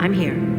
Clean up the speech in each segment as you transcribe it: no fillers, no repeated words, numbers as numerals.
I'm here.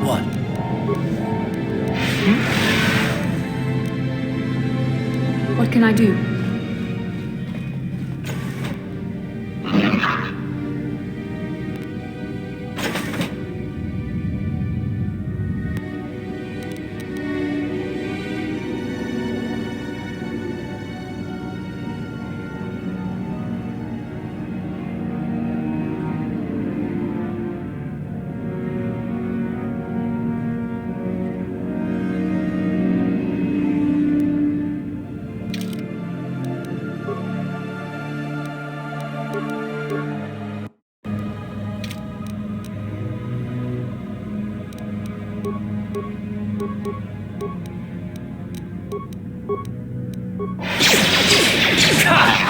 What? What can I do?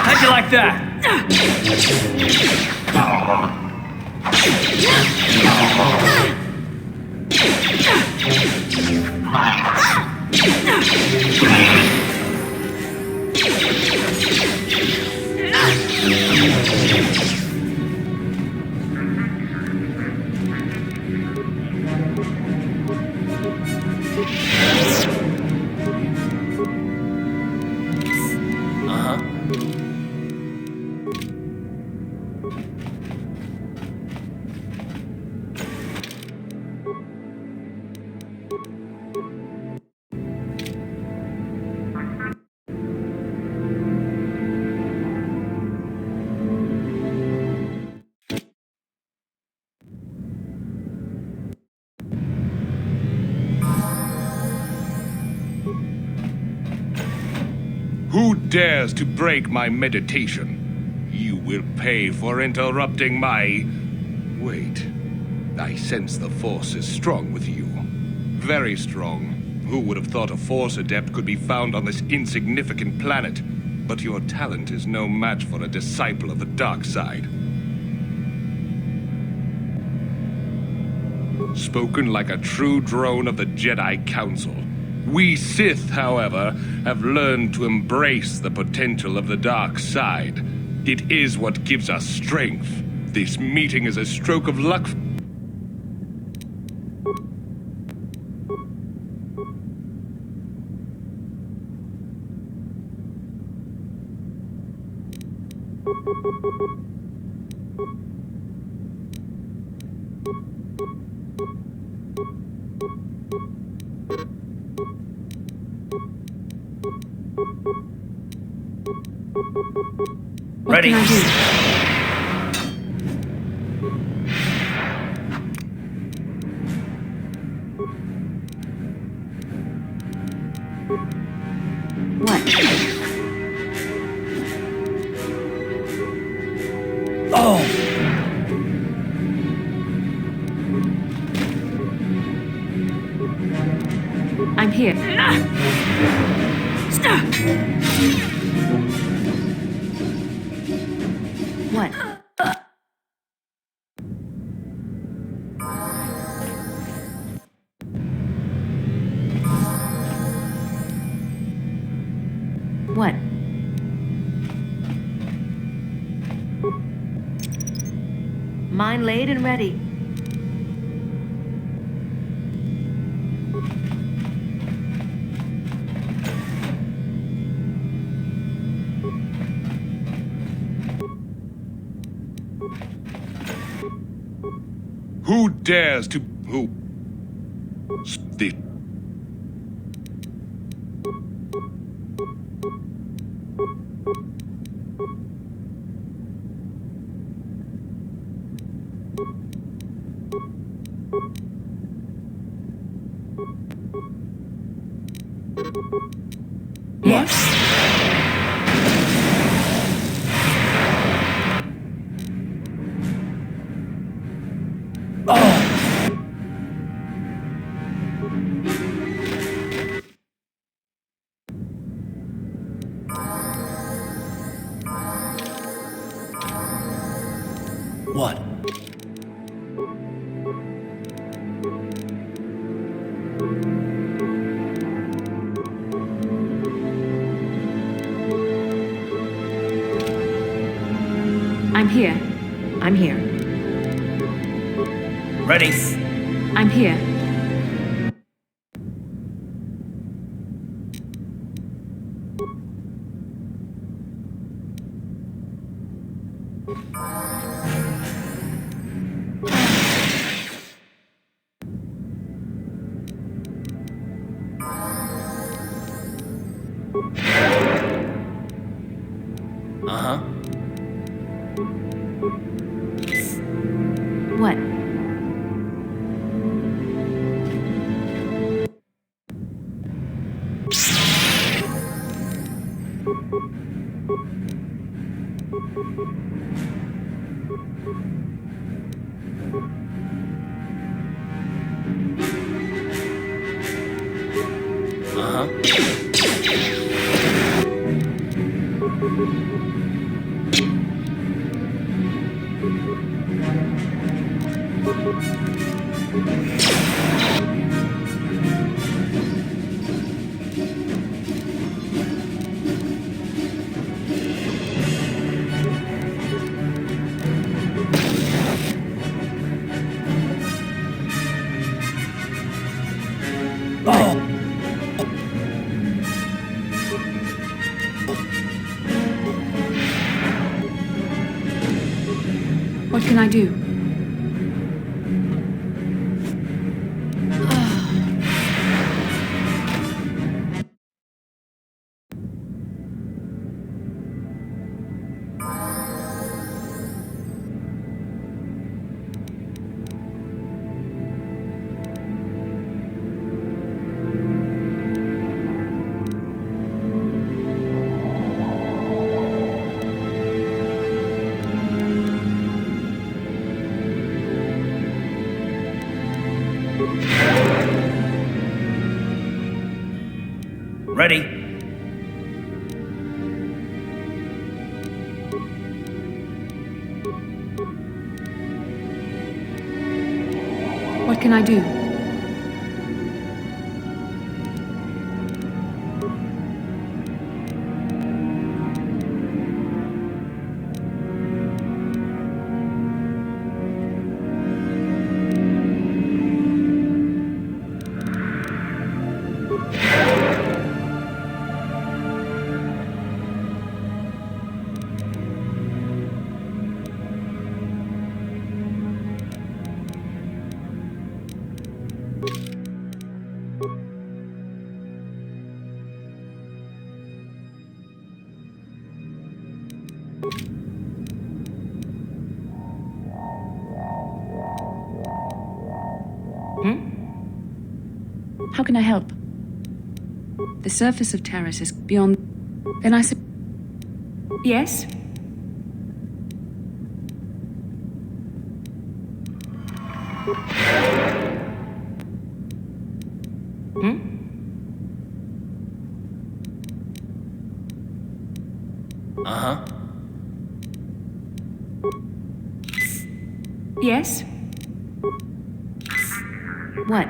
How'd you like that? Who dares to break my meditation? You will pay for interrupting my... Wait. I sense the Force is strong with you. Very strong. Who would have thought a Force adept could be found on this insignificant planet? But your talent is no match for a disciple of the dark side. Spoken like a true drone of the Jedi Council. We Sith, however, have learned to embrace the potential of the dark side. It is what gives us strength. This meeting is a stroke of luck. What Ready. can I do? What? Oh! I'm here. What? What? Mine laid and ready. Who dares to... Who... The... Yes? Oh! What? I'm here. I'm here. Ready? I'm here. Uh-huh. What? Uh-huh. Oh! What can I do? Ready? What can I do? How can I help? The surface of taris is beyond... Then I said... Yes? Uh-huh. Yes? What?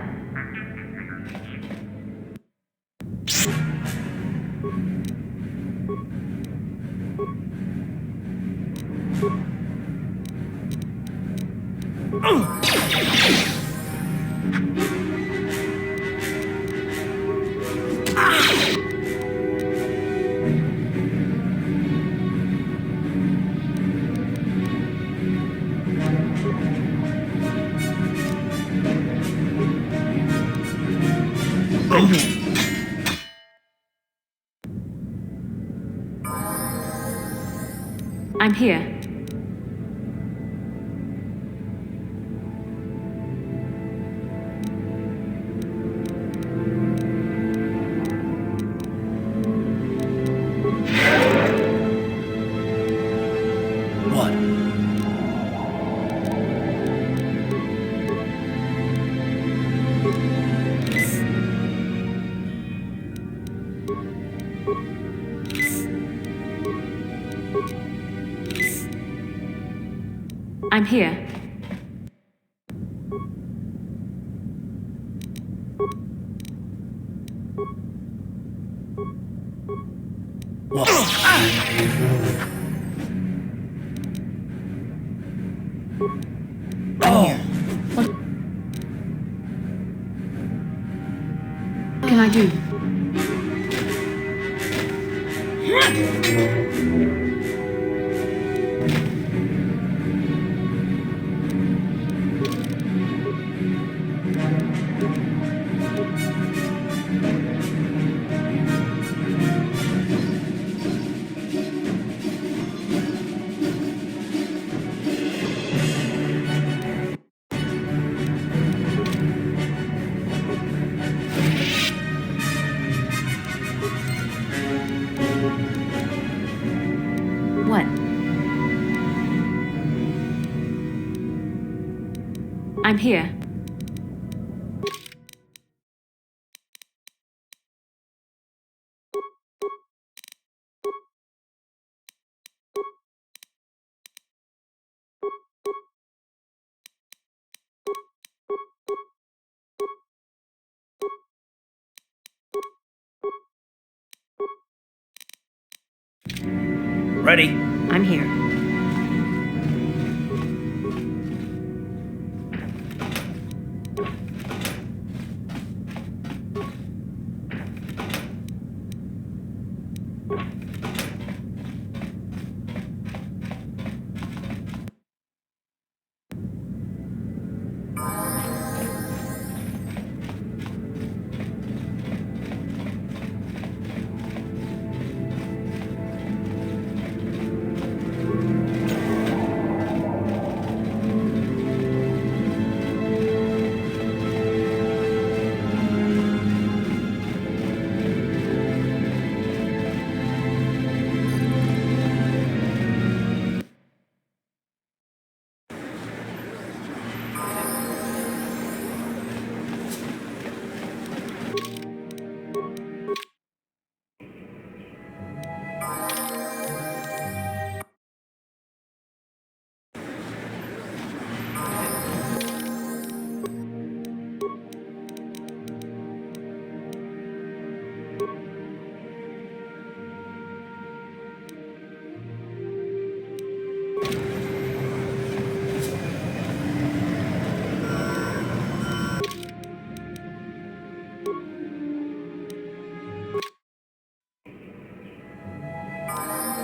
I'm here. I'm here. What? I'm here. What? What? I'm here. Ready? I'm here.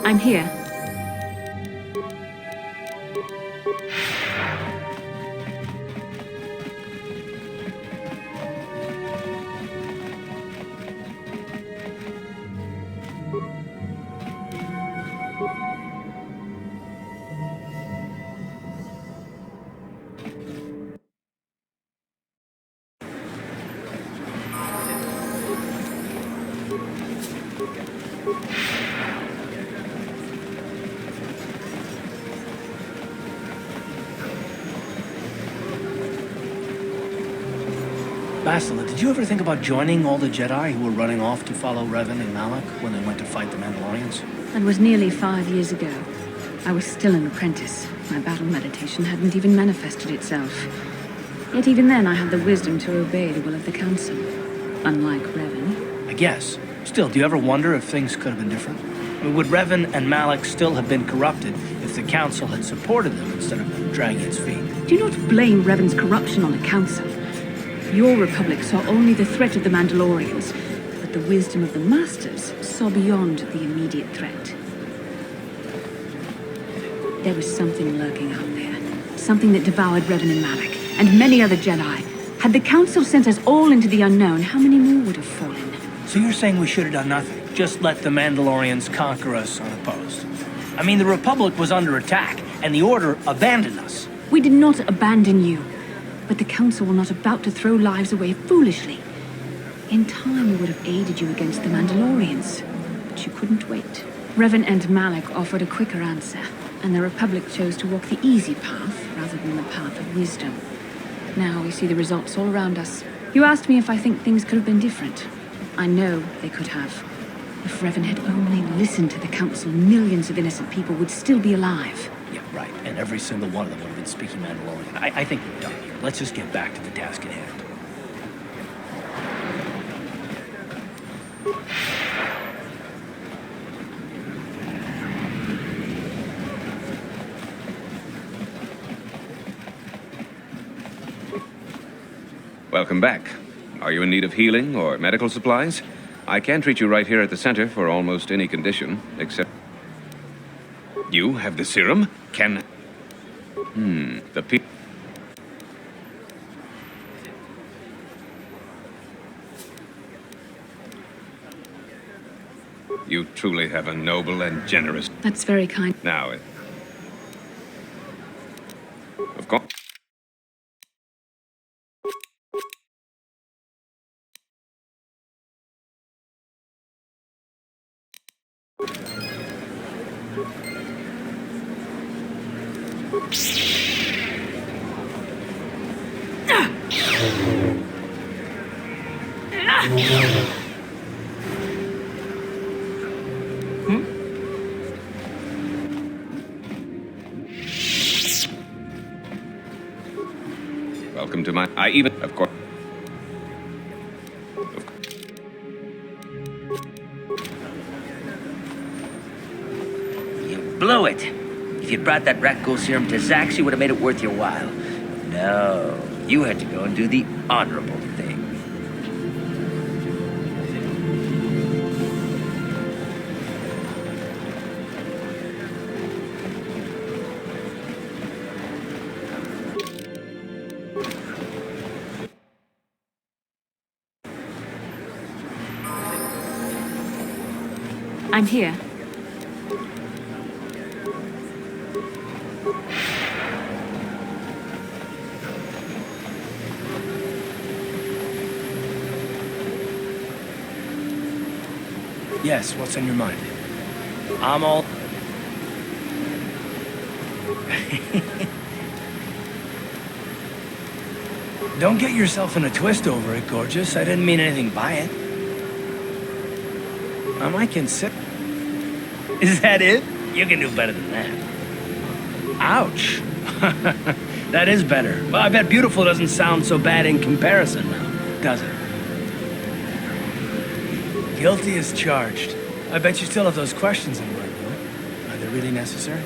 I'm here. Bastila, did you ever think about joining all the Jedi who were running off to follow Revan and Malak when they went to fight the Mandalorians? That was nearly 5 years ago. I was still an apprentice. My battle meditation hadn't even manifested itself. Yet even then I had the wisdom to obey the will of the Council. Unlike Revan. I guess. Still, do you ever wonder if things could have been different? I mean, would Revan and Malak still have been corrupted if the Council had supported them instead of dragging its feet? Do not blame Revan's corruption on the Council. Your Republic saw only the threat of the Mandalorians, but the wisdom of the Masters saw beyond the immediate threat. There was something lurking out there. Something that devoured Revan and Malak, and many other Jedi. Had the Council sent us all into the unknown, how many more would have fallen? So you're saying we should have done nothing? Just let the Mandalorians conquer us unopposed? I mean, the Republic was under attack, and the Order abandoned us. We did not abandon you. But the Council were not about to throw lives away foolishly. In time, we would have aided you against the Mandalorians. But you couldn't wait. Revan and Malak offered a quicker answer, and the Republic chose to walk the easy path rather than the path of wisdom. Now we see the results all around us. You asked me if I think things could have been different. I know they could have. If Revan had only listened to the Council, millions of innocent people would still be alive. Yeah, right. And every single one of them would have been speaking Mandalorian. I think we're done here. Let's just get back to the task at hand. Welcome back. Are you in need of healing or medical supplies? I can treat you right here at the center for almost any condition, except... You have the serum? Can... the people... You truly have a noble and generous... That's very kind. Now, of course... Welcome to my... I even... Of course... You blew it. If you'd brought that rat ghoul serum to Zax, you would have made it worth your while. No, you had to go and do the honorable thing. I'm here. Yes, what's on your mind? I'm all... Don't get yourself in a twist over it, gorgeous. I didn't mean anything by it. I might consider... Is that it? You can do better than that. Ouch. That is better. Well, I bet beautiful doesn't sound so bad in comparison now, does it? Guilty as charged. I bet you still have those questions in mind, though. Are they really necessary?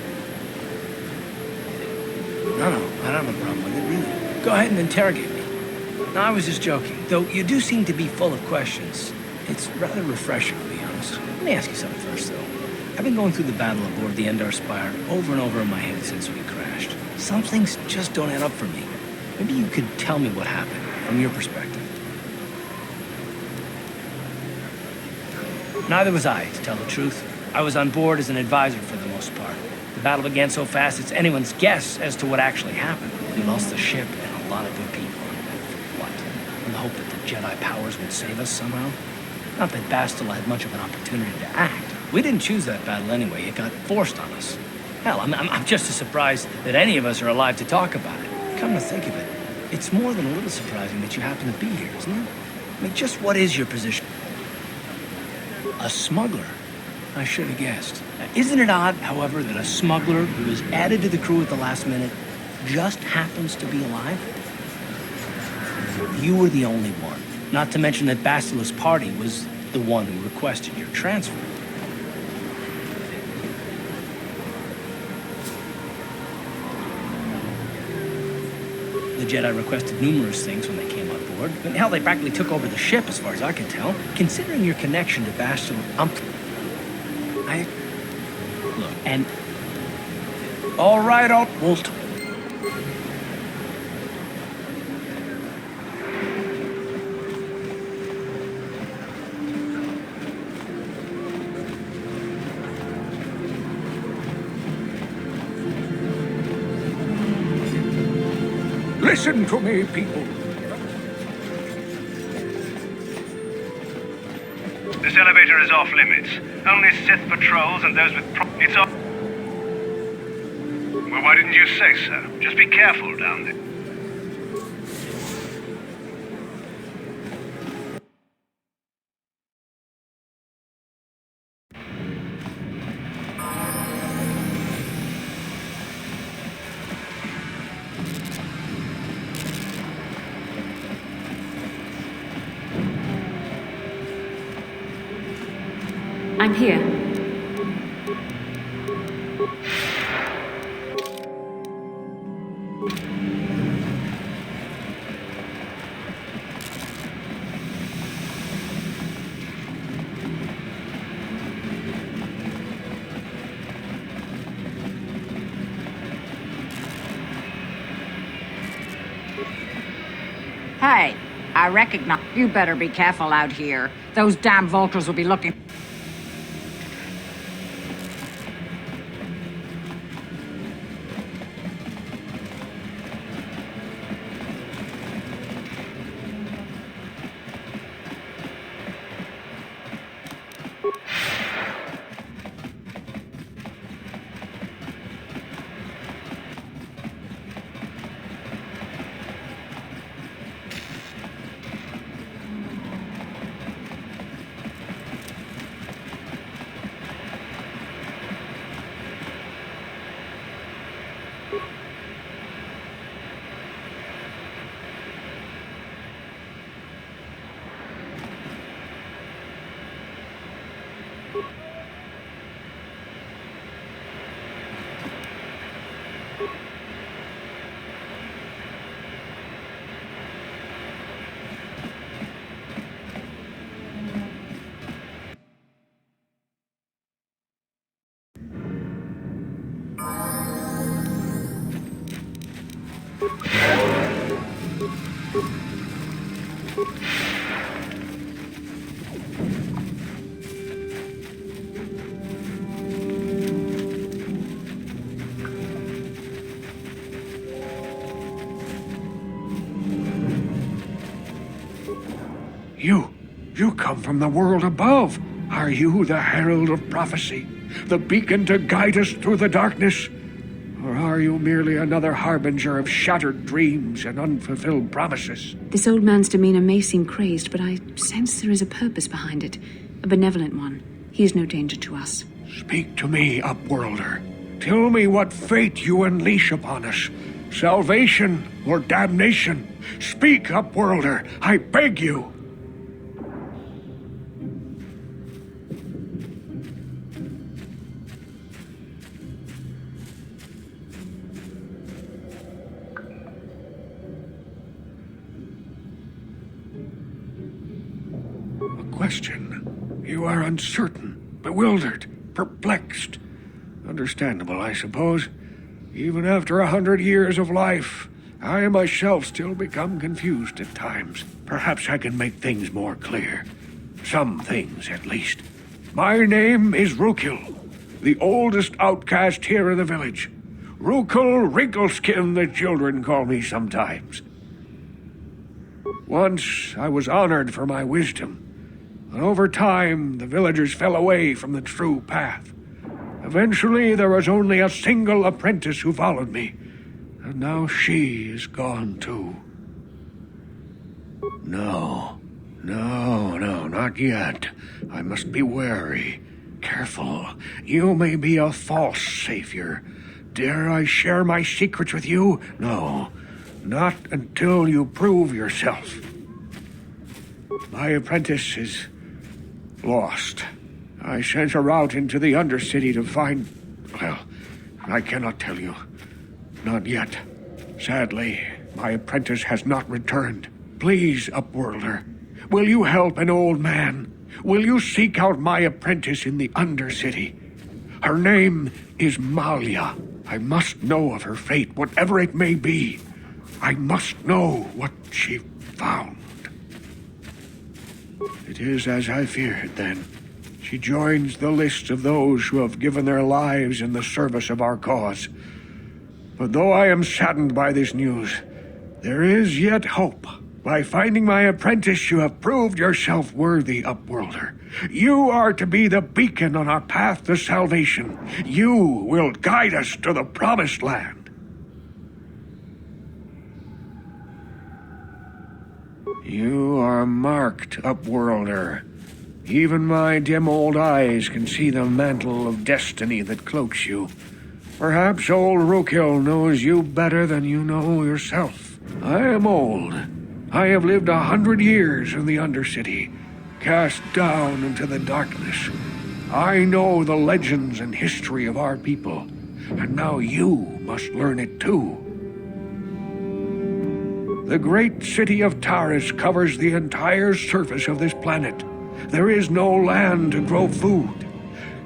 No, I don't have a problem with it, really. Go ahead and interrogate me. No, I was just joking. Though you do seem to be full of questions. It's rather refreshing, to be honest. Let me ask you something first, though. I've been going through the battle aboard the Endar Spire over and over in my head since we crashed. Some things just don't add up for me. Maybe you could tell me what happened, from your perspective. Neither was I, to tell the truth. I was on board as an advisor for the most part. The battle began so fast it's anyone's guess as to what actually happened. We lost the ship and a lot of good people. And for what? In the hope that the Jedi powers would save us somehow? Not that Bastila had much of an opportunity to act. We didn't choose that battle anyway. It got forced on us. Hell, I'm just as surprised that any of us are alive to talk about it. Come to think of it, it's more than a little surprising that you happen to be here, isn't it? I mean, just what is your position? A smuggler? I should have guessed. Now, isn't it odd, however, that a smuggler who was added to the crew at the last minute just happens to be alive? You were the only one. Not to mention that Bastila's party was the one who requested your transfer. The Jedi requested numerous things when they came on board. And hell, they practically took over the ship, as far as I can tell. Considering your connection to Bastila, Look, and... All right, we'll... Listen to me, people. This elevator is off limits. Only Sith patrols and those with it's off. Well, why didn't you say so? Just be careful down there. I'm here. Hey, I recognize... You better be careful out here. Those damn vultures will be looking... You come from the world above. Are you the herald of prophecy? The beacon to guide us through the darkness? Or are you merely another harbinger of shattered dreams and unfulfilled promises? This old man's demeanor may seem crazed, but I sense there is a purpose behind it. A benevolent one. He is no danger to us. Speak to me, Upworlder. Tell me what fate you unleash upon us. Salvation or damnation? Speak, Upworlder, I beg you. Question. You are uncertain, bewildered, perplexed. Understandable, I suppose. Even after 100 years of life, I myself still become confused at times. Perhaps I can make things more clear. Some things, at least. My name is Rukil, the oldest outcast here in the village. Rukil Wrinkleskin, the children call me sometimes. Once I was honored for my wisdom. And over time, the villagers fell away from the true path. Eventually, there was only a single apprentice who followed me. And now she is gone too. No, not yet. I must be wary. Careful. You may be a false savior. Dare I share my secrets with you? No, not until you prove yourself. My apprentice is lost. I sent her out into the Undercity to find... Well, I cannot tell you. Not yet. Sadly, my apprentice has not returned. Please, Upworlder, will you help an old man? Will you seek out my apprentice in the Undercity? Her name is Malia. I must know of her fate, whatever it may be. I must know what she found. It is as I feared, then. She joins the list of those who have given their lives in the service of our cause. But though I am saddened by this news, there is yet hope. By finding my apprentice, you have proved yourself worthy, Upworlder. You are to be the beacon on our path to salvation. You will guide us to the promised land. You are marked, Upworlder. Even my dim old eyes can see the mantle of destiny that cloaks you. Perhaps old Rukil knows you better than you know yourself. I am old. I have lived 100 years in the Undercity, cast down into the darkness. I know the legends and history of our people, and now you must learn it too. The great city of Taris covers the entire surface of this planet. There is no land to grow food.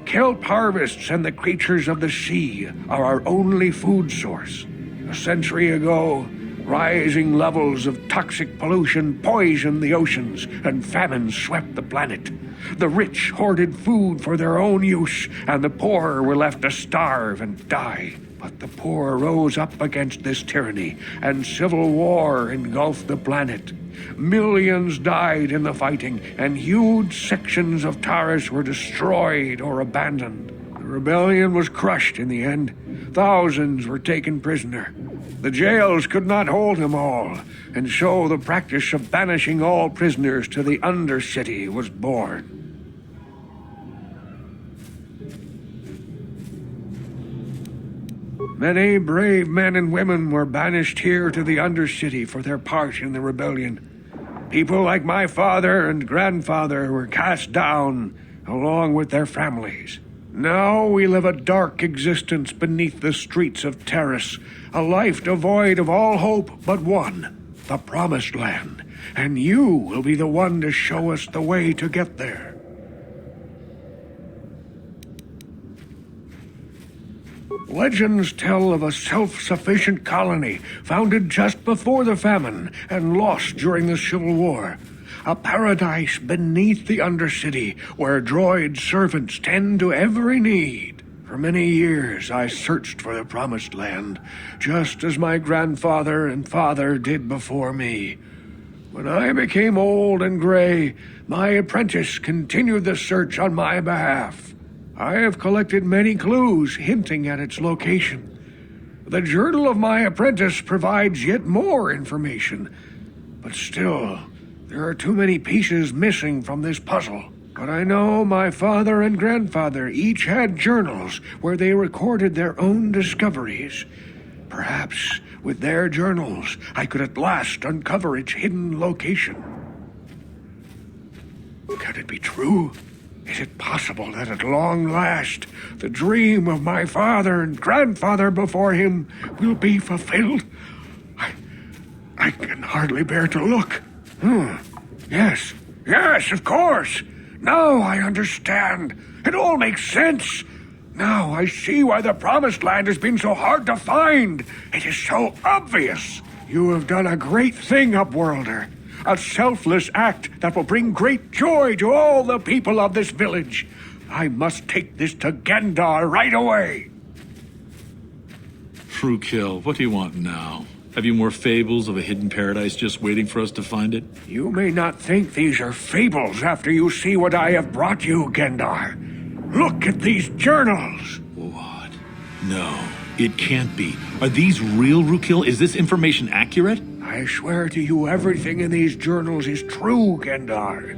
Kelp harvests and the creatures of the sea are our only food source. A century ago, Rising levels of toxic pollution poisoned the oceans, and famine swept the planet. The rich hoarded food for their own use, and the poor were left to starve and die. But the poor rose up against this tyranny, and civil war engulfed the planet. Millions died in the fighting, and huge sections of Taris were destroyed or abandoned. The rebellion was crushed in the end. Thousands were taken prisoner. The jails could not hold them all, and so the practice of banishing all prisoners to the Undercity was born. Many brave men and women were banished here to the Undercity for their part in the rebellion. People like my father and grandfather were cast down, along with their families. Now we live a dark existence beneath the streets of Taris, a life devoid of all hope but one, the Promised Land, and you will be the one to show us the way to get there. Legends tell of a self-sufficient colony founded just before the famine and lost during the Civil War. A paradise beneath the Undercity where droid servants tend to every need. For many years I searched for the Promised Land, just as my grandfather and father did before me. When I became old and gray, my apprentice continued the search on my behalf. I have collected many clues hinting at its location. The journal of my apprentice provides yet more information, but still, there are too many pieces missing from this puzzle. But I know my father and grandfather each had journals where they recorded their own discoveries. Perhaps with their journals, I could at last uncover its hidden location. Can it be true? Is it possible that at long last, the dream of my father and grandfather before him will be fulfilled? I can hardly bear to look. Yes, of course. Now I understand. It all makes sense. Now I see why the Promised Land has been so hard to find. It is so obvious. You have done a great thing, Upworlder. A selfless act that will bring great joy to all the people of this village. I must take this to Gendar right away. Rookil, what do you want now? Have you more fables of a hidden paradise just waiting for us to find it? You may not think these are fables after you see what I have brought you, Gendar. Look at these journals. What? No, it can't be. Are these real, Rookil? Is this information accurate? I swear to you everything in these journals is true, Gendar.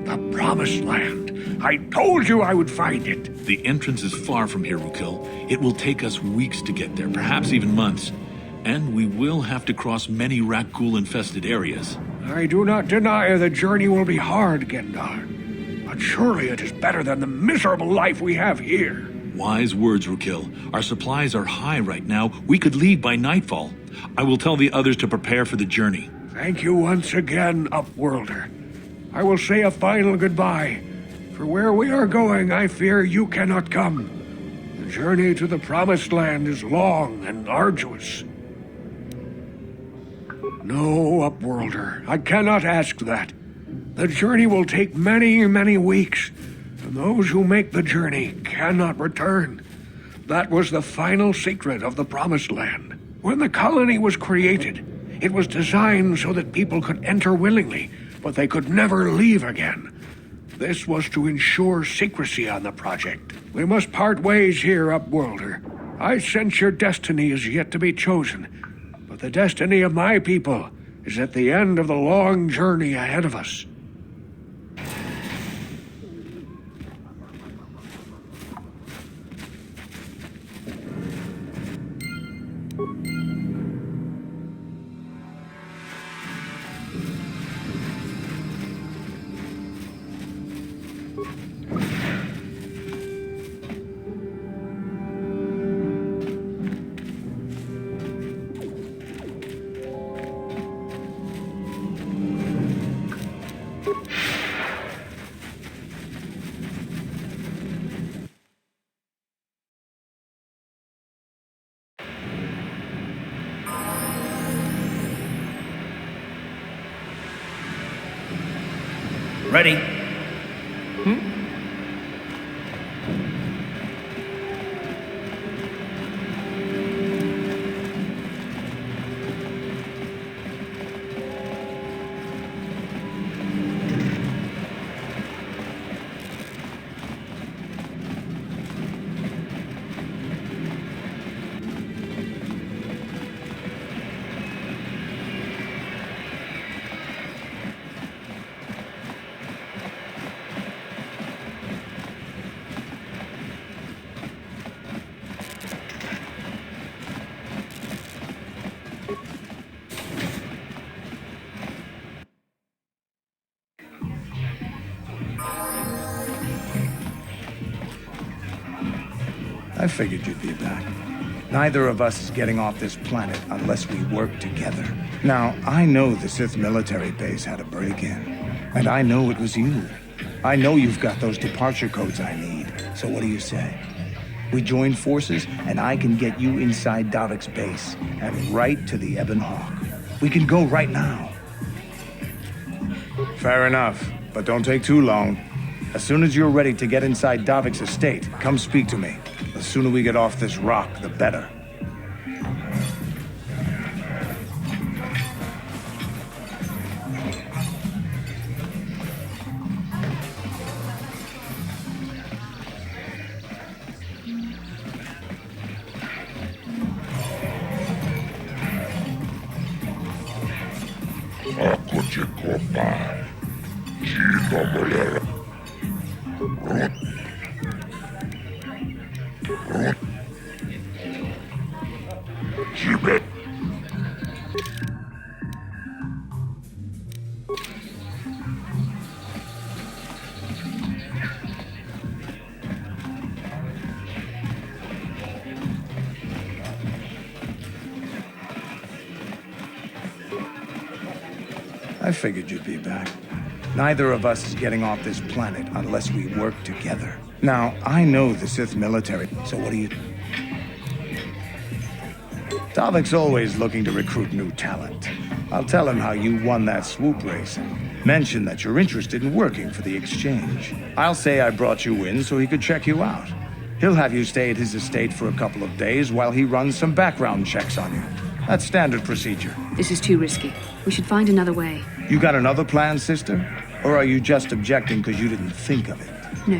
The Promised Land. I told you I would find it. The entrance is far from here, Rookil. It will take us weeks to get there, perhaps even months. And we will have to cross many Rakghoul-infested areas. I do not deny the journey will be hard, Gendar. But surely it is better than the miserable life we have here. Wise words, Rookil. Our supplies are high right now. We could leave by nightfall. I will tell the others to prepare for the journey. Thank you once again, Upworlder. I will say a final goodbye. For where we are going, I fear you cannot come. The journey to the Promised Land is long and arduous. No, Upworlder, I cannot ask that. The journey will take many, many weeks, and those who make the journey cannot return. That was the final secret of the Promised Land. When the colony was created, it was designed so that people could enter willingly, but they could never leave again. This was to ensure secrecy on the project. We must part ways here, Upworlder. I sense your destiny is yet to be chosen, but the destiny of my people is at the end of the long journey ahead of us. Ready? I figured you'd be back. Neither of us is getting off this planet unless we work together. Now, I know the Sith military base had a break-in, and I know it was you. I know you've got those departure codes I need, so what do you say? We join forces, and I can get you inside Davik's base, and right to the Ebon Hawk. We can go right now. Fair enough, but don't take too long. As soon as you're ready to get inside Davik's estate, come speak to me. The sooner we get off this rock, the better. I figured you'd be back. Neither of us is getting off this planet unless we work together. Now, I know the Sith military, so what do you... Davik's always looking to recruit new talent. I'll tell him how you won that swoop race and mention that you're interested in working for the exchange. I'll say I brought you in so he could check you out. He'll have you stay at his estate for a couple of days while he runs some background checks on you. That's standard procedure. This is too risky. We should find another way. You got another plan, sister? Or are you just objecting because you didn't think of it? No,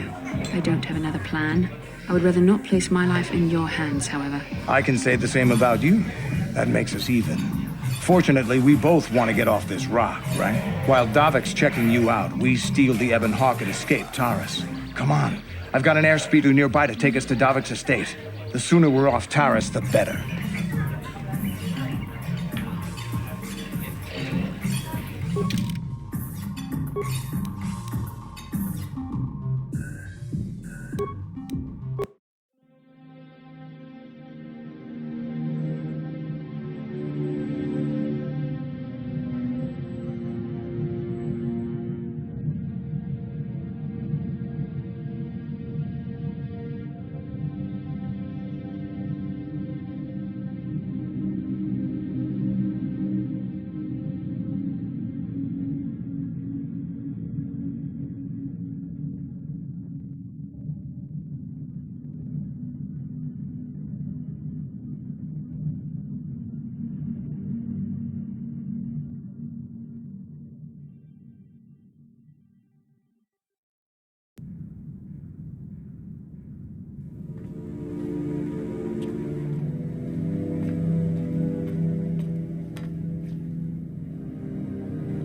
I don't have another plan. I would rather not place my life in your hands, however. I can say the same about you. That makes us even. Fortunately, we both want to get off this rock, right? While Davik's checking you out, we steal the Ebon Hawk and escape Taris. Come on. I've got an airspeeder nearby to take us to Davik's estate. The sooner we're off Taris, the better.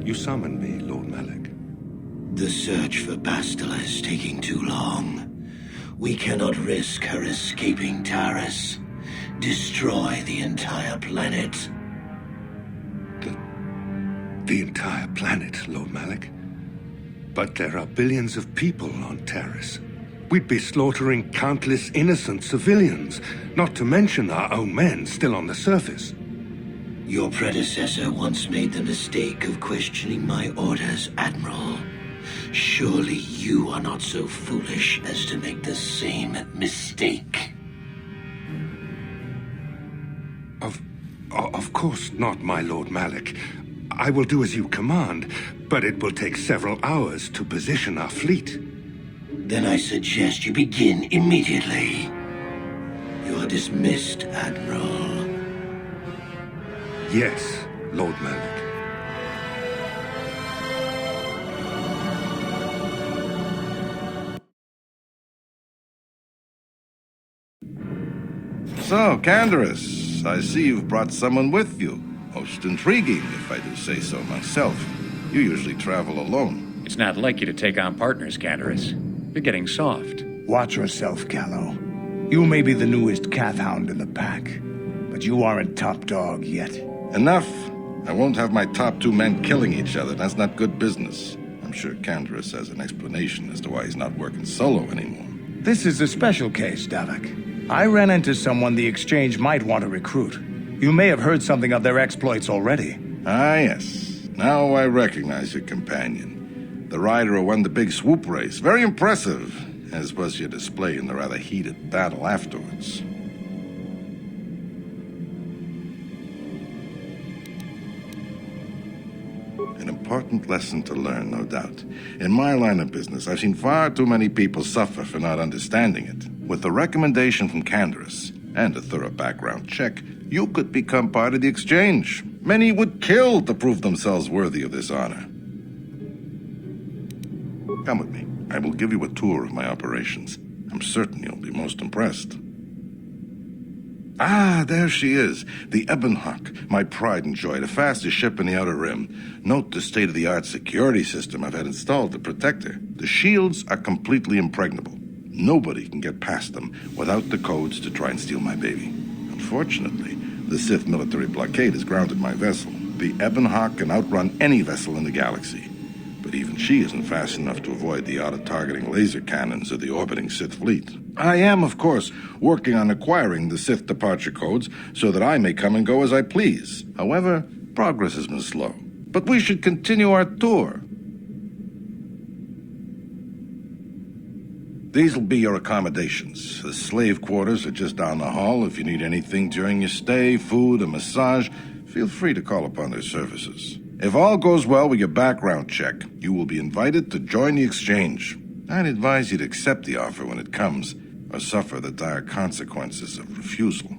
You summoned me, Lord Malak. The search for Bastila is taking too long. We cannot risk her escaping Taris. Destroy the entire planet. The entire planet, Lord Malak? But there are billions of people on Taris. We'd be slaughtering countless innocent civilians, not to mention our own men still on the surface. Your predecessor once made the mistake of questioning my orders, Admiral. Surely you are not so foolish as to make the same mistake. Of course not, my Lord Malak. I will do as you command, But it will take several hours to position our fleet. Then I suggest you begin immediately. You're dismissed, Admiral. Yes, Lord Malik. So, Candaris, I see you've brought someone with you. Most intriguing, if I do say so myself. You usually travel alone. It's not like you to take on partners, Candaris. You're getting soft. Watch yourself, Callow. You may be the newest Cathhound in the pack, but you aren't top dog yet. Enough. I won't have my top 2 men killing each other. That's not good business. I'm sure Candaris has an explanation as to why he's not working solo anymore. This is a special case, Davik. I ran into someone the Exchange might want to recruit. You may have heard something of their exploits already. Ah, yes. Now I recognize your companion. The rider who won the big swoop race. Very impressive, as was your display in the rather heated battle afterwards. An important lesson to learn, no doubt. In my line of business, I've seen far too many people suffer for not understanding it. With the recommendation from Candaris and a thorough background check, you could become part of the Exchange. Many would kill to prove themselves worthy of this honor. Come with me. I will give you a tour of my operations. I'm certain you'll be most impressed. Ah, there she is. The Ebonhawk, my pride and joy, the fastest ship in the Outer Rim. Note the state-of-the-art security system I've had installed to protect her. The shields are completely impregnable. Nobody can get past them without the codes to try and steal my baby. Unfortunately, the Sith military blockade has grounded my vessel. The Ebonhawk can outrun any vessel in the galaxy. But even she isn't fast enough to avoid the auto-targeting laser cannons of the orbiting Sith fleet. I am, of course, working on acquiring the Sith departure codes so that I may come and go as I please. However, progress has been slow. But we should continue our tour. These will be your accommodations. The slave quarters are just down the hall. If you need anything during your stay, food, a massage, feel free to call upon their services. If all goes well with your background check, you will be invited to join the Exchange. I'd advise you to accept the offer when it comes, or suffer the dire consequences of refusal.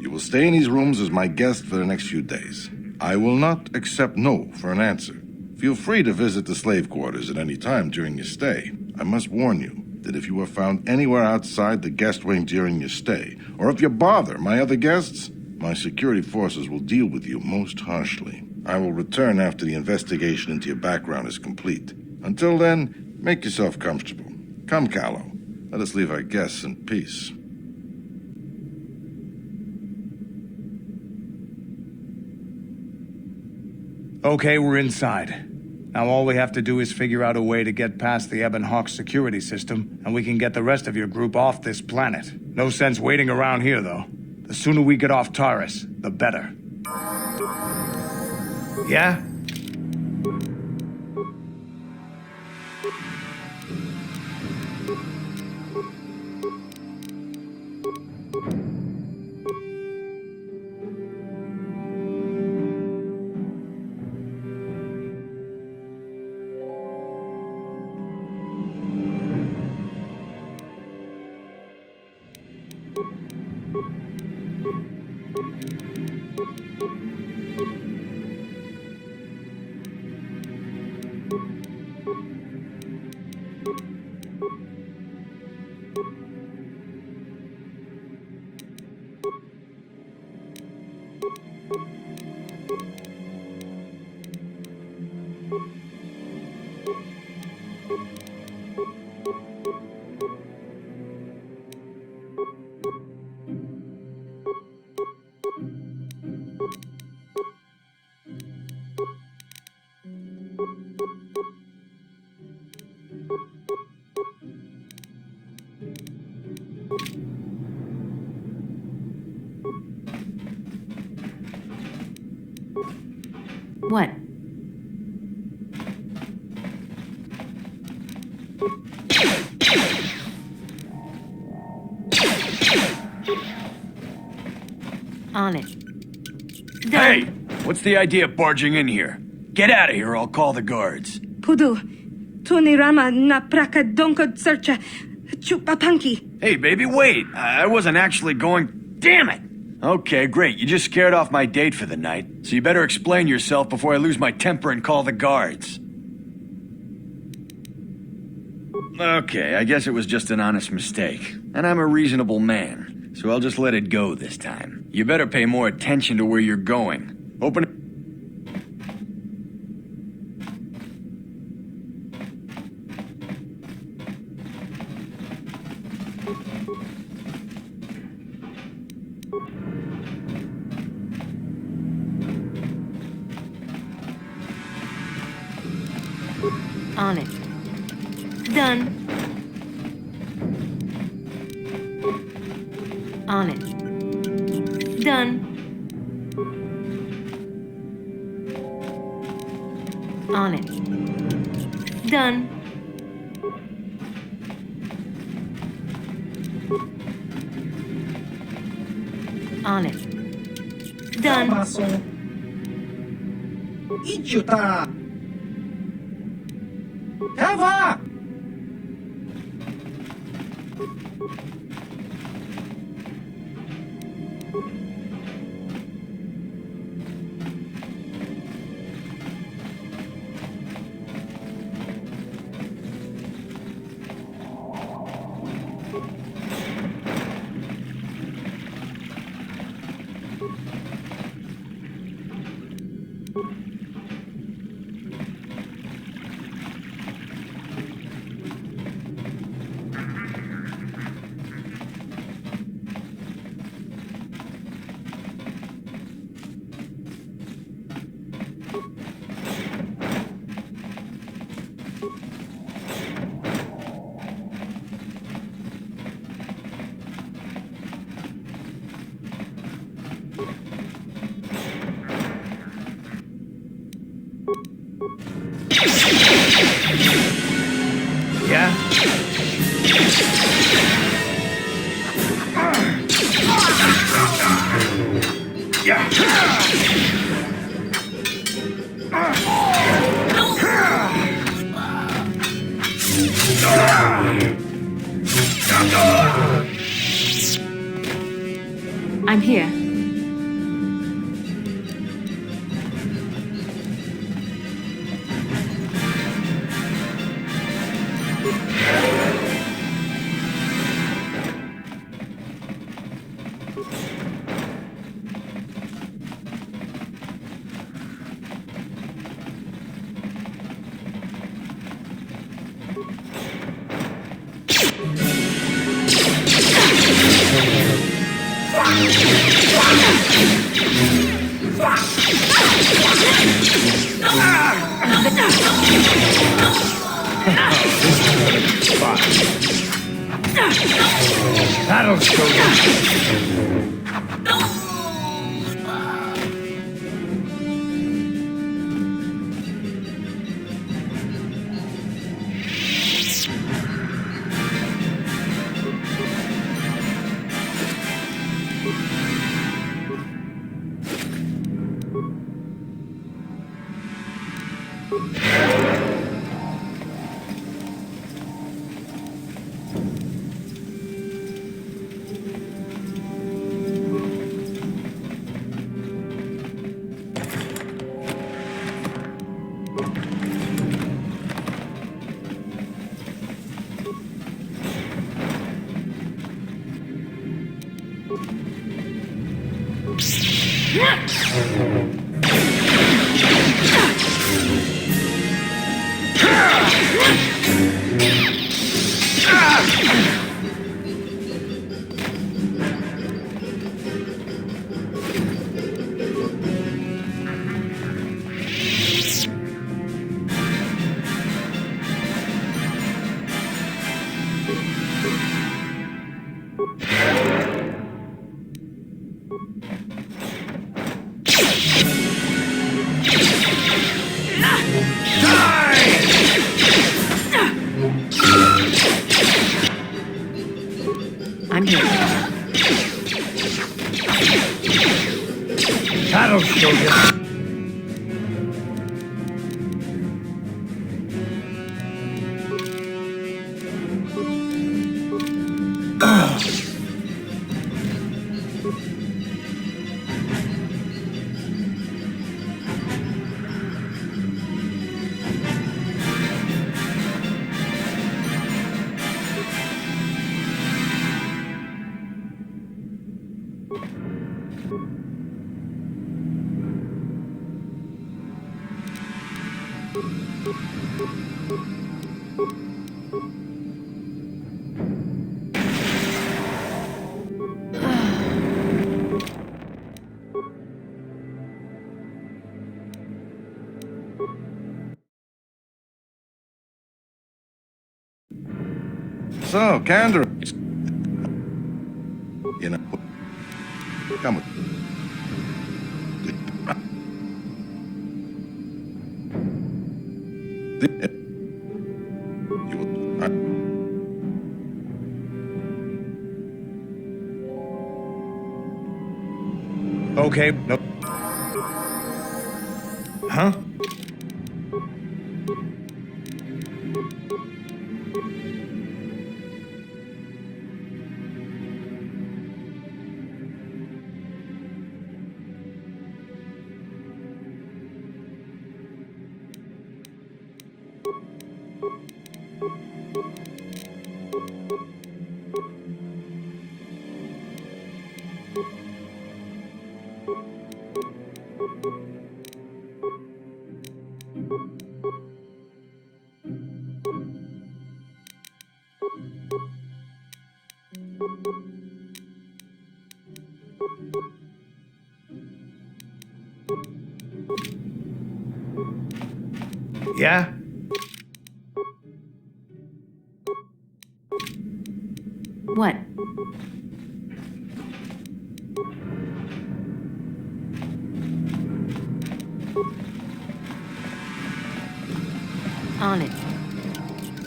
You will stay in these rooms as my guest for the next few days. I will not accept no for an answer. Feel free to visit the slave quarters at any time during your stay. I must warn you that if you are found anywhere outside the guest wing during your stay, or if you bother my other guests, my security forces will deal with you most harshly. I will return after the investigation into your background is complete. Until then, make yourself comfortable. Come, Callow. Let us leave our guests in peace. Okay, we're inside. Now all we have to do is figure out a way to get past the Ebonhawk security system, and we can get the rest of your group off this planet. No sense waiting around here, though. The sooner we get off Taris, the better. Yeah? What? On it. Hey! What's the idea of barging in here? Get out of here or I'll call the guards. Pudu, tunirama na praka donko searcha chupapanki. Hey, baby, wait. I wasn't actually going... Damn it! Okay, great. You just scared off my date for the night. So you better explain yourself before I lose my temper and call the guards. Okay, I guess it was just an honest mistake. And I'm a reasonable man, so I'll just let it go this time. You better pay more attention to where you're going. Open... On it. Done. On it. Done. On it. Done. On it. Done. Idiota! Eva! Yeah? I'm here. That'll show you. I'm here. That'll show you. So, Candor. You know, come with. You will. Okay, no. Huh? Yeah? What? On it.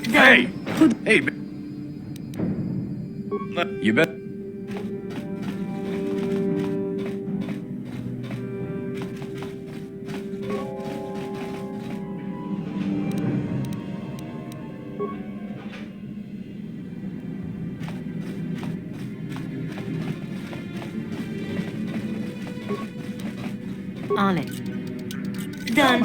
Hey! Hey! You bet. On it. Done.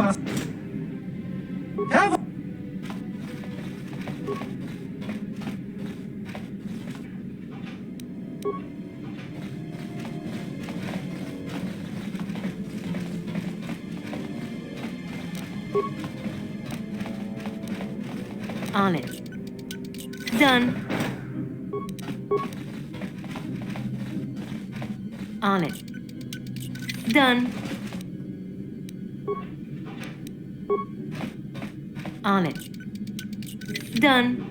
On it. Done. On it. Done. On it. Done.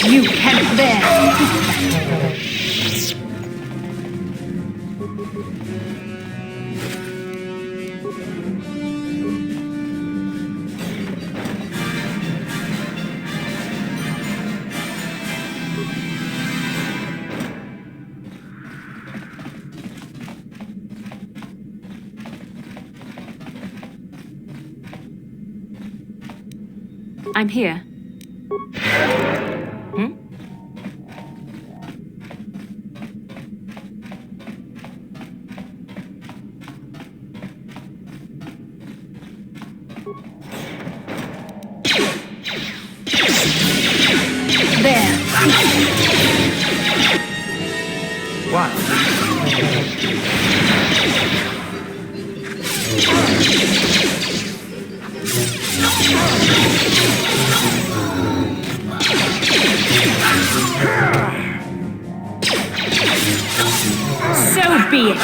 You can't bear. I'm here. So be it.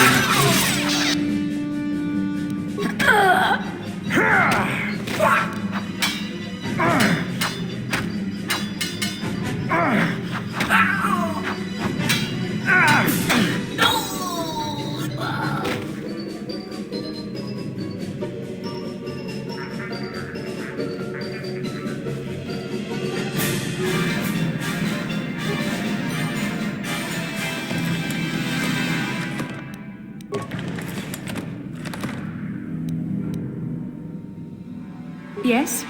Yes?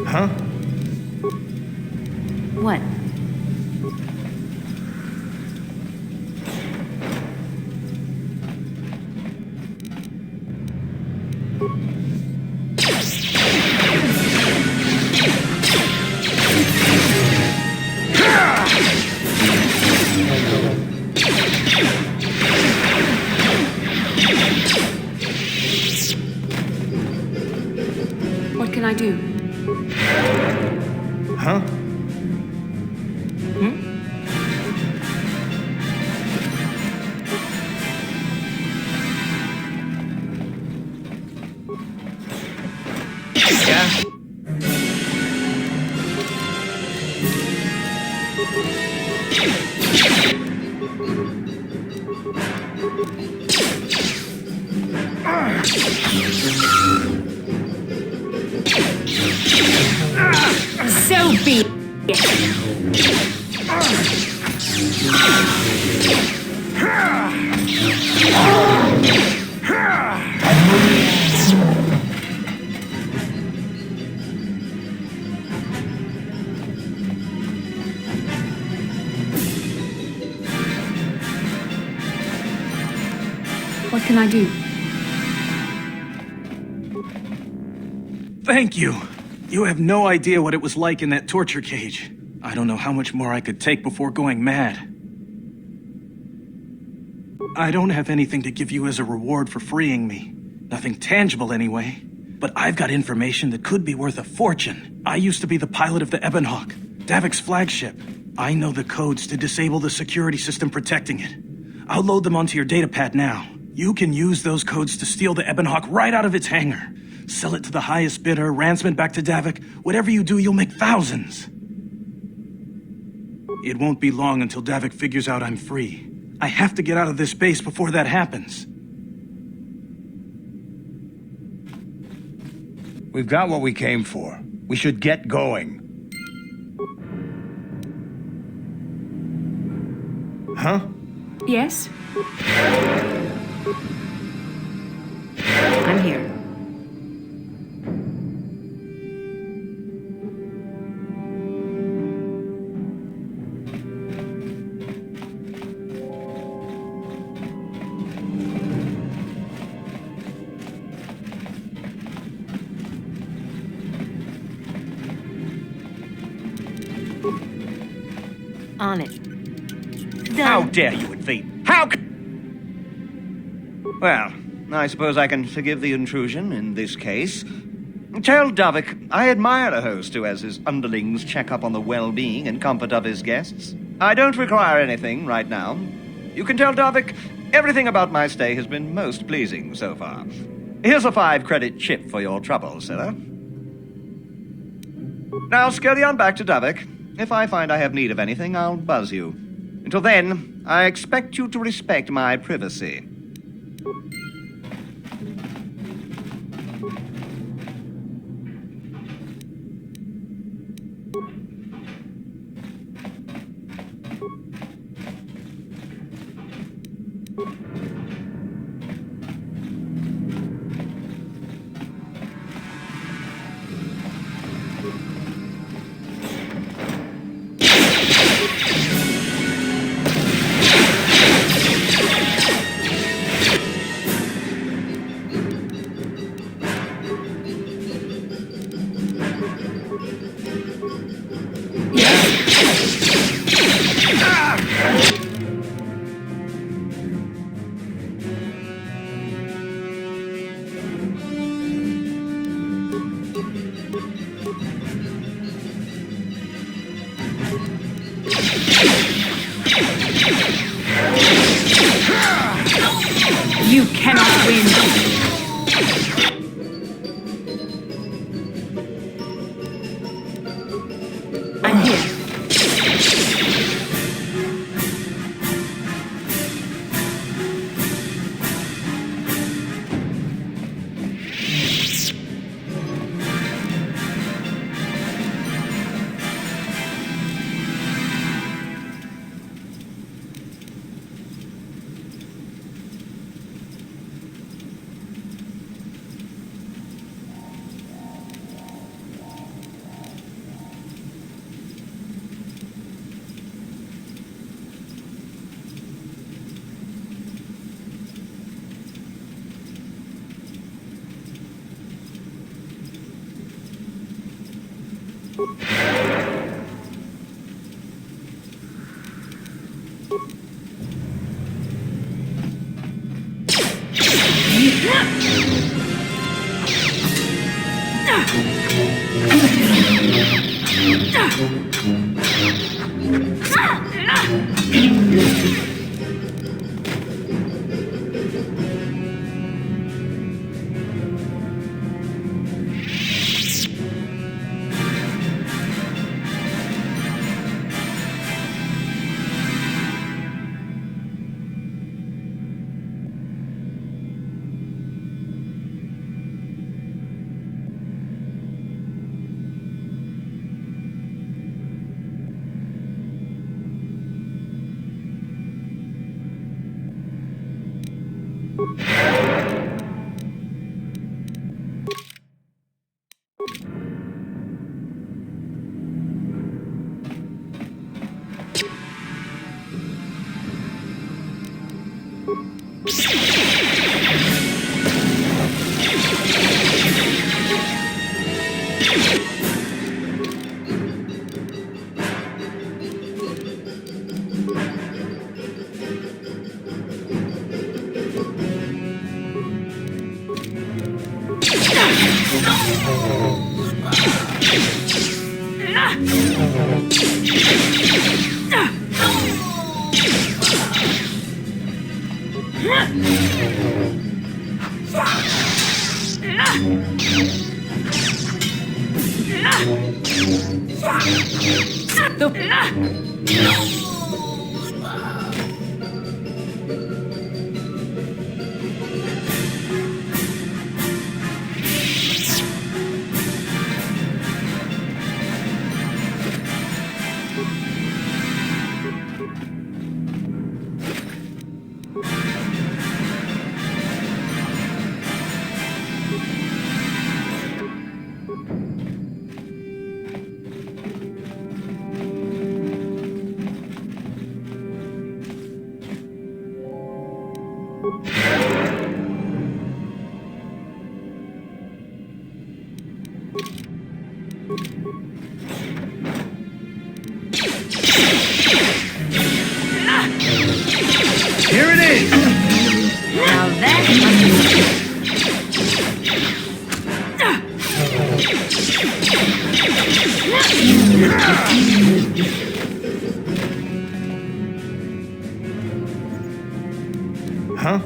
Huh? What? What can I do? Huh? Yeah? So be it. What can I do? Thank you. You have no idea what it was like in that torture cage. I don't know how much more I could take before going mad. I don't have anything to give you as a reward for freeing me. Nothing tangible anyway. But I've got information that could be worth a fortune. I used to be the pilot of the Ebonhawk, Davik's flagship. I know the codes to disable the security system protecting it. I'll load them onto your datapad now. You can use those codes to steal the Ebonhawk right out of its hangar. Sell it to the highest bidder, ransom it back to Davik. Whatever you do, you'll make thousands. It won't be long until Davik figures out I'm free. I have to get out of this base before that happens. We've got what we came for. We should get going. Huh? Yes? I'm here. On it. How Done. dare you invade? How c- Well, I suppose I can forgive the intrusion in this case. Tell Davik I admire a host who has his underlings check up on the well-being and comfort of his guests. I don't require anything right now. You can tell Davik everything about my stay has been most pleasing so far. Here's a 5-credit chip for your trouble, sir. Now scurry on back to Davik. If I find I have need of anything, I'll buzz you. Until then, I expect you to respect my privacy. You cannot win. I'm here. Here it is! Now that must Huh?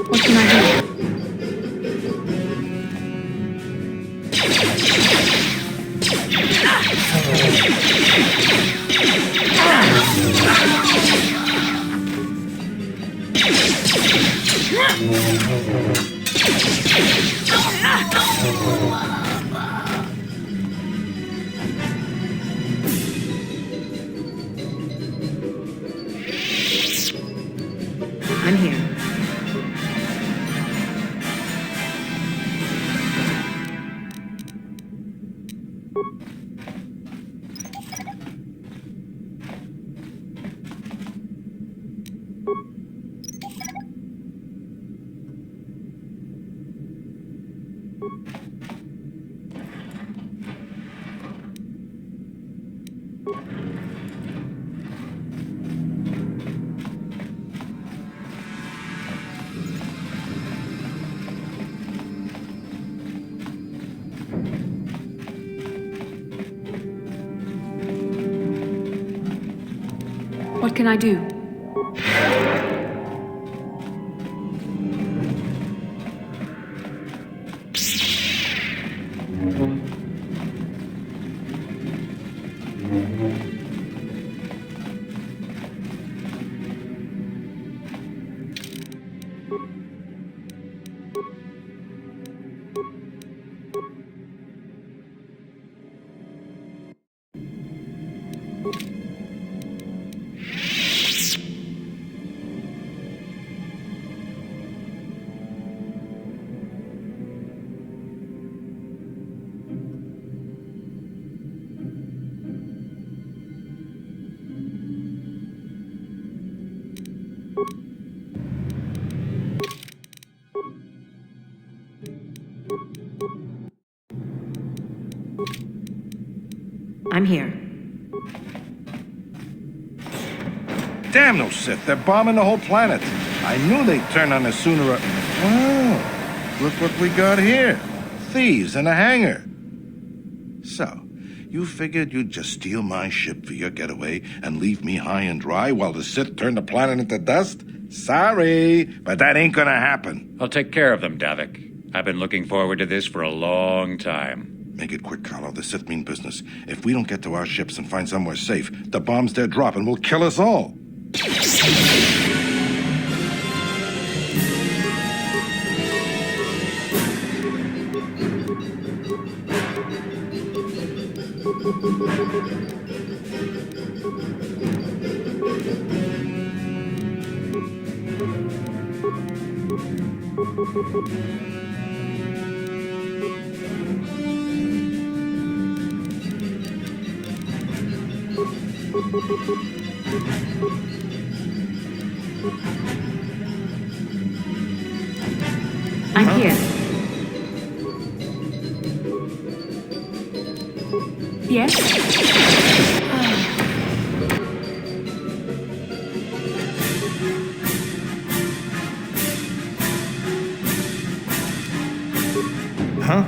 What can I do? I'm here. What can I do? I'm here. Damn those Sith, they're bombing the whole planet. I knew they'd turn on us sooner or... Oh, look what we got here. Thieves in a hangar. So, you figured you'd just steal my ship for your getaway and leave me high and dry while the Sith turn the planet into dust? Sorry, but that ain't gonna happen. I'll take care of them, Davik. I've been looking forward to this for a long time. Make it quick, Carlo. The Sith mean business. If we don't get to our ships and find somewhere safe, the bombs they're dropping will kill us all. I'm here. Yes? Huh?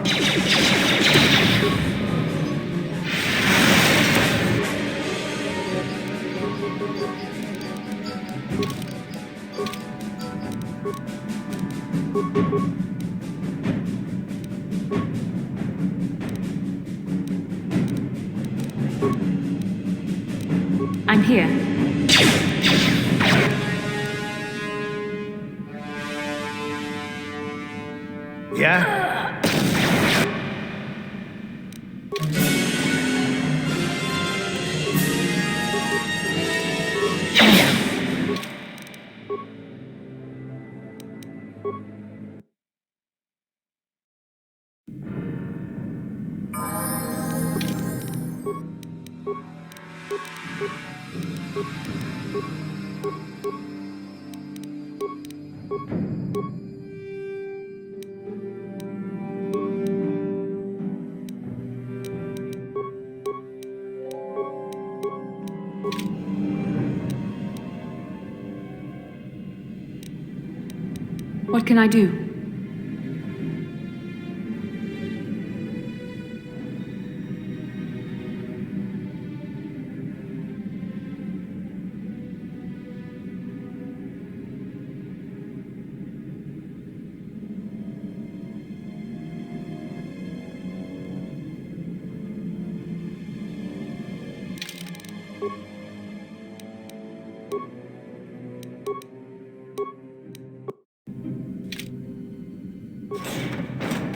I'm here. Yeah? What can I do?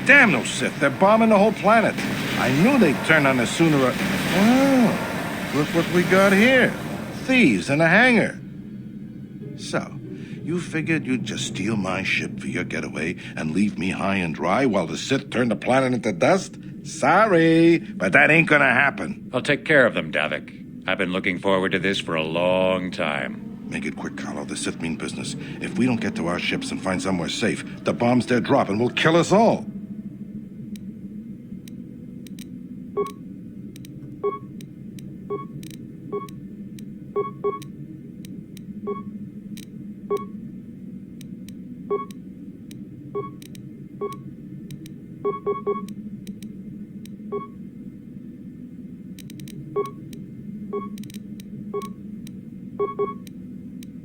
Damn those Sith, they're bombing the whole planet. I knew they'd turn on us sooner or... Oh, look what we got here. Thieves in a hangar. So, you figured you'd just steal my ship for your getaway and leave me high and dry while the Sith turn the planet into dust? Sorry, but that ain't gonna happen. I'll take care of them, Davik. I've been looking forward to this for a long time. Make it quick, Carlo. The Sith mean business. If we don't get to our ships and find somewhere safe, the bombs they're dropping will kill us all.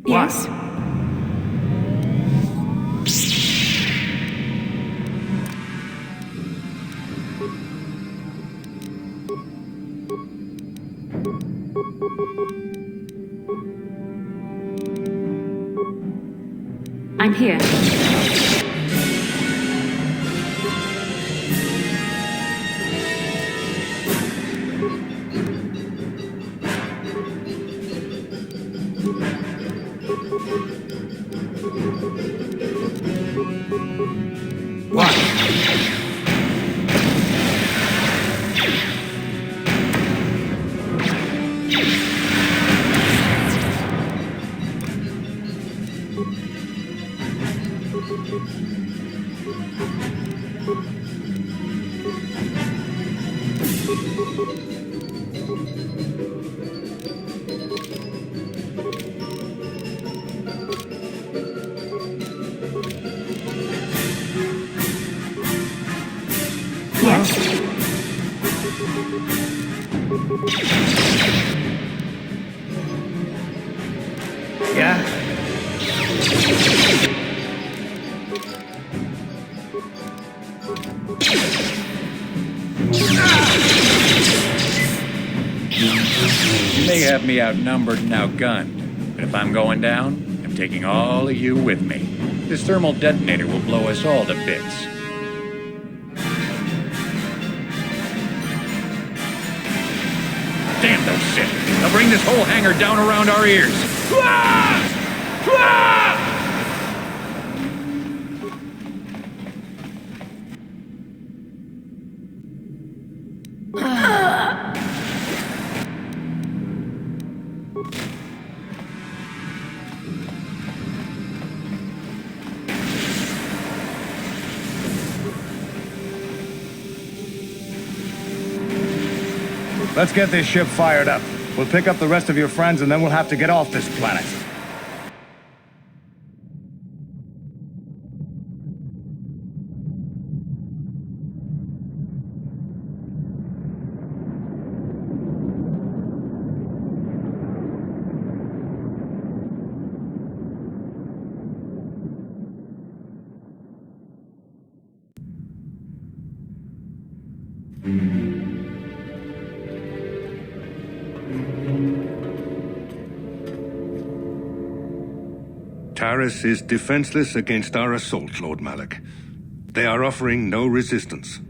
Yes? I'm here. Yeah? You may have me outnumbered and outgunned, but if I'm going down, I'm taking all of you with me. This thermal detonator will blow us all to bits. Damn those Sith! They'll bring this whole hangar down around our ears! Let's get this ship fired up. We'll pick up the rest of your friends and then we'll have to get off this planet. Taris is defenseless against our assault, Lord Malak. They are offering no resistance.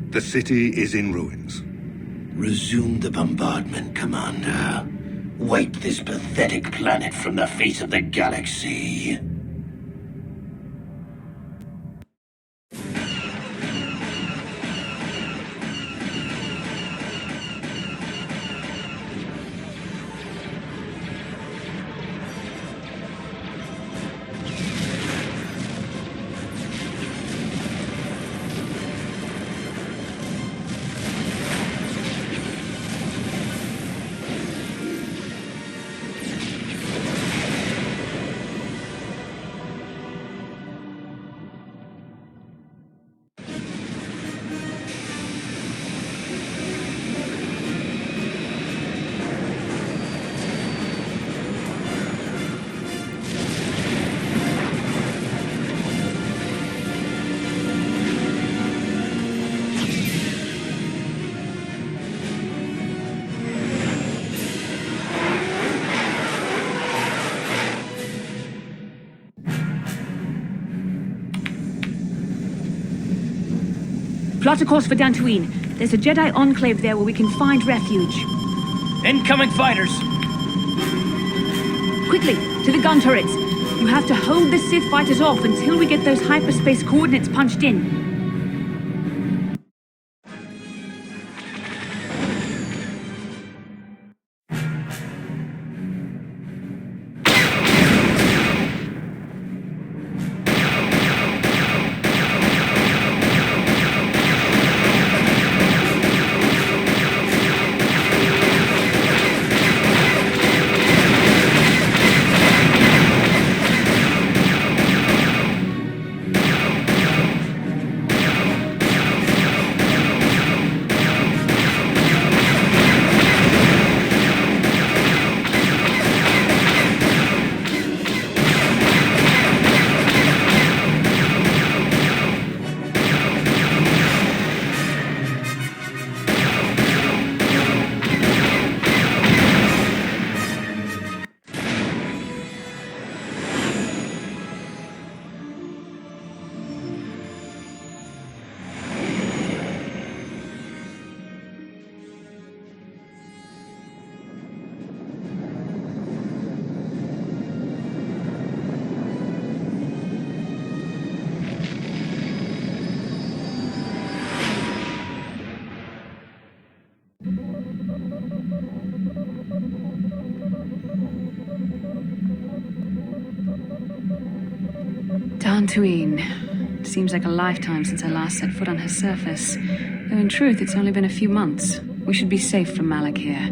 The city is in ruins. Resume the bombardment, Commander. Wipe this pathetic planet from the face of the galaxy. Plot a course for Dantooine. There's a Jedi enclave there where we can find refuge. Incoming fighters! Quickly, to the gun turrets. You have to hold the Sith fighters off until we get those hyperspace coordinates punched in. Dantooine. Seems like a lifetime since I last set foot on her surface. Though in truth, it's only been a few months. We should be safe from Malak here.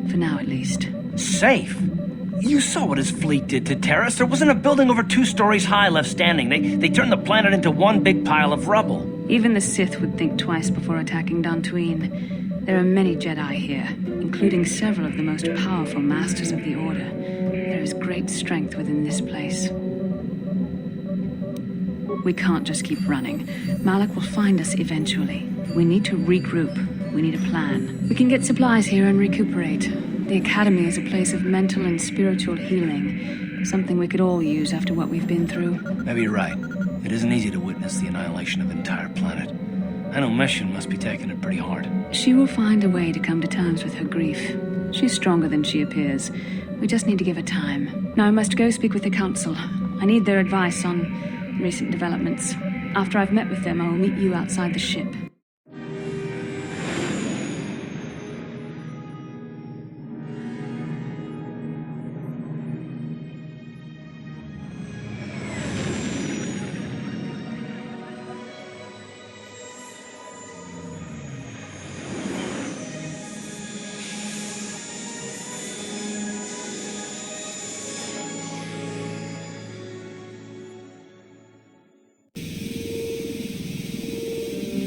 For now, at least. Safe? You saw what his fleet did to Taris. There wasn't a building over 2 stories high left standing. They turned the planet into one big pile of rubble. Even the Sith would think twice before attacking Dantooine. There are many Jedi here, including several of the most powerful masters of the Order. There is great strength within this place. We can't just keep running. Malak will find us eventually. We need to regroup. We need a plan. We can get supplies here and recuperate. The Academy is a place of mental and spiritual healing. Something we could all use after what we've been through. Maybe you're right. It isn't easy to witness the annihilation of an entire planet. I know Mission must be taking it pretty hard. She will find a way to come to terms with her grief. She's stronger than she appears. We just need to give her time. Now I must go speak with the Council. I need their advice on recent developments. After I've met with them, I will meet you outside the ship.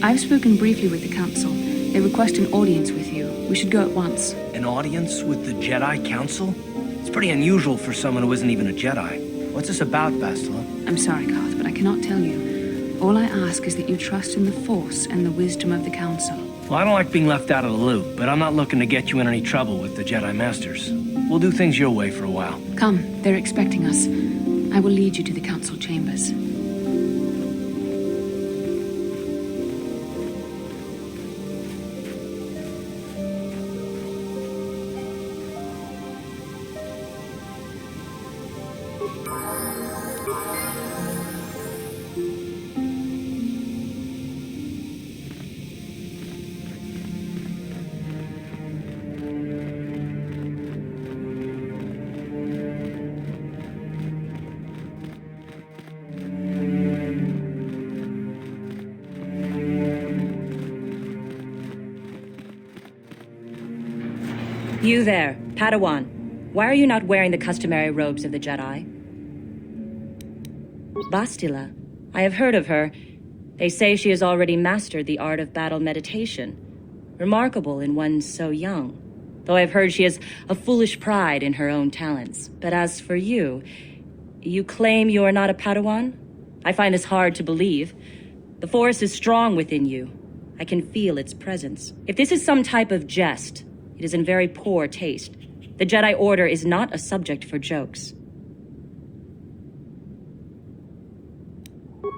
I've spoken briefly with the Council. They request an audience with you. We should go at once. An audience with the Jedi Council? It's pretty unusual for someone who isn't even a Jedi. What's this about, Bastila? I'm sorry, Koth, but I cannot tell you. All I ask is that you trust in the Force and the wisdom of the Council. Well, I don't like being left out of the loop, but I'm not looking to get you in any trouble with the Jedi Masters. We'll do things your way for a while. Come, they're expecting us. I will lead you to the Council chambers. You there, Padawan. Why are you not wearing the customary robes of the Jedi? Bastila. I have heard of her. They say she has already mastered the art of battle meditation. Remarkable in one so young. Though I've heard she has a foolish pride in her own talents. But as for you, you claim you are not a Padawan? I find this hard to believe. The Force is strong within you. I can feel its presence. If this is some type of jest, it is in very poor taste. The Jedi Order is not a subject for jokes.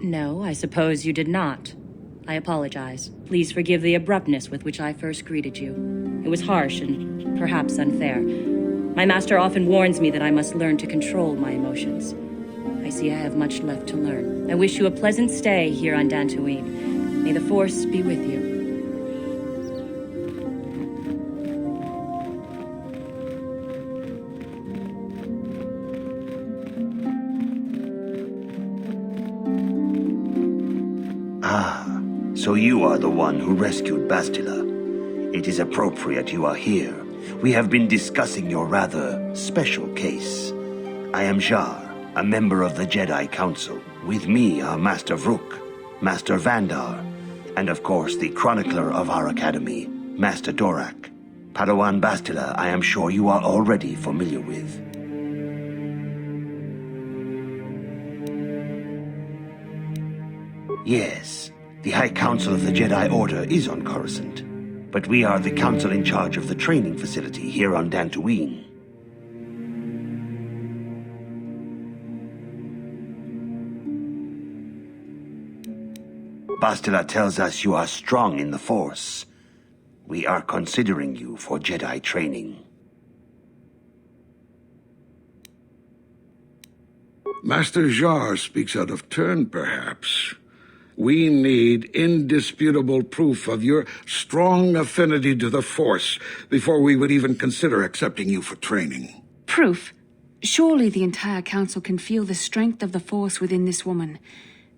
No, I suppose you did not. I apologize. Please forgive the abruptness with which I first greeted you. It was harsh and perhaps unfair. My master often warns me that I must learn to control my emotions. I see I have much left to learn. I wish you a pleasant stay here on Dantooine. May the Force be with you. So you are the one who rescued Bastila. It is appropriate you are here. We have been discussing your rather special case. I am Jar, a member of the Jedi Council. With me are Master Vrook, Master Vandar, and of course the chronicler of our academy, Master Dorak. Padawan Bastila, I am sure you are already familiar with. Yes, the High Council of the Jedi Order is on Coruscant, but we are the council in charge of the training facility here on Dantooine. Bastila tells us you are strong in the Force. We are considering you for Jedi training. Master Jar speaks out of turn, perhaps. We need indisputable proof of your strong affinity to the Force before we would even consider accepting you for training. Proof? Surely the entire Council can feel the strength of the Force within this woman.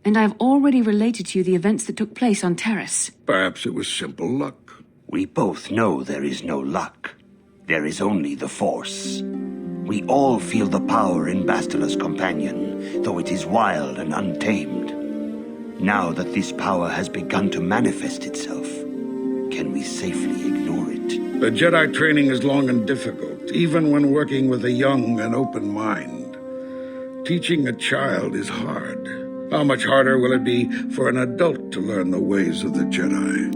And I have already related to you the events that took place on Taris. Perhaps it was simple luck. We both know there is no luck. There is only the Force. We all feel the power in Bastila's companion, though it is wild and untamed. Now that this power has begun to manifest itself, can we safely ignore it? The Jedi training is long and difficult. even when working with a young and open mind. Teaching a child is hard. How much harder will it be for an adult to learn the ways of the Jedi?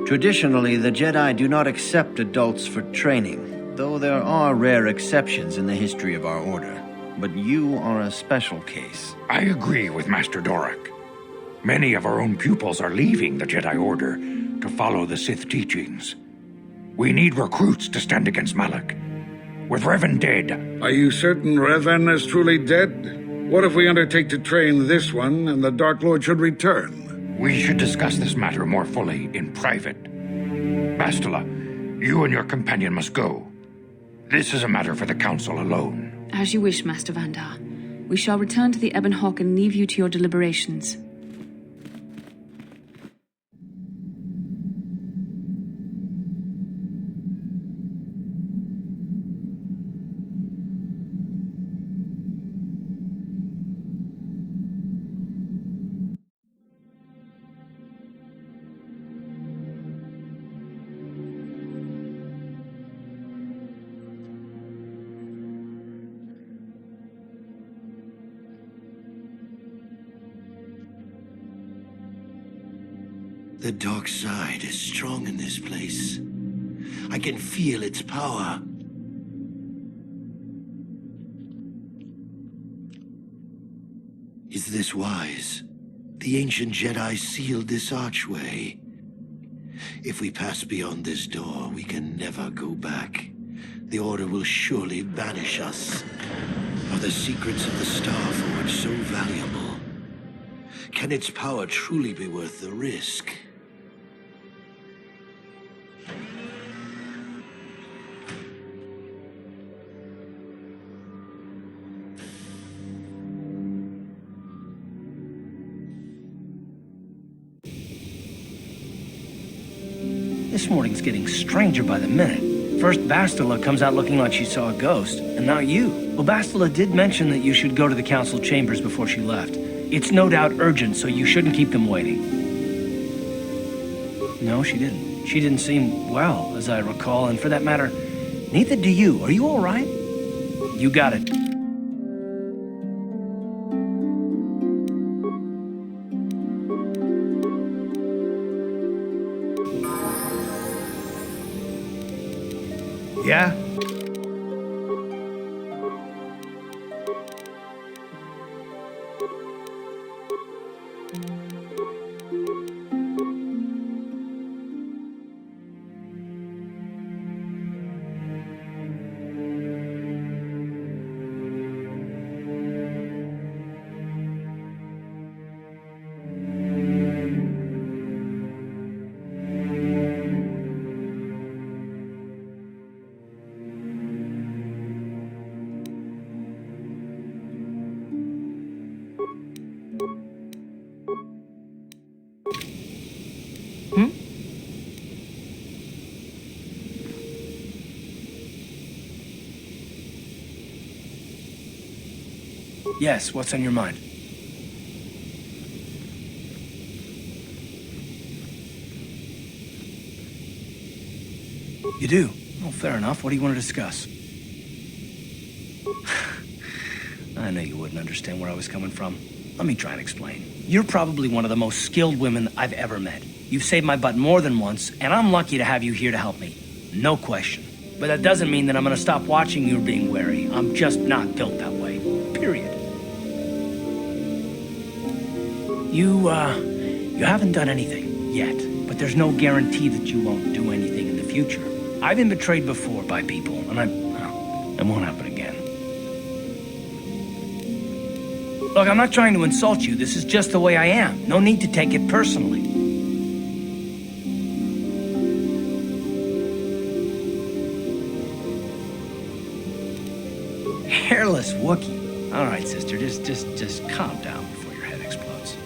Traditionally, the Jedi do not accept adults for training, though there are rare exceptions in the history of our order. But you are a special case. I agree with Master Doric. Many of our own pupils are leaving the Jedi Order to follow the Sith teachings. We need recruits to stand against Malak. With Revan dead... Are you certain Revan is truly dead? What if we undertake to train this one and the Dark Lord should return? We should discuss this matter more fully in private. Bastila, you and your companion must go. This is a matter for the Council alone. As you wish, Master Vandar. We shall return to the Ebon Hawk and leave you to your deliberations. The dark side is strong in this place. I can feel its power. Is this wise? The ancient Jedi sealed this archway. If we pass beyond this door, we can never go back. The Order will surely banish us. Are the secrets of the Star Forge so valuable? Can its power truly be worth the risk? This morning's getting stranger by the minute. First, Bastila comes out looking like she saw a ghost, and now you. Well, Bastila did mention that you should go to the council chambers before she left. It's no doubt urgent, so you shouldn't keep them waiting. No, she didn't. She didn't seem well, as I recall, and for that matter, neither do you. Are you all right? You got it. Yeah? Yes, what's on your mind? You do? Well, fair enough. What do you want to discuss? I know you wouldn't understand where I was coming from. Let me try and explain. You're probably one of the most skilled women I've ever met. You've saved my butt more than once, and I'm lucky to have you here to help me. No question. But that doesn't mean that I'm gonna stop watching you being wary. I'm just not built that way. Period. You haven't done anything yet, but there's no guarantee that you won't do anything in the future. I've been betrayed before by people, and it won't happen again. Look, I'm not trying to insult you. This is just the way I am. No need to take it personally. Hairless Wookiee. All right, sister, just calm down before your head explodes.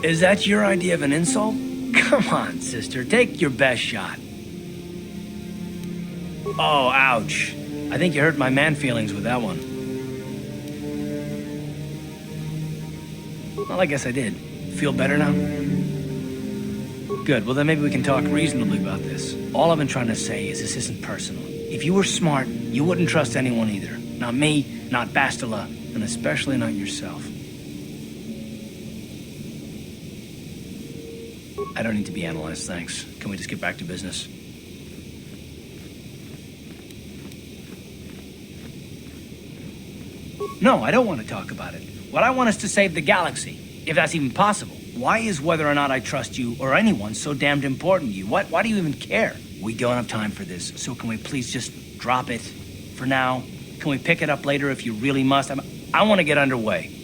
Is that your idea of an insult? Come on, sister, take your best shot. Oh, ouch. I think you hurt my man feelings with that one. Well, I guess I did. Feel better now? Good, well then maybe we can talk reasonably about this. All I've been trying to say is this isn't personal. If you were smart, you wouldn't trust anyone either. Not me, not Bastila, and especially not yourself. I don't need to be analyzed, thanks. Can we just get back to business? No, I don't want to talk about it. What I want is to save the galaxy, if that's even possible. Why is whether or not I trust you or anyone so damned important to you? Why do you even care? We don't have time for this, so can we please just drop it for now? Can we pick it up later if you really must? I want to get underway.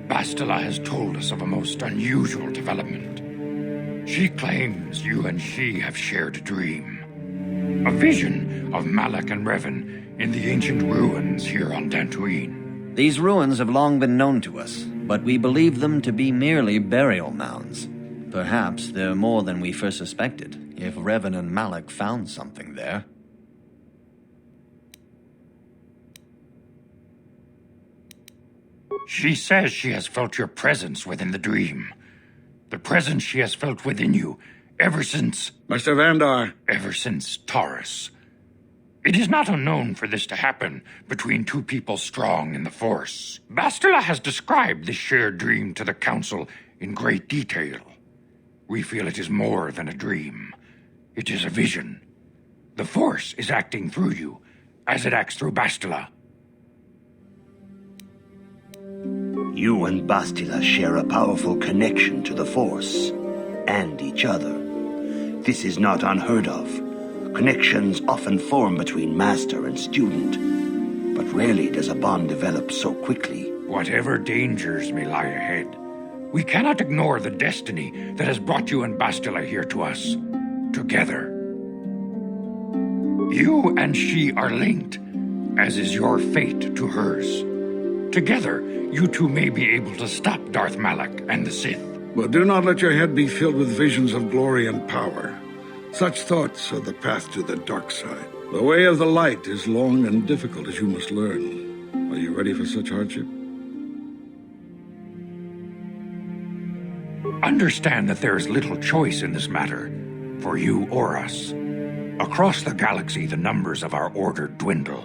Bastila has told us of a most unusual development. She claims you and she have shared a dream. A vision of Malak and Revan in the ancient ruins here on Dantooine. These ruins have long been known to us, but we believe them to be merely burial mounds. Perhaps they're more than we first suspected, if Revan and Malak found something there. She says she has felt your presence within the dream. The presence she has felt within you ever since... Master Vandar. Ever since Taris. It is not unknown for this to happen between two people strong in the Force. Bastila has described this shared dream to the Council in great detail. We feel it is more than a dream. It is a vision. The Force is acting through you, as it acts through Bastila. You and Bastila share a powerful connection to the Force, and each other. This is not unheard of. Connections often form between master and student, but rarely does a bond develop so quickly. Whatever dangers may lie ahead, we cannot ignore the destiny that has brought you and Bastila here to us, together. You and she are linked, as is your fate to hers. Together, you two may be able to stop Darth Malak and the Sith. But do not let your head be filled with visions of glory and power. Such thoughts are the path to the dark side. The way of the light is long and difficult, as you must learn. Are you ready for such hardship? Understand that there is little choice in this matter, for you or us. Across the galaxy, the numbers of our order dwindle.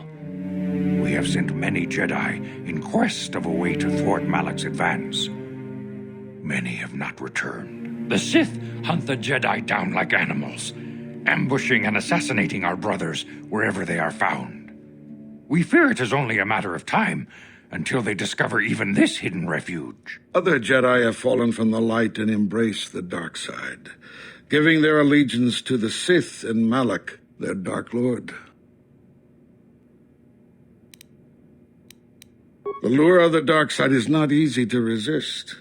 We have sent many Jedi in quest of a way to thwart Malak's advance. Many have not returned. The Sith hunt the Jedi down like animals, ambushing and assassinating our brothers wherever they are found. We fear it is only a matter of time until they discover even this hidden refuge. Other Jedi have fallen from the light and embraced the dark side, giving their allegiance to the Sith and Malak, their Dark Lord. The lure of the dark side is not easy to resist.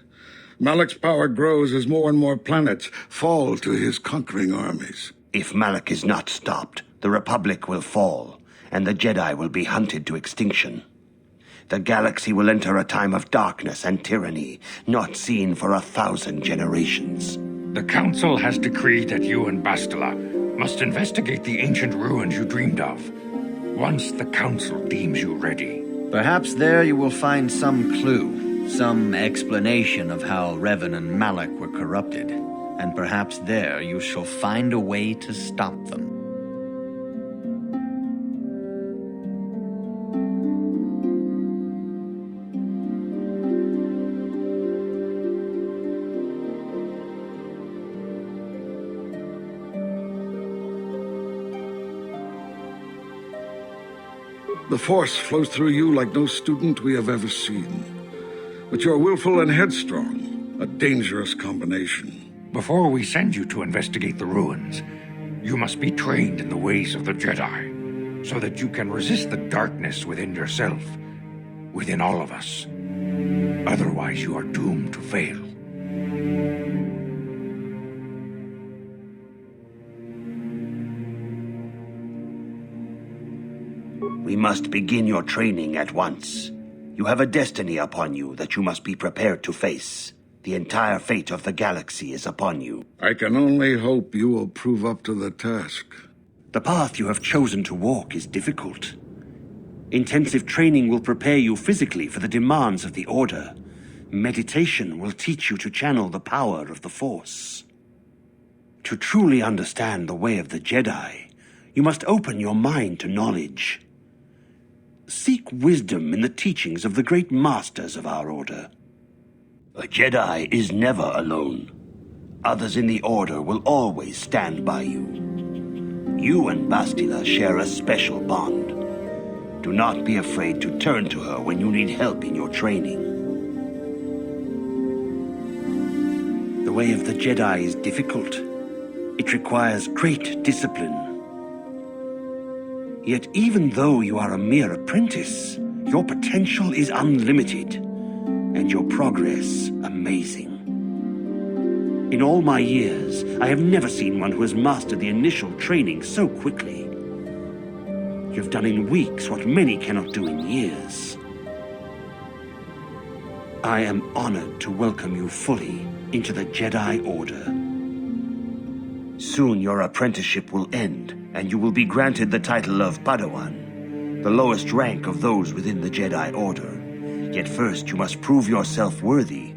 Malak's power grows as more and more planets fall to his conquering armies. If Malak is not stopped, the Republic will fall, and the Jedi will be hunted to extinction. The galaxy will enter a time of darkness and tyranny, not seen for 1,000 generations. The Council has decreed that you and Bastila must investigate the ancient ruins you dreamed of, once the Council deems you ready. Perhaps there you will find some clue, some explanation of how Revan and Malak were corrupted, and perhaps there you shall find a way to stop them. The Force flows through you like no student we have ever seen. But you're willful and headstrong, a dangerous combination. Before we send you to investigate the ruins, you must be trained in the ways of the Jedi, so that you can resist the darkness within yourself, within all of us. Otherwise, you are doomed to fail. We must begin your training at once. You have a destiny upon you that you must be prepared to face. The entire fate of the galaxy is upon you. I can only hope you will prove up to the task. The path you have chosen to walk is difficult. Intensive training will prepare you physically for the demands of the Order. Meditation will teach you to channel the power of the Force. To truly understand the way of the Jedi, you must open your mind to knowledge. Seek wisdom in the teachings of the great masters of our Order. A Jedi is never alone. Others in the Order will always stand by you. You and Bastila share a special bond. Do not be afraid to turn to her when you need help in your training. The way of the Jedi is difficult. It requires great discipline. Yet even though you are a mere apprentice, your potential is unlimited, and your progress amazing. In all my years, I have never seen one who has mastered the initial training so quickly. You've done in weeks what many cannot do in years. I am honored to welcome you fully into the Jedi Order. Soon your apprenticeship will end, and you will be granted the title of Padawan, the lowest rank of those within the Jedi Order. Yet first you must prove yourself worthy.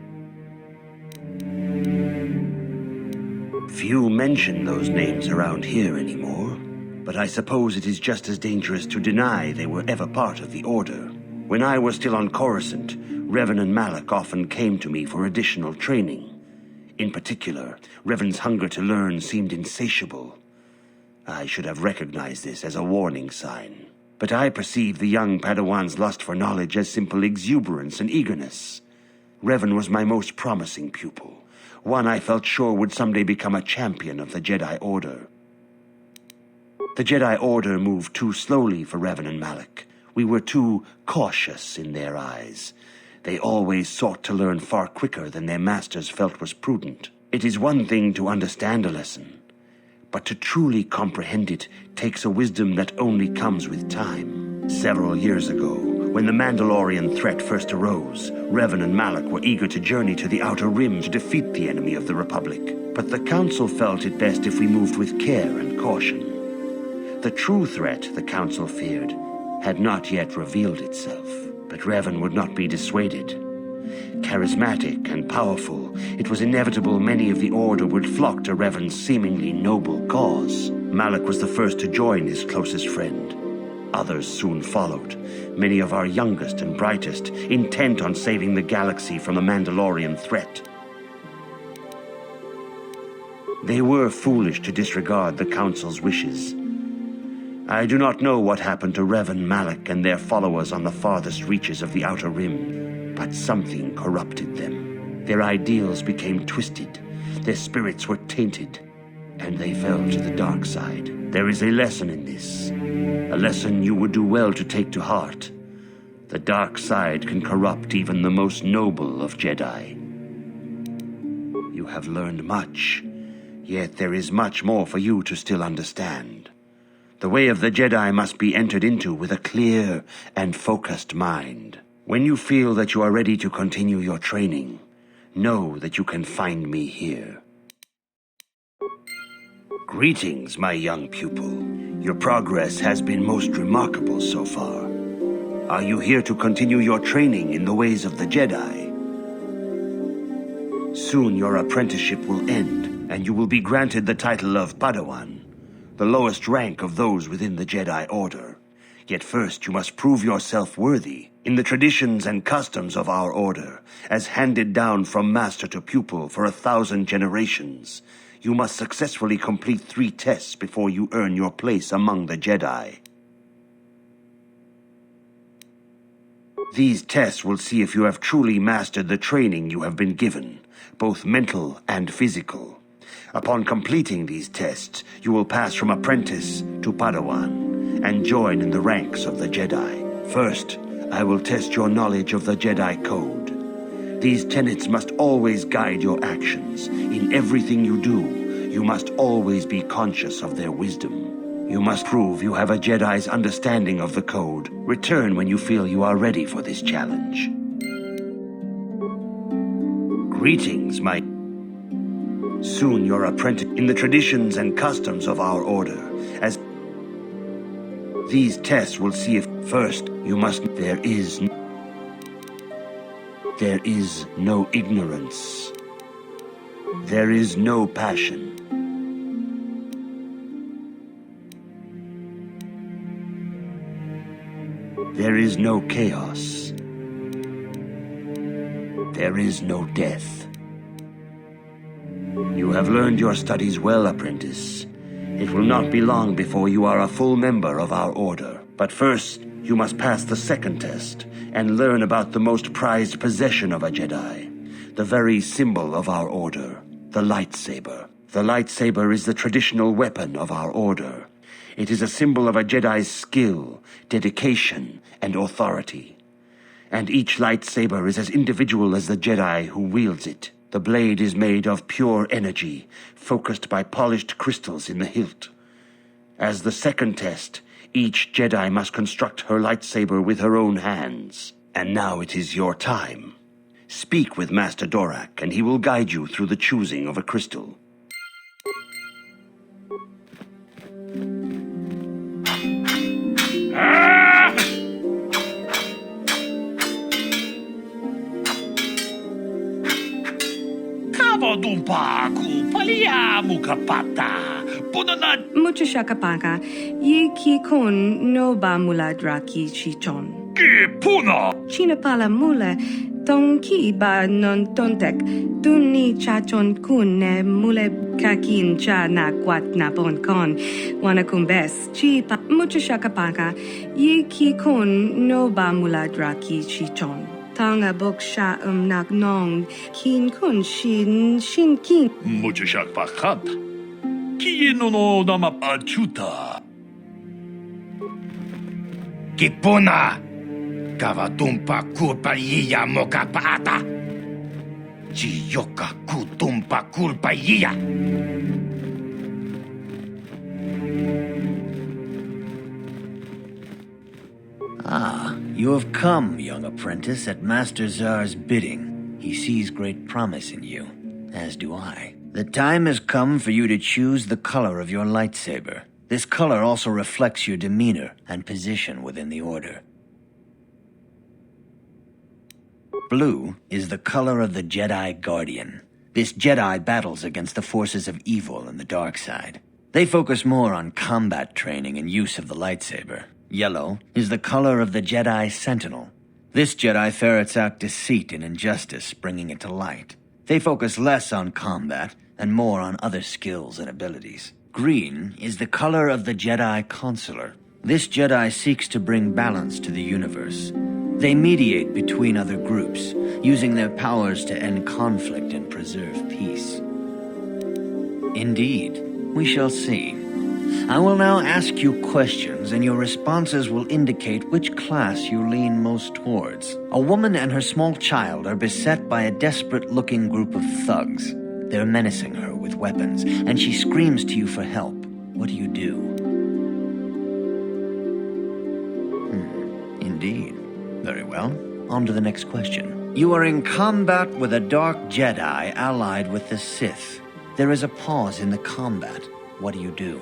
Few mention those names around here anymore, but I suppose it is just as dangerous to deny they were ever part of the Order. When I was still on Coruscant, Revan and Malak often came to me for additional training. In particular, Revan's hunger to learn seemed insatiable. I should have recognized this as a warning sign. But I perceived the young Padawan's lust for knowledge as simple exuberance and eagerness. Revan was my most promising pupil, one I felt sure would someday become a champion of the Jedi Order. The Jedi Order moved too slowly for Revan and Malak. We were too cautious in their eyes. They always sought to learn far quicker than their masters felt was prudent. It is one thing to understand a lesson, but to truly comprehend it takes a wisdom that only comes with time. Several years ago, when the Mandalorian threat first arose, Revan and Malak were eager to journey to the Outer Rim to defeat the enemy of the Republic. But the Council felt it best if we moved with care and caution. The true threat, the Council feared, had not yet revealed itself. But Revan would not be dissuaded. Charismatic and powerful, it was inevitable many of the Order would flock to Revan's seemingly noble cause. Malak was the first to join his closest friend. Others soon followed, many of our youngest and brightest, intent on saving the galaxy from the Mandalorian threat. They were foolish to disregard the Council's wishes. I do not know what happened to Revan, Malak, and their followers on the farthest reaches of the Outer Rim, but something corrupted them. Their ideals became twisted, their spirits were tainted, and they fell to the dark side. There is a lesson in this, a lesson you would do well to take to heart. The dark side can corrupt even the most noble of Jedi. You have learned much, yet there is much more for you to still understand. The way of the Jedi must be entered into with a clear and focused mind. When you feel that you are ready to continue your training, know that you can find me here. Greetings, my young pupil. Your progress has been most remarkable so far. Are you here to continue your training in the ways of the Jedi? Soon your apprenticeship will end, and you will be granted the title of Padawan, the lowest rank of those within the Jedi Order. Yet first you must prove yourself worthy. In the traditions and customs of our Order, as handed down from master to pupil for 1,000 generations, you must successfully complete 3 tests before you earn your place among the Jedi. These tests will see if you have truly mastered the training you have been given, both mental and physical. Upon completing these tests, you will pass from apprentice to Padawan and join in the ranks of the Jedi. First, I will test your knowledge of the Jedi Code. These tenets must always guide your actions. In everything you do, you must always be conscious of their wisdom. You must prove you have a Jedi's understanding of the Code. Return when you feel you are ready for this challenge. Greetings, my... Soon your apprentice in the traditions and customs of our order, as... These tests will see if... First, you must... There is no ignorance. There is no passion. There is no chaos. There is no death. You have learned your studies well, apprentice. It will not be long before you are a full member of our order. But first, you must pass the second test and learn about the most prized possession of a Jedi, the very symbol of our order, the lightsaber. The lightsaber is the traditional weapon of our order. It is a symbol of a Jedi's skill, dedication, and authority. And each lightsaber is as individual as the Jedi who wields it. The blade is made of pure energy, focused by polished crystals in the hilt. As the second test, each Jedi must construct her lightsaber with her own hands. And now it is your time. Speak with Master Dorak, and he will guide you through the choosing of a crystal. Mucho shakapaka, ye ki kun no ba mula draki chichon. Ki puna! China pala mula, ton ki ba non tontek, duni chachon kun ne mule kakin cha na kwat na bon kon, wana kumbes, chi pa, mucho shakapaka, ye ki kun no ba mula draki chichon. Tanga bok sha nak nong, kin kun shin kin. Mucho shakpakat. Ki no nama achuta. Kipuna! Kavatumpa kulpa yiya moka paata. Chiyoka kutumpa kulpa yiya. Ah, you have come, young apprentice, at Master Zar's bidding. He sees great promise in you, as do I. The time has come for you to choose the color of your lightsaber. This color also reflects your demeanor and position within the Order. Blue is the color of the Jedi Guardian. This Jedi battles against the forces of evil and the dark side. They focus more on combat training and use of the lightsaber. Yellow is the color of the Jedi Sentinel. This Jedi ferrets out deceit and injustice, bringing it to light. They focus less on combat and more on other skills and abilities. Green is the color of the Jedi Consular. This Jedi seeks to bring balance to the universe. They mediate between other groups, using their powers to end conflict and preserve peace. Indeed, we shall see. I will now ask you questions, and your responses will indicate which class you lean most towards. A woman and her small child are beset by a desperate-looking group of thugs. They're menacing her with weapons, and she screams to you for help. What do you do? Indeed. Very well. On to the next question. You are in combat with a dark Jedi allied with the Sith. There is a pause in the combat. What do you do?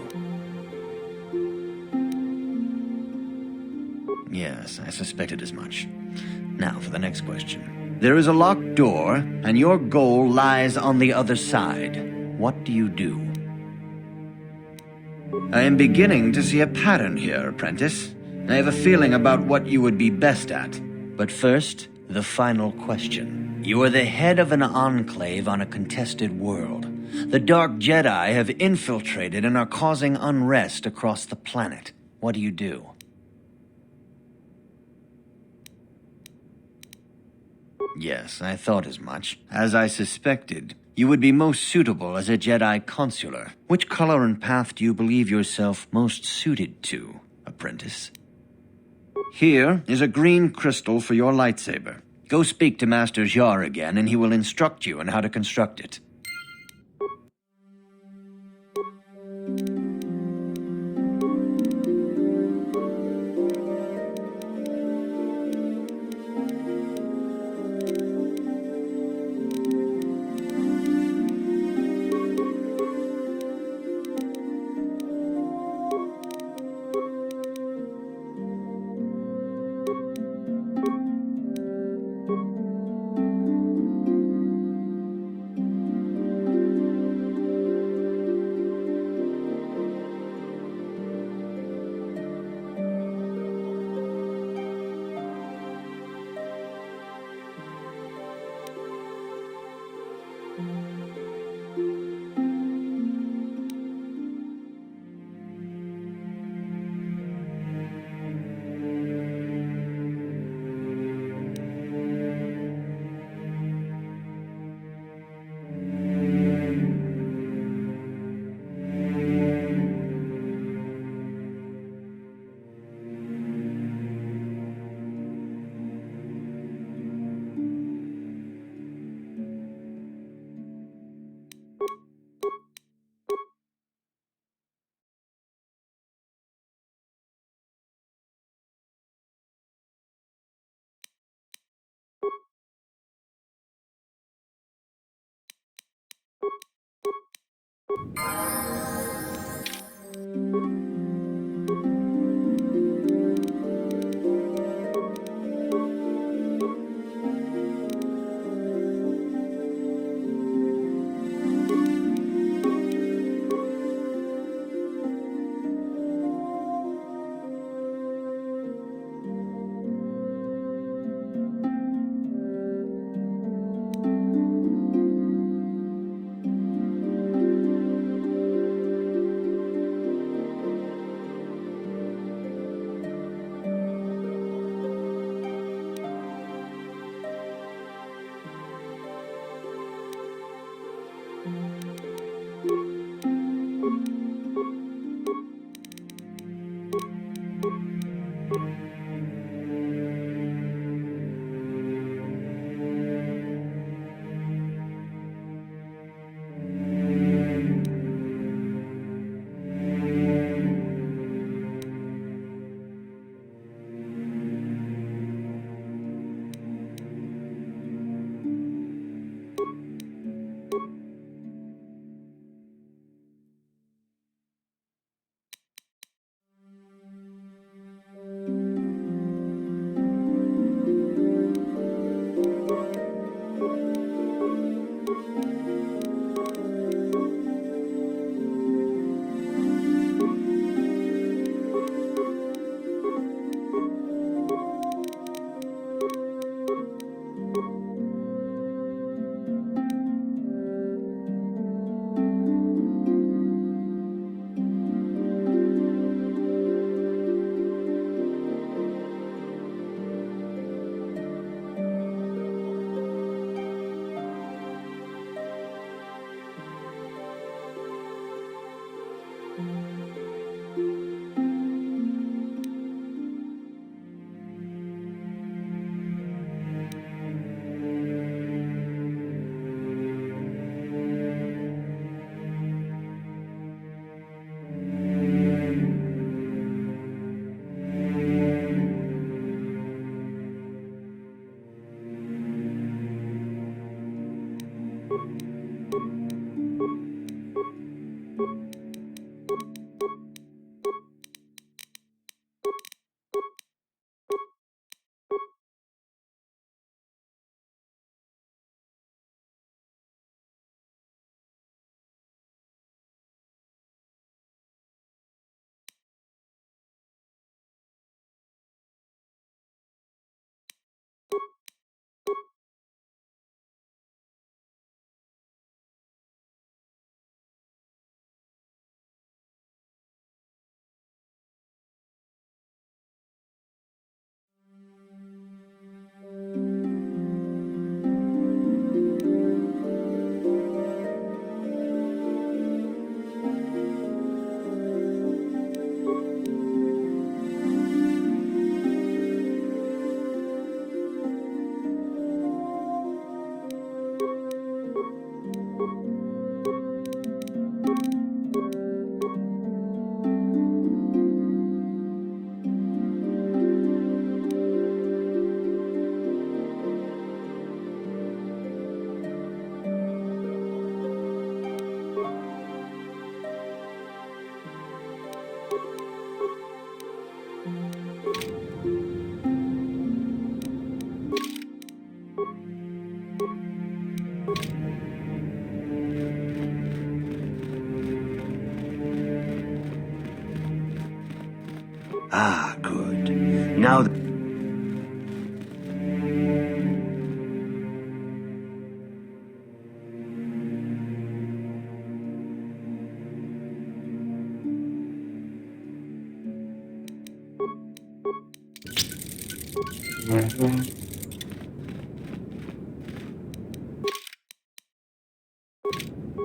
Yes, I suspected as much. Now for the next question. There is a locked door, and your goal lies on the other side. What do you do? I am beginning to see a pattern here, apprentice. I have a feeling about what you would be best at. But first, the final question. You are the head of an enclave on a contested world. The Dark Jedi have infiltrated and are causing unrest across the planet. What do you do? Yes, I thought as much. As I suspected, you would be most suitable as a Jedi consular. Which color and path do you believe yourself most suited to, apprentice? Here is a green crystal for your lightsaber. Go speak to Master Jar again, and he will instruct you on how to construct it.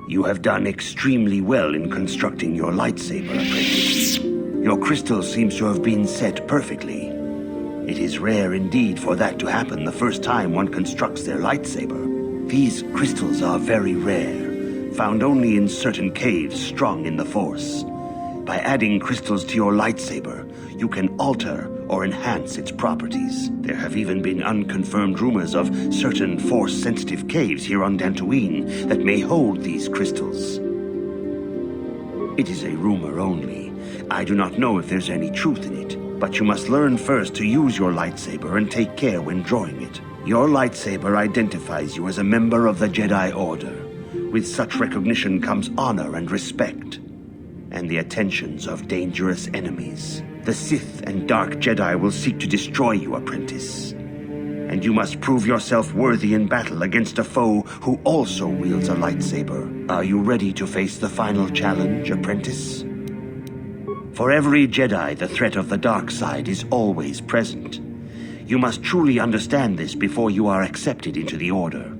You have done extremely well in constructing your lightsaber, apprentice. Your crystal seems to have been set perfectly. It is rare indeed for that to happen the first time one constructs their lightsaber. These crystals are very rare, found only in certain caves strong in the Force. By adding crystals to your lightsaber, you can alter or enhance its properties. There have even been unconfirmed rumors of certain Force-sensitive caves here on Dantooine that may hold these crystals. It is a rumor only. I do not know if there's any truth in it, but you must learn first to use your lightsaber and take care when drawing it. Your lightsaber identifies you as a member of the Jedi Order. With such recognition comes honor and respect, and the attentions of dangerous enemies. The Sith and Dark Jedi will seek to destroy you, apprentice. And you must prove yourself worthy in battle against a foe who also wields a lightsaber. Are you ready to face the final challenge, apprentice? For every Jedi, the threat of the dark side is always present. You must truly understand this before you are accepted into the Order.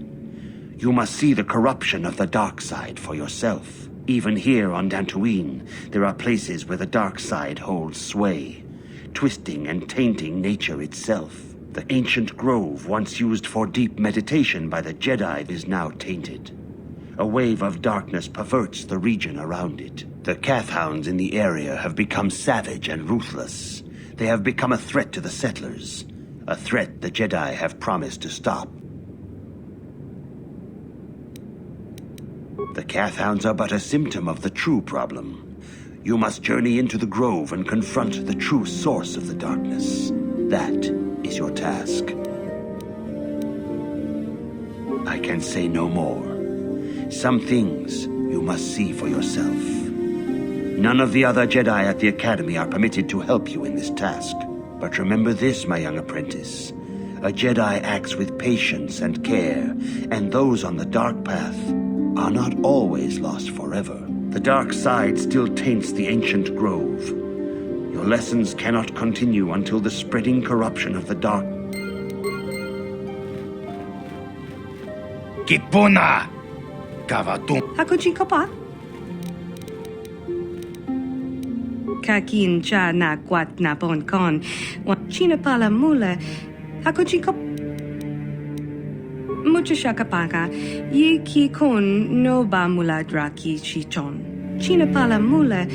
You must see the corruption of the dark side for yourself. Even here on Dantooine, there are places where the dark side holds sway, twisting and tainting nature itself. The ancient grove, once used for deep meditation by the Jedi, is now tainted. A wave of darkness perverts the region around it. The Kath hounds in the area have become savage and ruthless. They have become a threat to the settlers, a threat the Jedi have promised to stop. The Kath hounds are but a symptom of the true problem. You must journey into the grove and confront the true source of the darkness. That is your task. I can say no more. Some things you must see for yourself. None of the other Jedi at the Academy are permitted to help you in this task. But remember this, my young apprentice. A Jedi acts with patience and care, and those on the dark path are not always lost forever. The dark side still taints the ancient grove. Your lessons cannot continue until the spreading corruption of the dark... Kipuna! Kavatum! Hakuji kopa? Kakin cha na kwat na bon kon. China pala mula. Hakuji kopa? Mucho shakapaka, ye ki kon no ba mula draki chichon. China pala mula,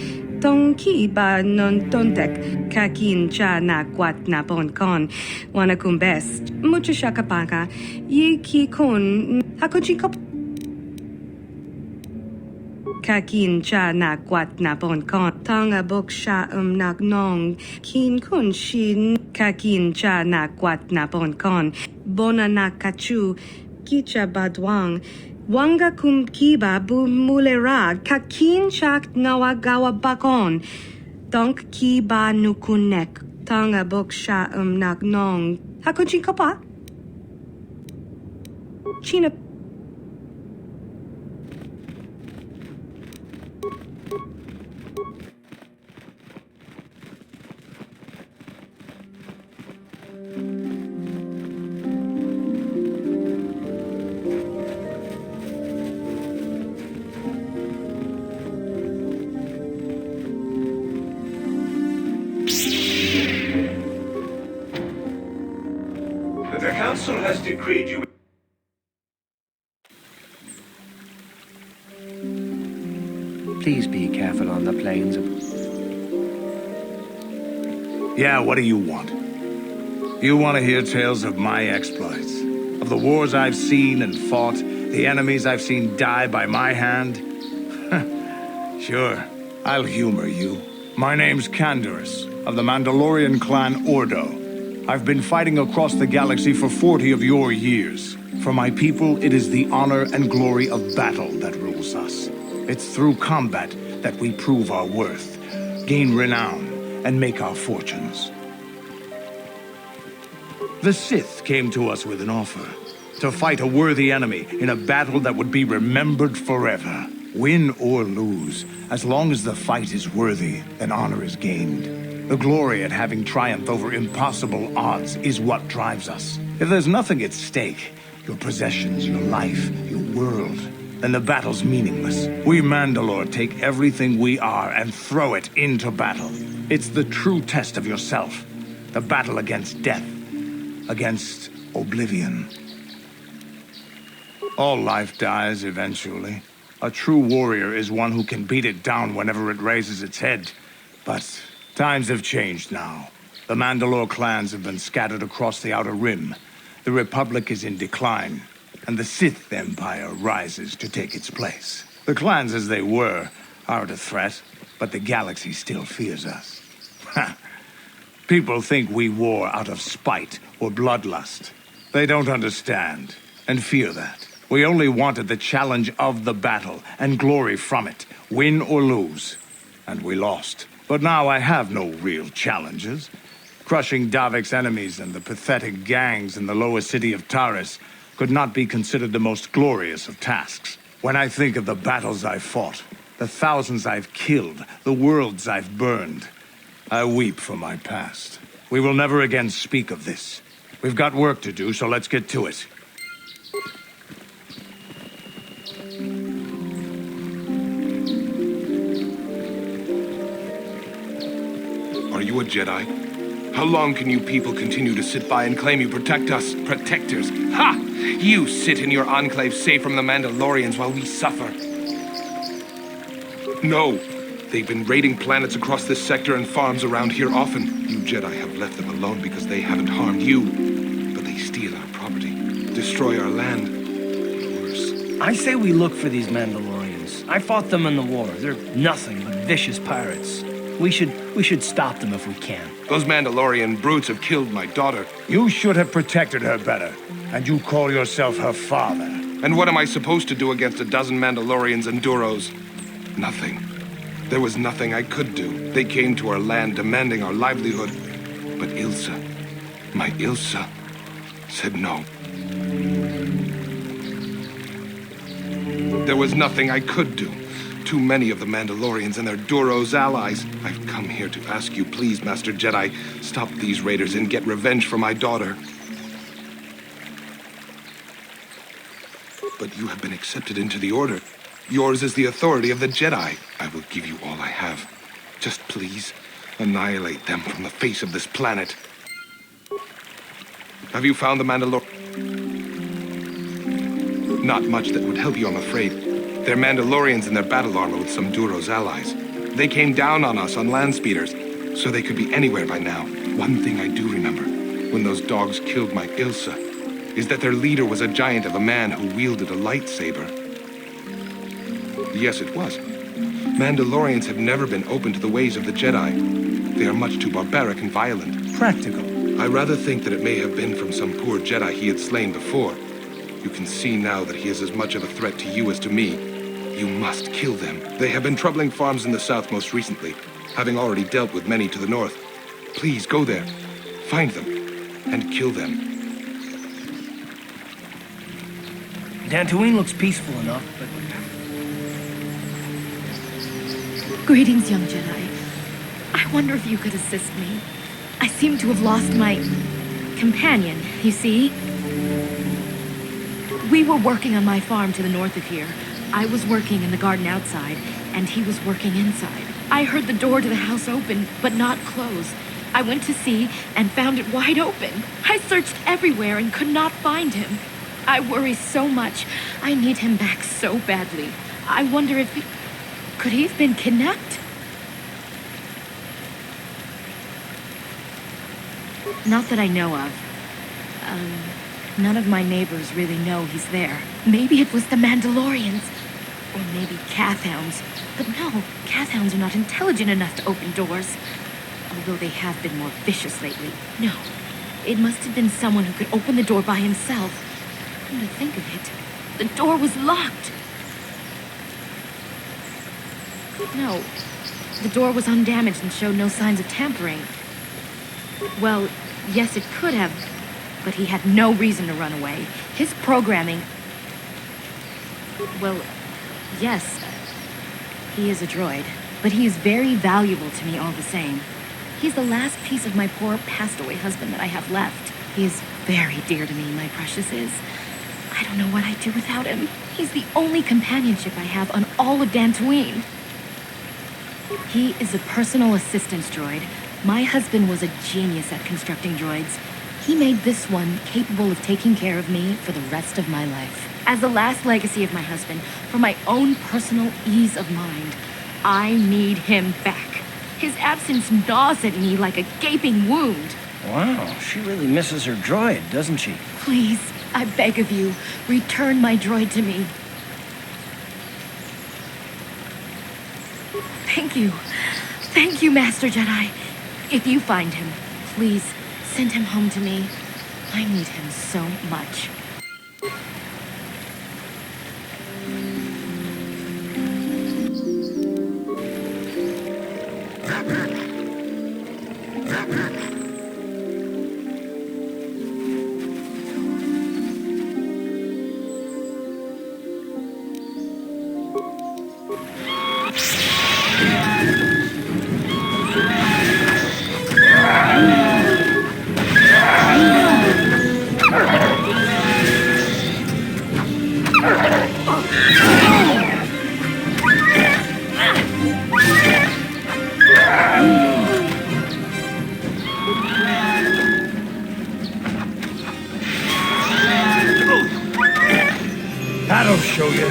tong ki ba non tontek, kakin cha na kwat na bon kon, wanakum best. Mucho shakapaka, ye ki kon, hakuji kop. Kakin cha na kwat na bon kon, tanga bok sha nak nong, kin kun shin, kakin cha na kwat na bon kon. Bona na kachu, kicha badwang, wanga kum kiba bu mulera, kakin chak nawagawa bakon, donk kiba nukunek, tanga boksha nagnong. Hakuji kopa? China. The Council has decreed you... Please be careful on the plains of... Yeah, what do you want? You want to hear tales of my exploits? Of the wars I've seen and fought, the enemies I've seen die by my hand? Sure, I'll humor you. My name's Canderous, of the Mandalorian clan Ordo. I've been fighting across the galaxy for 40 of your years. For my people, it is the honor and glory of battle that rules us. It's through combat that we prove our worth, gain renown, and make our fortunes. The Sith came to us with an offer, to fight a worthy enemy in a battle that would be remembered forever. Win or lose, as long as the fight is worthy, then honor is gained. The glory at having triumphed over impossible odds is what drives us. If there's nothing at stake, your possessions, your life, your world, then the battle's meaningless. We Mandalore take everything we are and throw it into battle. It's the true test of yourself. The battle against death, against oblivion. All life dies eventually. A true warrior is one who can beat it down whenever it raises its head. But times have changed now. The Mandalore clans have been scattered across the Outer Rim. The Republic is in decline, and the Sith Empire rises to take its place. The clans as they were aren't a threat, but the galaxy still fears us. People think we war out of spite or bloodlust. They don't understand, and fear that. We only wanted the challenge of the battle, and glory from it, win or lose. And we lost. But now I have no real challenges. Crushing Davik's enemies and the pathetic gangs in the lower city of Taris could not be considered the most glorious of tasks. When I think of the battles I've fought, the thousands I've killed, the worlds I've burned, I weep for my past. We will never again speak of this. We've got work to do, so let's get to it. Are you a Jedi? How long can you people continue to sit by and claim you protect us, protectors? Ha! You sit in your enclave safe from the Mandalorians while we suffer. No! They've been raiding planets across this sector and farms around here often. You Jedi have left them alone because they haven't harmed you. But they steal our property, destroy our land. Worse. I say we look for these Mandalorians. I fought them in the war. They're nothing but vicious pirates. We should stop them if we can. Those Mandalorian brutes have killed my daughter. You should have protected her better. And you call yourself her father. And what am I supposed to do against a dozen Mandalorians and Duros? Nothing. There was nothing I could do. They came to our land demanding our livelihood. But Ilsa, my Ilsa, said no. There was nothing I could do. Too many of the Mandalorians and their Duros allies. I've come here to ask you, please, Master Jedi, stop these raiders and get revenge for my daughter. But you have been accepted into the Order. Yours is the authority of the Jedi. I will give you all I have. Just please, annihilate them from the face of this planet. Have you found the Mandalorian? Not much that would help you, I'm afraid. They're Mandalorians in their battle armor with some Duros allies. They came down on us on land speeders, so they could be anywhere by now. One thing I do remember, when those dogs killed my Ilsa, is that their leader was a giant of a man who wielded a lightsaber. Yes, it was. Mandalorians have never been open to the ways of the Jedi. They are much too barbaric and violent. Practical. I rather think that it may have been from some poor Jedi he had slain before. You can see now that he is as much of a threat to you as to me. You must kill them. They have been troubling farms in the south most recently, having already dealt with many to the north. Please go there, find them, and kill them. Dantooine looks peaceful enough, but... Greetings, young Jedi. I wonder if you could assist me. I seem to have lost my companion, you see? We were working on my farm to the north of here. I was working in the garden outside, and he was working inside. I heard the door to the house open, but not close. I went to see and found it wide open. I searched everywhere and could not find him. I worry so much. I need him back so badly. I wonder if he... Could he have been kidnapped? Not that I know of. None of my neighbors really know he's there. Maybe it was the Mandalorians. Or maybe Cathhounds. But no, Cathhounds are not intelligent enough to open doors. Although they have been more vicious lately. No, it must have been someone who could open the door by himself. Come to think of it, the door was locked. No, the door was undamaged and showed no signs of tampering. Well, yes, it could have, but he had no reason to run away. His programming... Well, yes, He is a droid, but he is very valuable to me all the same. He's the last piece of my poor passed-away husband that I have left. He is very dear to me, my precious is. I don't know what I'd do without him. He's the only companionship I have on all of Dantooine. He is a personal assistance droid. My husband was a genius at constructing droids. He made this one capable of taking care of me for the rest of my life. As the last legacy of my husband, for my own personal ease of mind, I need him back. His absence gnaws at me like a gaping wound. Wow, she really misses her droid, doesn't she? Please, I beg of you, return my droid to me. Thank you. Thank you, Master Jedi. If you find him, please send him home to me. I need him so much. That'll show you.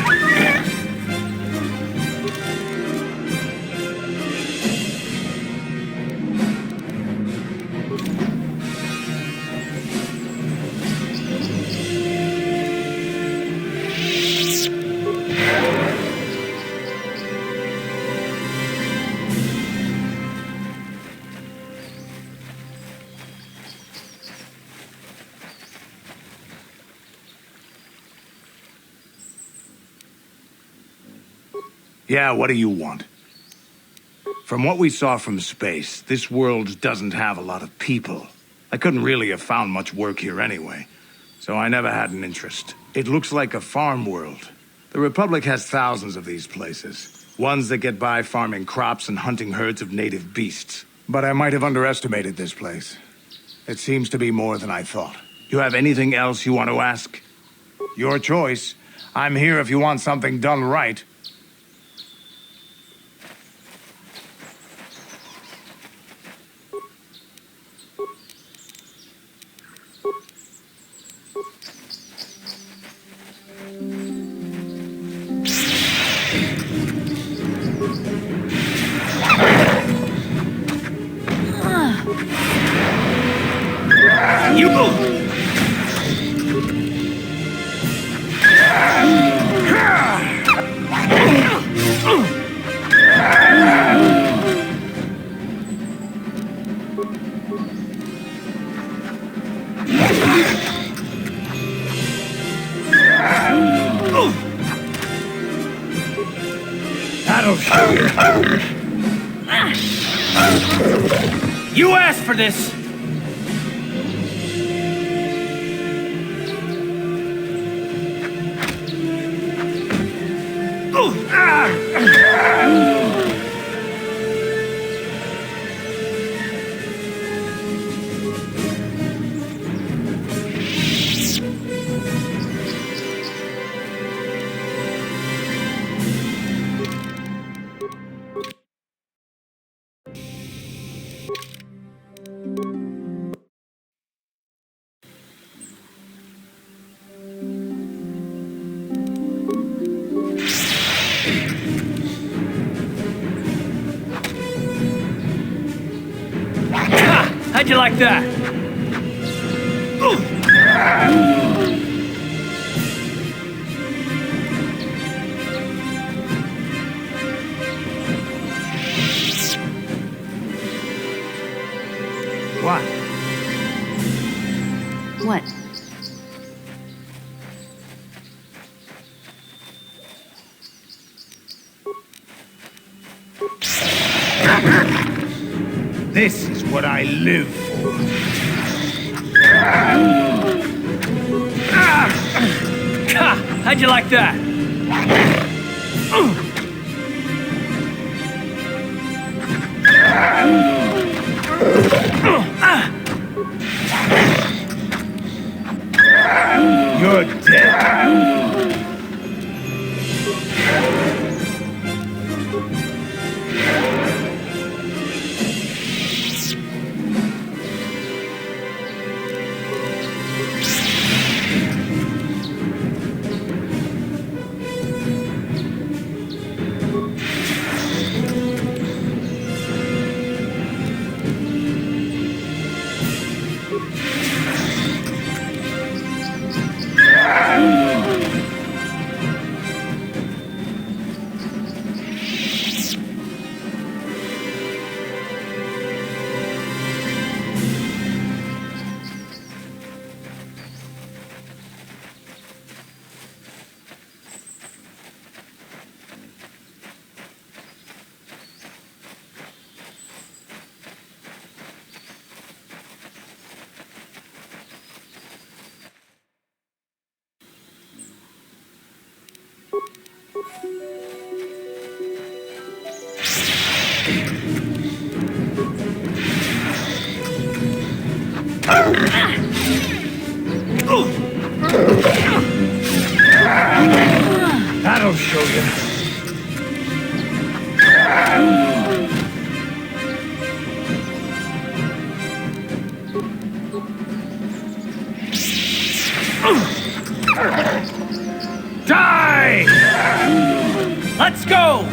Yeah, what do you want? From what we saw from space, this world doesn't have a lot of people. I couldn't really have found much work here anyway, so I never had an interest. It looks like a farm world. The Republic has thousands of these places. Ones that get by farming crops and hunting herds of native beasts. But I might have underestimated this place. It seems to be more than I thought. You have anything else you want to ask? Your choice. I'm here if you want something done right. You go! That'll show you. You asked for this! How'd you like that? What? What? This is what I live for. How'd you like that? You're dead. That'll show you. Die! Let's go!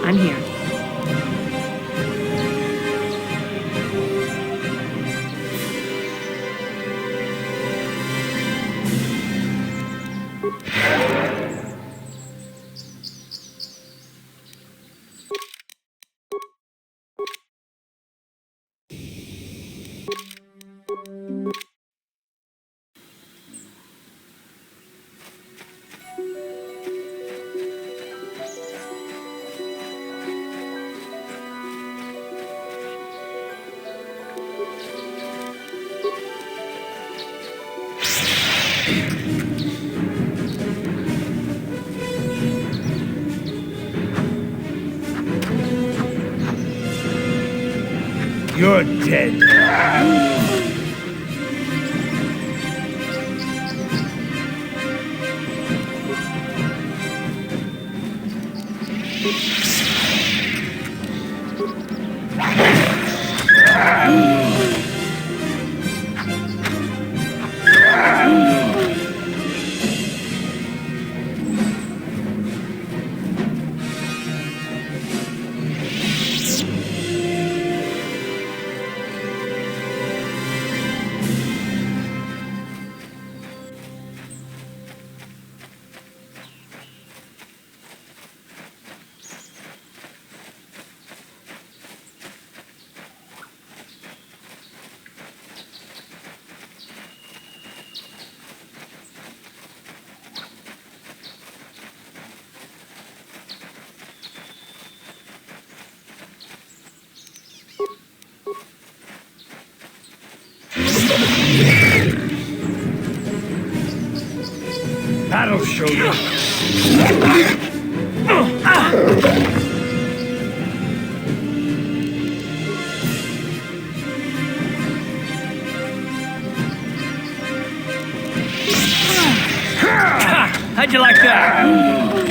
I'm here. You're dead. That'll show you. How'd you like that?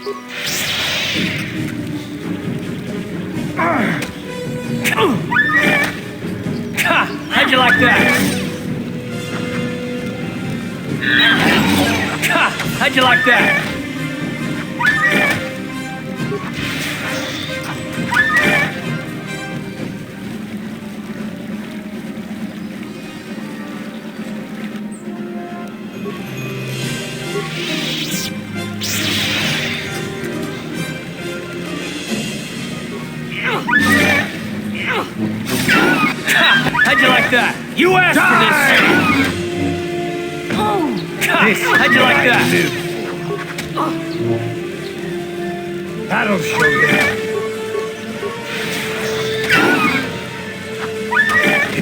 How'd you like that? How'd you like that? How'd you like that? You asked for this! How'd you like that? That'll show you.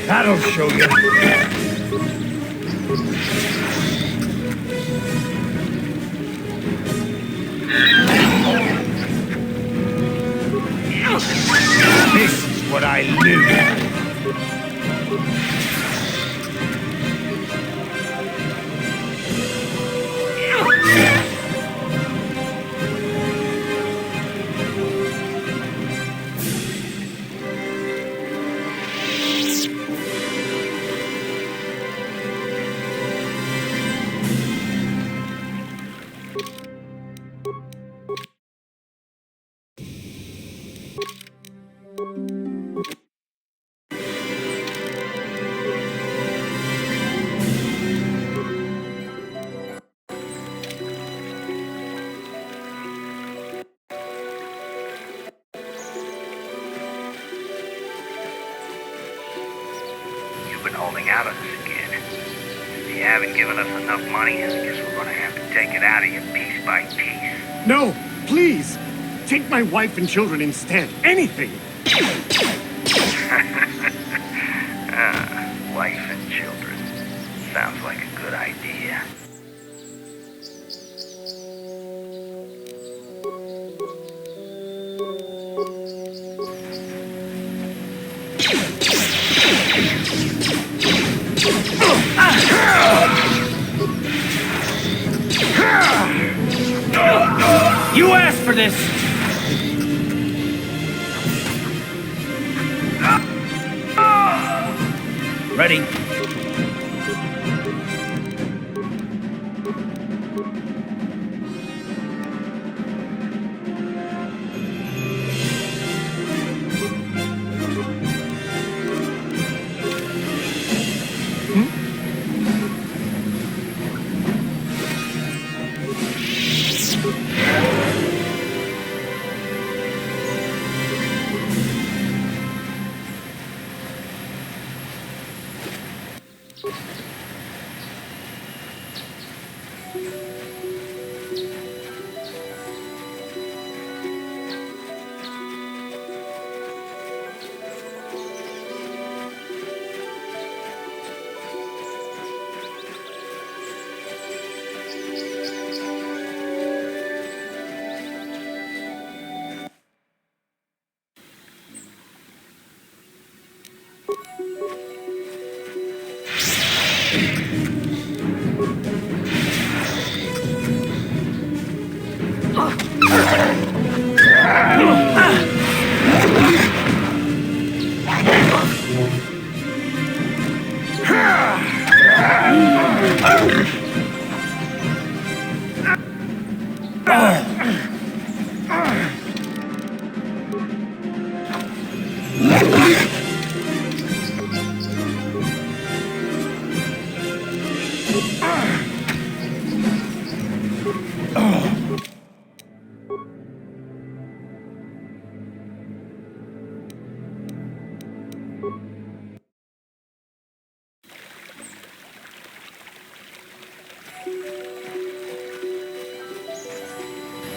That'll show you. This is what I knew. Holding out on us again. If you haven't given us enough money, I guess we're gonna have to take it out of you piece by piece. No, please! Take my wife and children instead. Anything! Wife and children. Sounds like a good idea. You asked for this! Ready?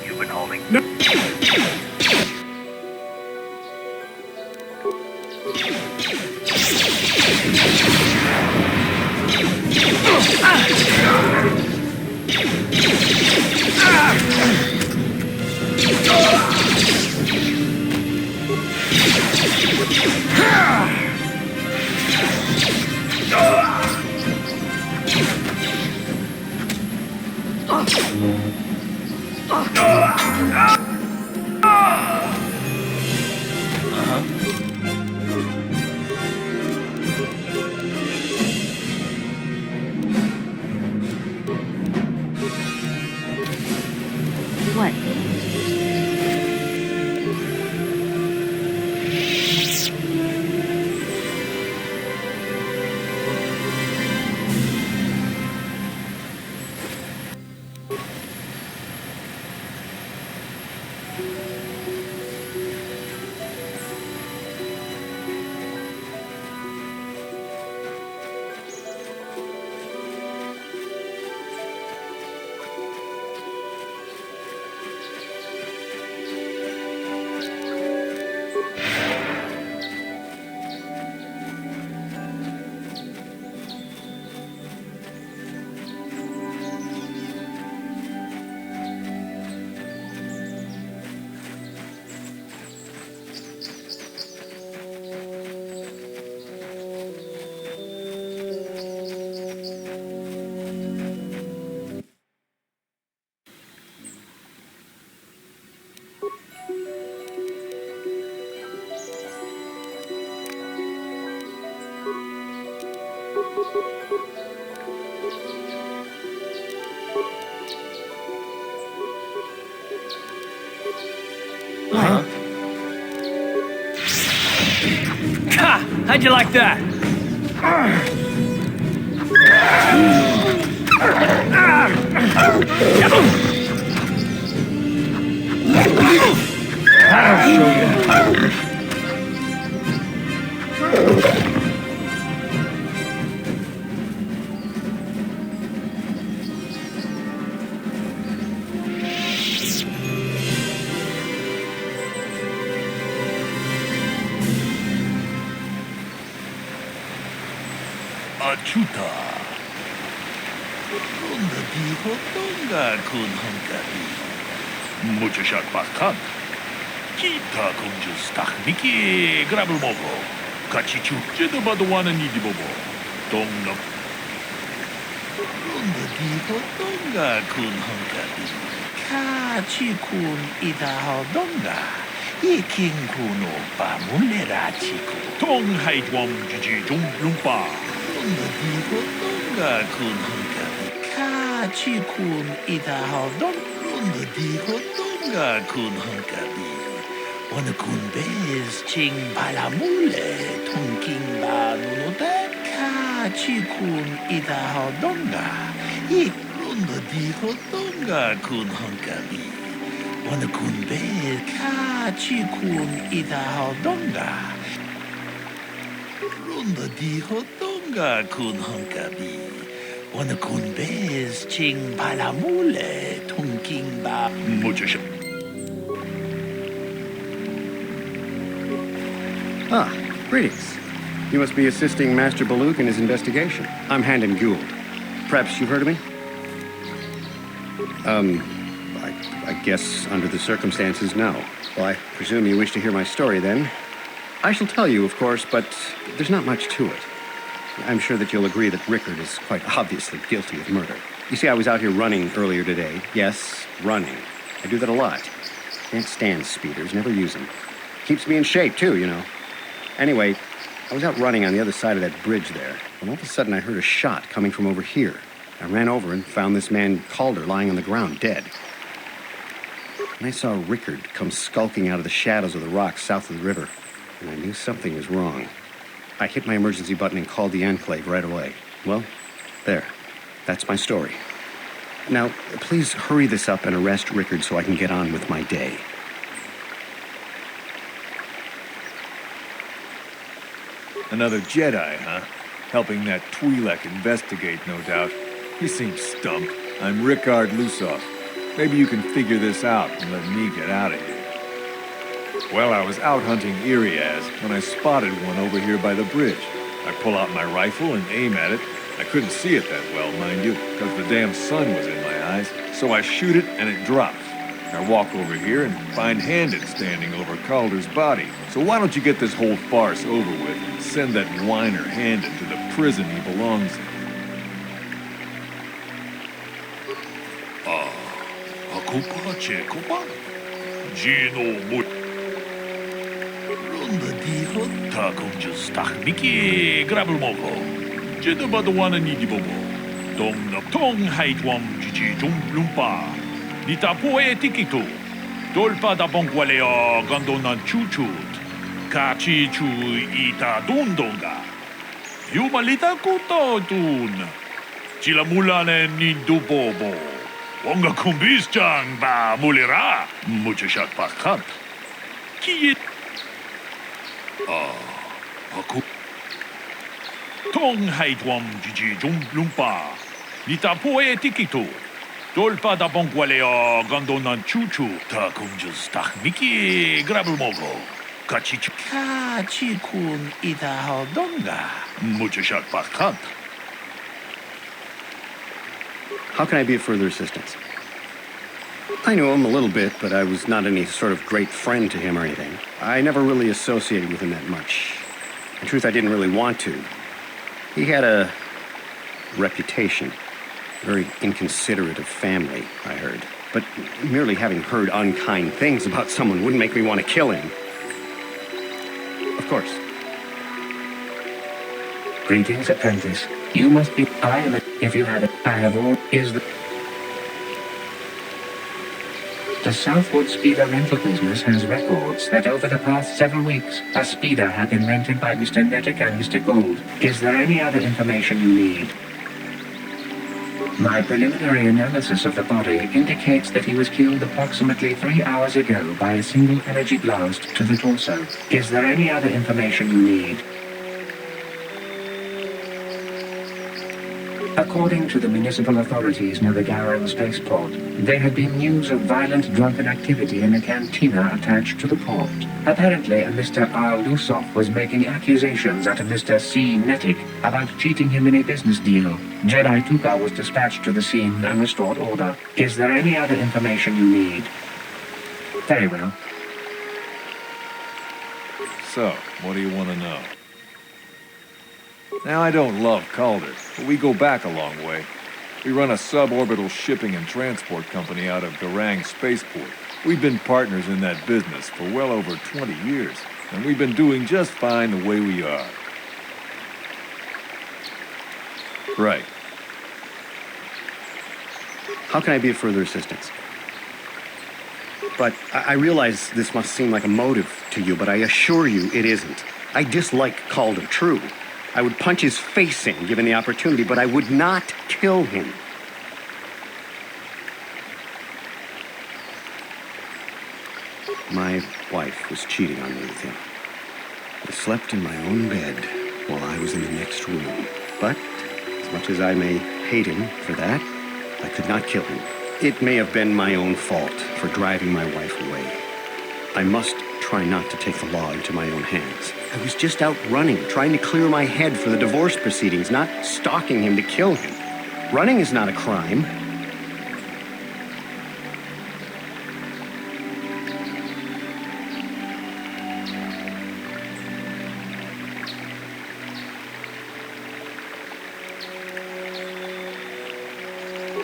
You've been holding. No. What? Huh? Ha! How'd you like that? I'll show you. Achuta. Donde dijo Donga kun Hunkabi. Mucho shot baskan. Kita kunjus takniki grabel mobo. Kachichu jedo badwana nidi bobo. Dongna. Donde dijo Donga kun Hunkabi. Kachi kun idaho Donga. Iking kuno pa mulera chiku. Tong hai dwam jiji jung lumpa. Donde dijo Donga kun Hunkabi. Kachi kun idaho Donga. Donde dijo Donga kun Hunkabi. Wana kun bez ching palamule. Tongking ba nunote. Kachi kun idaho Donga. Donde dijo Donga kun Hunkabi. Wana kun bez kachi kun idaho Donga. Donde dijo Donga kun Hunkabi. Wana kun bez ching palamule. Tongking ba. Mucho shot. Ah, greetings. You must be assisting Master Baluk in his investigation. I'm Handon Gould. Perhaps you've heard of me? I guess under the circumstances, no. Well, I presume you wish to hear my story then. I shall tell you, of course, but there's not much to it. I'm sure that you'll agree that Rickard is quite obviously guilty of murder. You see, I was out here running earlier today. Yes, running. I do that a lot. Can't stand speeders, never use them. Keeps me in shape, too, you know. Anyway, I was out running on the other side of that bridge there, and all of a sudden I heard a shot coming from over here. I ran over and found this man Calder lying on the ground, dead. And I saw Rickard come skulking out of the shadows of the rocks south of the river, and I knew something was wrong. I hit my emergency button and called the Enclave right away. Well, there. That's my story. Now, please hurry this up and arrest Rickard so I can get on with my day. Another Jedi, huh? Helping that Twi'lek investigate, no doubt. He seems stumped. I'm Rickard Lusoff. Maybe you can figure this out and let me get out of here. Well, I was out hunting Iriaz when I spotted one over here by the bridge. I pull out my rifle and aim at it. I couldn't see it that well, mind you, because the damn sun was in my eyes. So I shoot it and it drops. I walk over here and find Handon standing over Calder's body. So why don't you get this whole farce over with and send that whiner Handon to the prison he belongs in? Akupache kupa. Gino mut. Runda diho takunjas takmiki grabel moko. Jeda badawana ni dibobo. Dong na tong haitwam jiji lumpa. Nitapoe tikito. Dolpa da bonkwaleo gandonan chuchut. Kachi chu ita dundonga. Yumalita kuto tun. Chilamulane ni dubobo. Wonga kumbis chang ba mulira. Muchashat pakat. Ki aku. Tong haitwam jiji lumpa. Nitapoe tikito. Dolpa da bonkwaleo gandonan chuchu. Ta kunjas takmiki grabel mogo. Kachi kun ida hodonga. Muchashat pakat. How can I be of further assistance? I knew him a little bit, but I was not any sort of great friend to him or anything. I never really associated with him that much. In truth, I didn't really want to. He had a reputation. Very inconsiderate of family, I heard. But merely having heard unkind things about someone wouldn't make me want to kill him. Of course. Greetings, apprentice. You must be... I am... If you had... I have all... Is the... The Southwood Speeder rental business has records that over the past several weeks, a speeder had been rented by Mr. Nettic and Mr. Gold. Is there any other information you need? My preliminary analysis of the body indicates that he was killed approximately 3 hours ago by a single energy blast to the torso. Is there any other information you need? According to the municipal authorities near the Garrow spaceport, there had been news of violent drunken activity in a cantina attached to the port. Apparently, a Mr. R. Lusov was making accusations at a Mr. C. Nettic about cheating him in a business deal. Jedi Tuka was dispatched to the scene and restored order. Is there any other information you need? Very well. So, what do you want to know? Now, I don't love Calder, but we go back a long way. We run a suborbital shipping and transport company out of Garang Spaceport. We've been partners in that business for well over 20 years, and we've been doing just fine the way we are. Right. How can I be of further assistance? But I realize this must seem like a motive to you, but I assure you it isn't. I dislike Calder, true. I would punch his face in, given the opportunity, but I would not kill him. My wife was cheating on me with him. I slept in my own bed while I was in the next room. But, as much as I may hate him for that, I could not kill him. It may have been my own fault for driving my wife away. I must try not to take the law into my own hands. I was just out running, trying to clear my head for the divorce proceedings, not stalking him to kill him. Running is not a crime.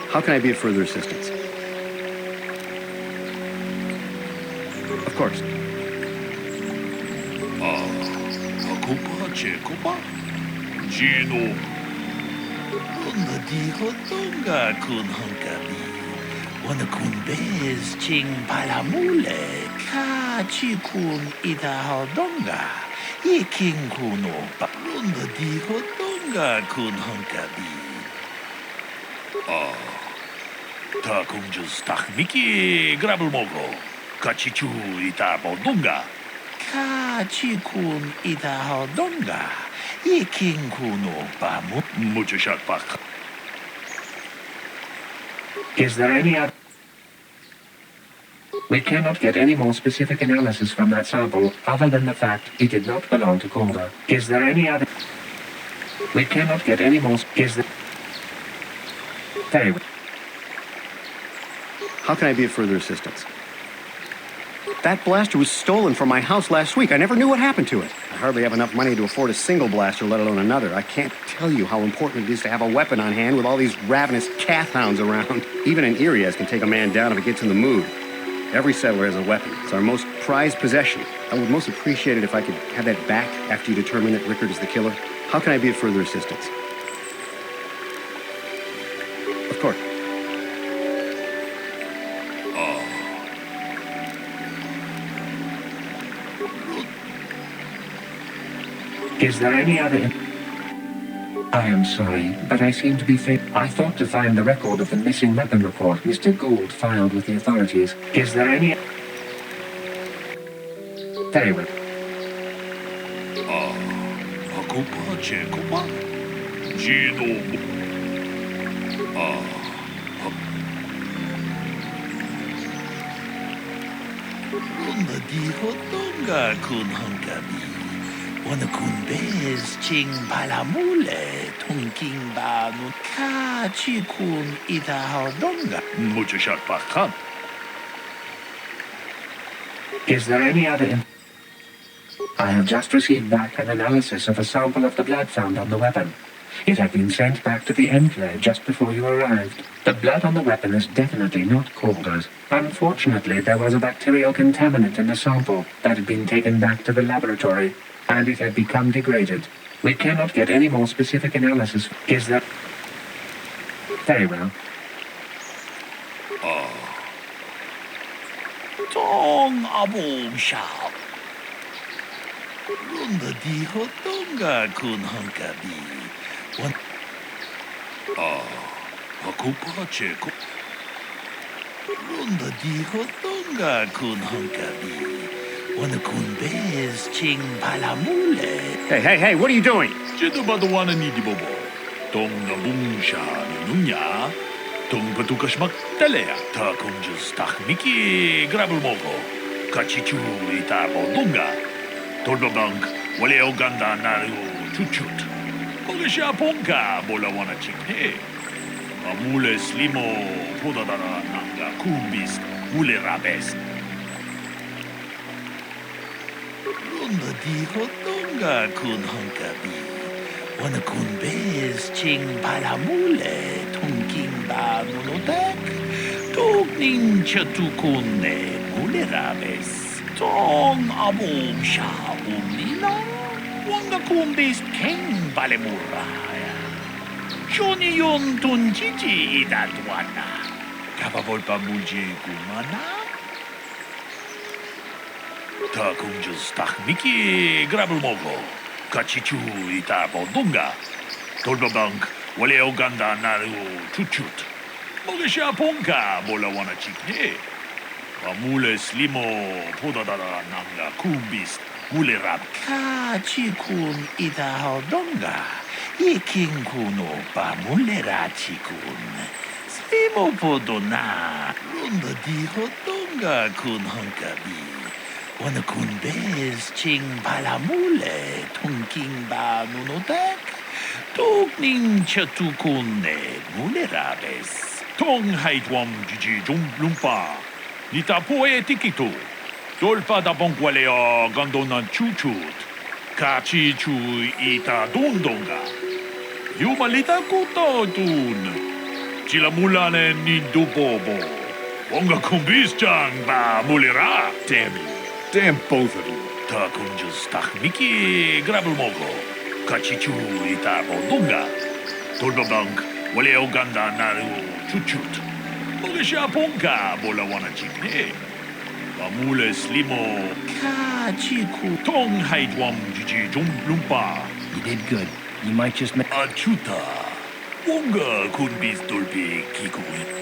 How can I be of further assistance? Of course. Akupache kupa. Gino. Runda diho donga kun honkabi. Wana kun bez ching palamule. Kachi kun ida hodonga. Ye king kuno. Runda diho donga kun honkabi. Ta kunjas takmiki grabel mogo. Kachichu ita bodunga. Kachi kun ita hodonga. Ye king kuno pamu muchashat pak. Is there any other... We cannot get any more specific analysis from that sample other than the fact it did not belong to Calder. Is there any other... We cannot get any more... Is there... Very well. How can I be of further assistance? That blaster was stolen from my house last week. I never knew what happened to it. I hardly have enough money to afford a single blaster, let alone another. I can't tell you how important it is to have a weapon on hand with all these ravenous cath hounds around. Even an Irias can take a man down if it gets in the mood. Every settler has a weapon. It's our most prized possession. I would most appreciate it if I could have that back after you determine that Rickard is the killer. How can I be of further assistance? Of course. Is there any other... I am sorry, but I seem to be I thought to find the record of the missing weapon report Mr. Gould filed with the authorities. Is there any... Very well. Wana kun bez ching palamule tungking ba nun ka chi kun ita hardonga mucho shot pakhan. Is there any other... I have just received back an analysis of a sample of the blood found on the weapon. It had been sent back to the enclave just before you arrived. The blood on the weapon is definitely not Calder's. Unfortunately, there was a bacterial contaminant in the sample that had been taken back to the laboratory, and it had become degraded. We cannot get any more specific analysis. Is that... Very well. Tong abong shao. Runda di hotonga kun hankabi. One. Hakupa cheko. Runda di hotonga kun hankabi. Wana kun bez ching palamule. Hey, what are you doing? Jedo badawana ni di bobo. Tong nabung sha nunya. Tong patukashmak talea. Ta kunjus tahmiki grabul mogo. Kachichu ita bodunga. Tolbabank wale oganda naru chuchut. Kogesha ponka bola wana chikne. Amule slimo podadara nanga kumbis ule rabes. Runda di hotonga kun hankabi. Wana kun bez ching palamule tongking ba monodak. Togning chatukune mule rabes. Tong abong sha umina. Wanga kun bez king balemuraya. Shoni yon tunjiji idatwana. Kapavolpa mulji kumana. Ta kunjus tahmiki grabul mogo. Kachichu ita bodunga. Tolbabank wale oganda naru chuchut. Mogesha ponka bola wana chikne. Amule slimo podadara nanga kumbis ule rab. Kachikun ita hodonga. Iking kuno pa mule rachikun. Slimo podona. Runda di hodonga kun hankabi. Wana kun bez ching palamule tongking ba nunodek. Togning chatukune mule rabes. Tong haitwam jiji jum lumpa. Nita poe tikito. Dolpa da bonkwalea gandona chuchut. Kachi chu ita dundonga. Yumalita kuto tun. Chilamulane ni dubobo. Onga kumbis chang ba mulera. Damn you. Damn both of you. Ta kunjus tahmiki grabul mogo. Kachichu ita bodunga. Tolbabank wale oganda naru chuchut. Mogesha ponka bola wana chikne. Amule slimo kachiku. Tong haitwam jiji jum lumpa. You did good. You might just make... Achuta. Wonga kunbis dolpi kikuin.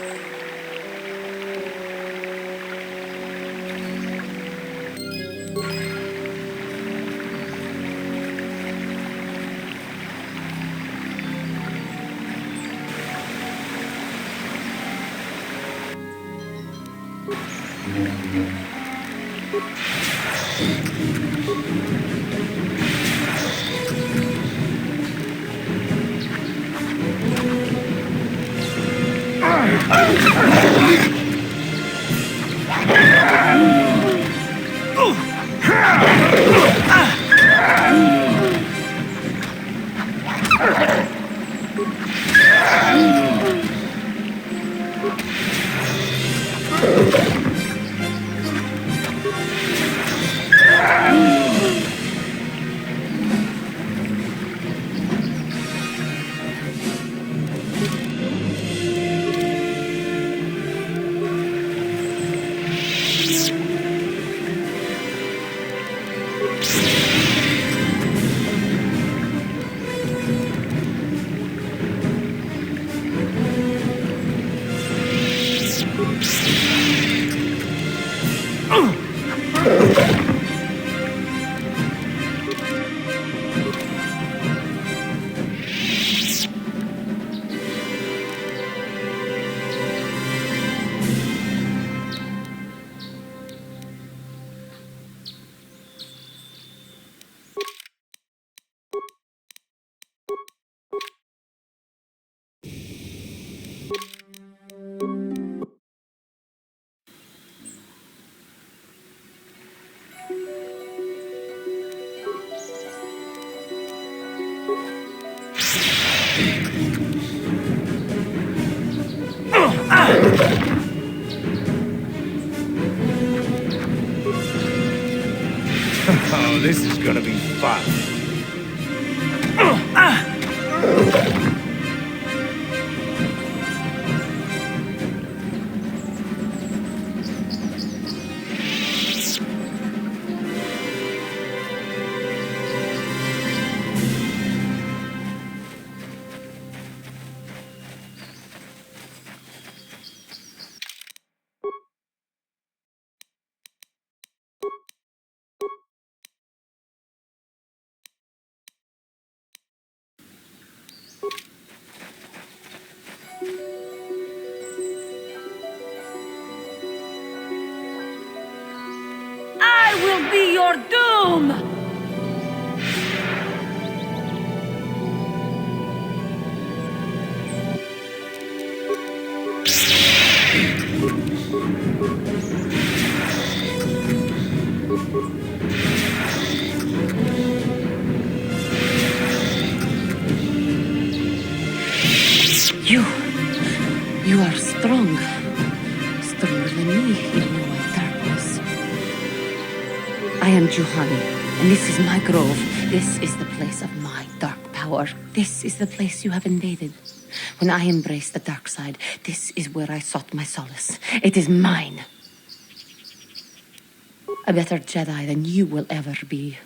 Oh, this is gonna be fun. I will be your doom! You are strong. Stronger than me, even in my darkness. I am Juhani, and this is my grove. This is the place of my dark power. This is the place you have invaded. When I embraced the dark side, this is where I sought my solace. It is mine. A better Jedi than you will ever be.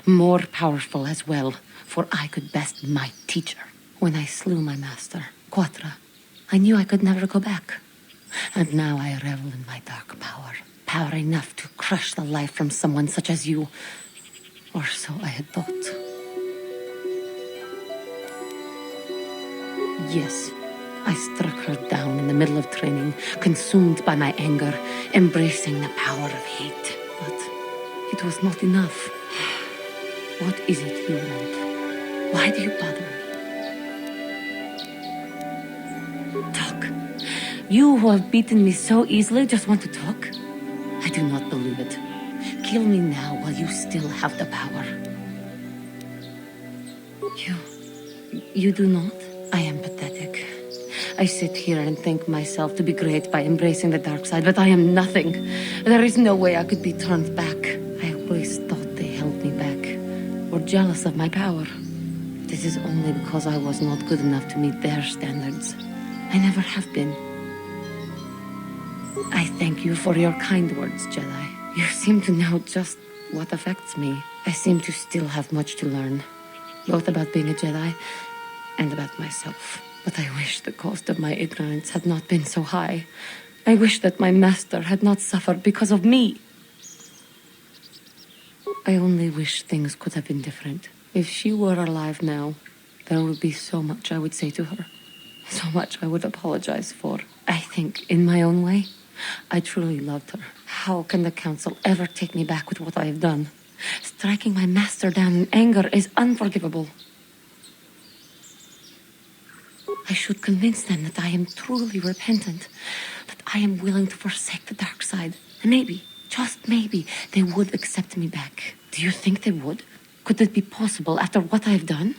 More powerful as well, for I could best my teacher. When I slew my master, Kotor, I knew I could never go back. And now I revel in my dark power. Power enough to crush the life from someone such as you. Or so I had thought. Yes, I struck her down in the middle of training, consumed by my anger, embracing the power of hate. But it was not enough. What is it you want? Why do you bother me? Talk. You who have beaten me so easily just want to talk? I do not believe it. Kill me now while you still have the power. You do not? I am pathetic. I sit here and think myself to be great by embracing the dark side, but I am nothing. There is no way I could be turned back. I always thought they held me back, or jealous of my power. This is only because I was not good enough to meet their standards. I never have been. I thank you for your kind words, Jedi. You seem to know just what affects me. I seem to still have much to learn, both about being a Jedi and about myself. But I wish the cost of my ignorance had not been so high. I wish that my master had not suffered because of me. I only wish things could have been different. If she were alive now, there would be so much I would say to her. So much I would apologize for. I think, in my own way, I truly loved her. How can the Council ever take me back with what I have done? Striking my master down in anger is unforgivable. I should convince them that I am truly repentant, that I am willing to forsake the dark side. And maybe, just maybe, they would accept me back. Do you think they would? Could it be possible after what I have done?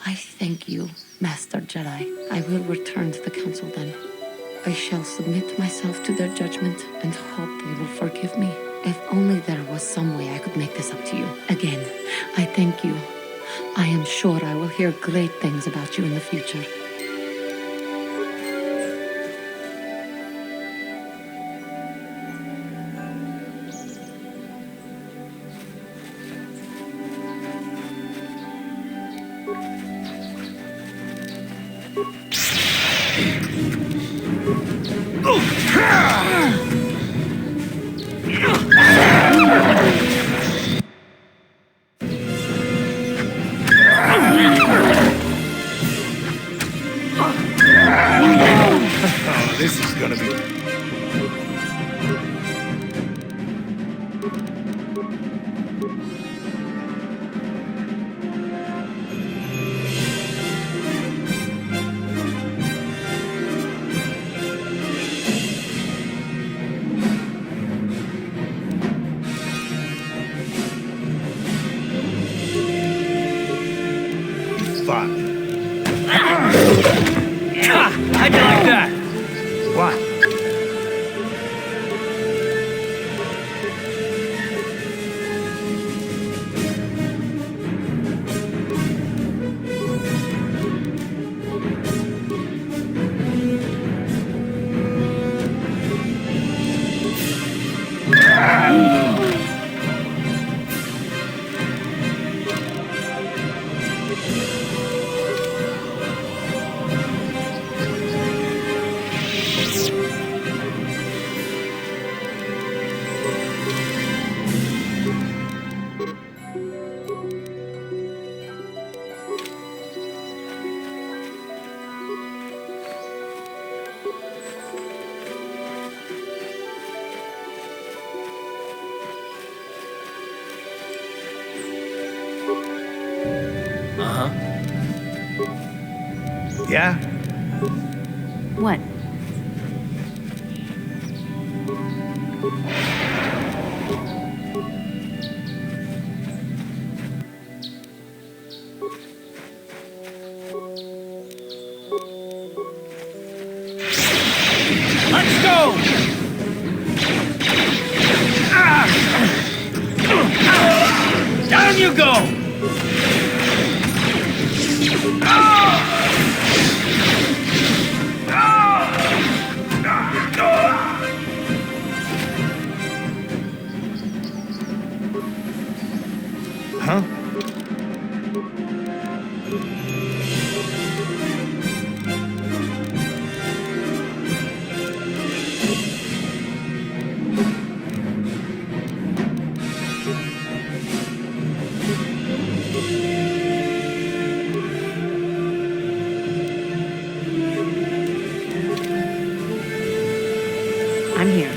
I thank you, Master Jedi. I will return to the Council then. I shall submit myself to their judgment and hope they will forgive me. If only there was some way I could make this up to you. Again, I thank you. I am sure I will hear great things about you in the future. Oh, this is gonna be... Fun. How'd you like that? What? Yeah? What? Let's go! Down you go! Huh? I'm here.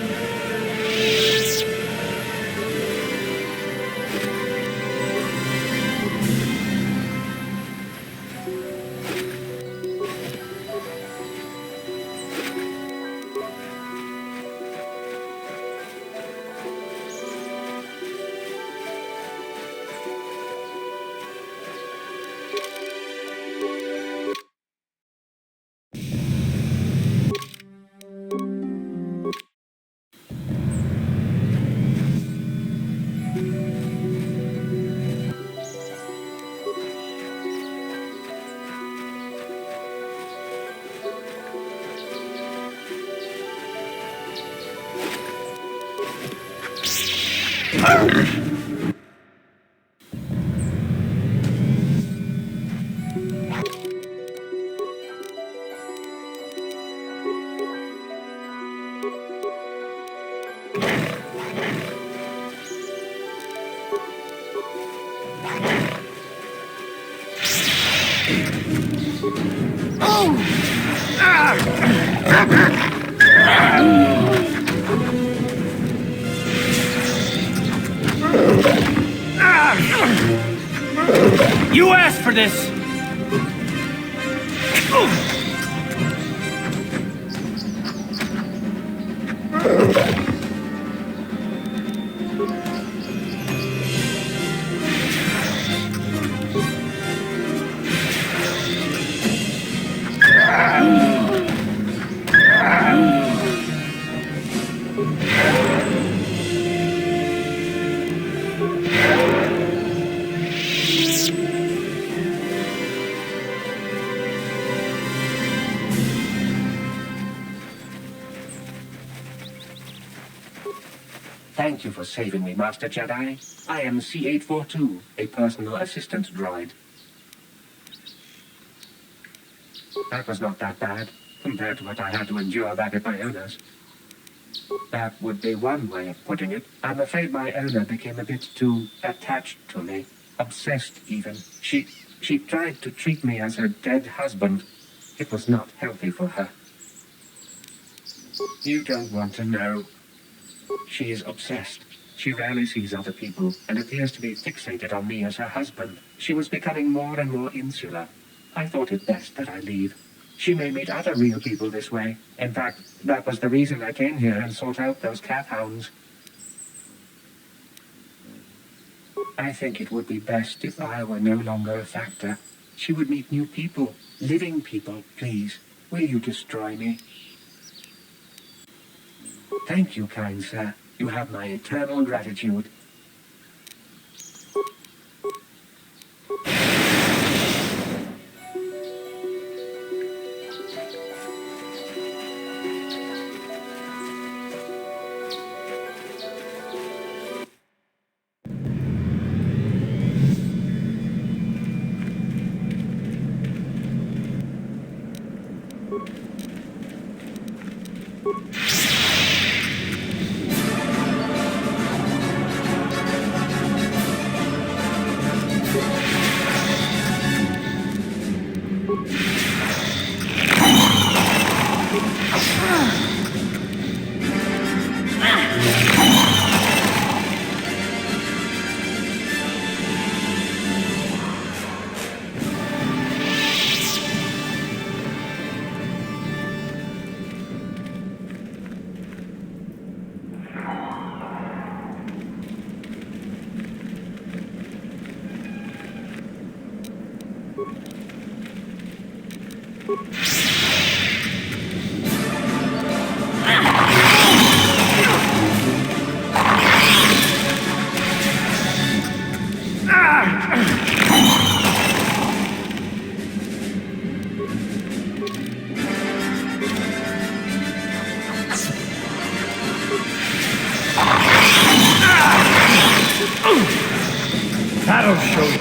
You asked for this! Thank you for saving me, Master Jedi. I am C-842, a personal assistant droid. That was not that bad, compared to what I had to endure back at my owner's. That would be one way of putting it. I'm afraid my owner became a bit too attached to me. Obsessed, even. She tried to treat me as her dead husband. It was not healthy for her. You don't want to know. She is obsessed. She rarely sees other people and appears to be fixated on me as her husband. She was becoming more and more insular. I thought it best that I leave. She may meet other real people this way. In fact, that was the reason I came here and sought out those cat hounds. I think it would be best if I were no longer a factor. She would meet new people. Living people, please. Will you destroy me? Thank you, kind sir. You have my eternal gratitude. That'll show you.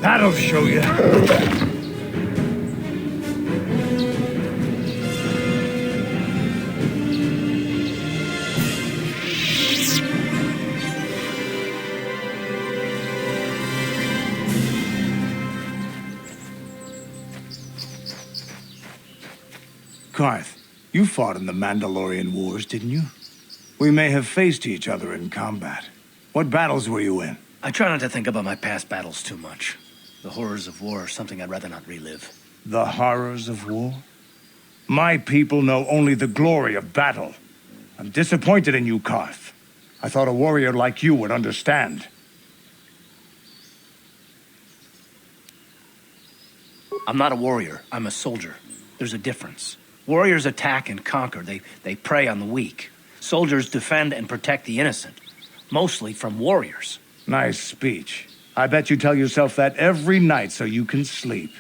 That'll show you. Karth, you fought in the Mandalorian Wars, didn't you? We may have faced each other in combat. What battles were you in? I try not to think about my past battles too much. The horrors of war are something I'd rather not relive. The horrors of war? My people know only the glory of battle. I'm disappointed in you, Karth. I thought a warrior like you would understand. I'm not a warrior. I'm a soldier. There's a difference. Warriors attack and conquer. They prey on the weak. Soldiers defend and protect the innocent. Mostly from warriors. Nice speech. I bet you tell yourself that every night so you can sleep.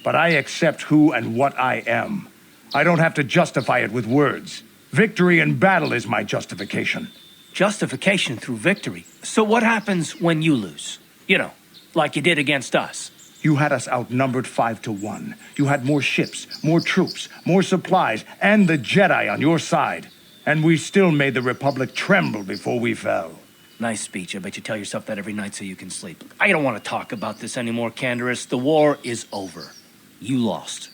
But I accept who and what I am. I don't have to justify it with words. Victory in battle is my justification. Justification through victory. So what happens when you lose? You know, like you did against us. You had us outnumbered 5-1. You had more ships, more troops, more supplies, and the Jedi on your side. And we still made the Republic tremble before we fell. Nice speech. I bet you tell yourself that every night so you can sleep. I don't want to talk about this anymore, Canderous. The war is over. You lost.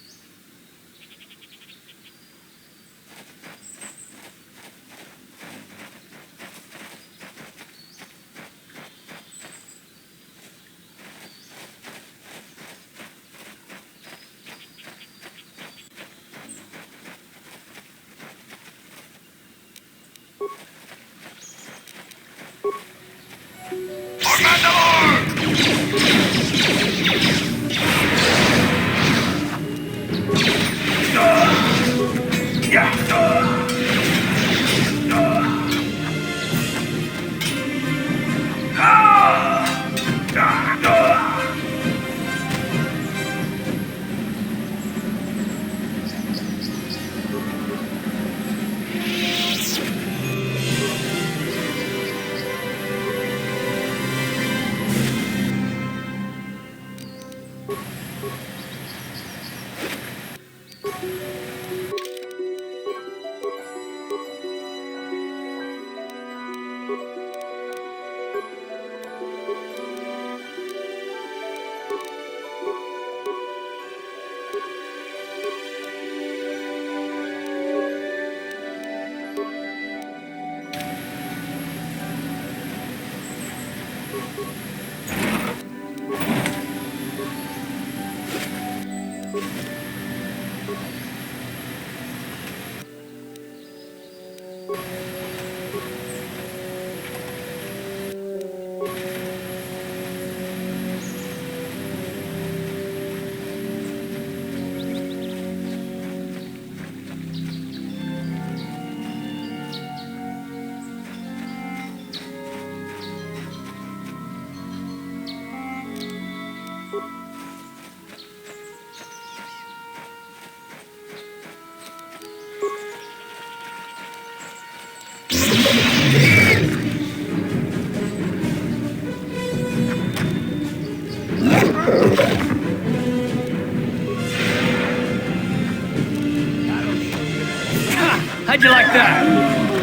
How'd you like that?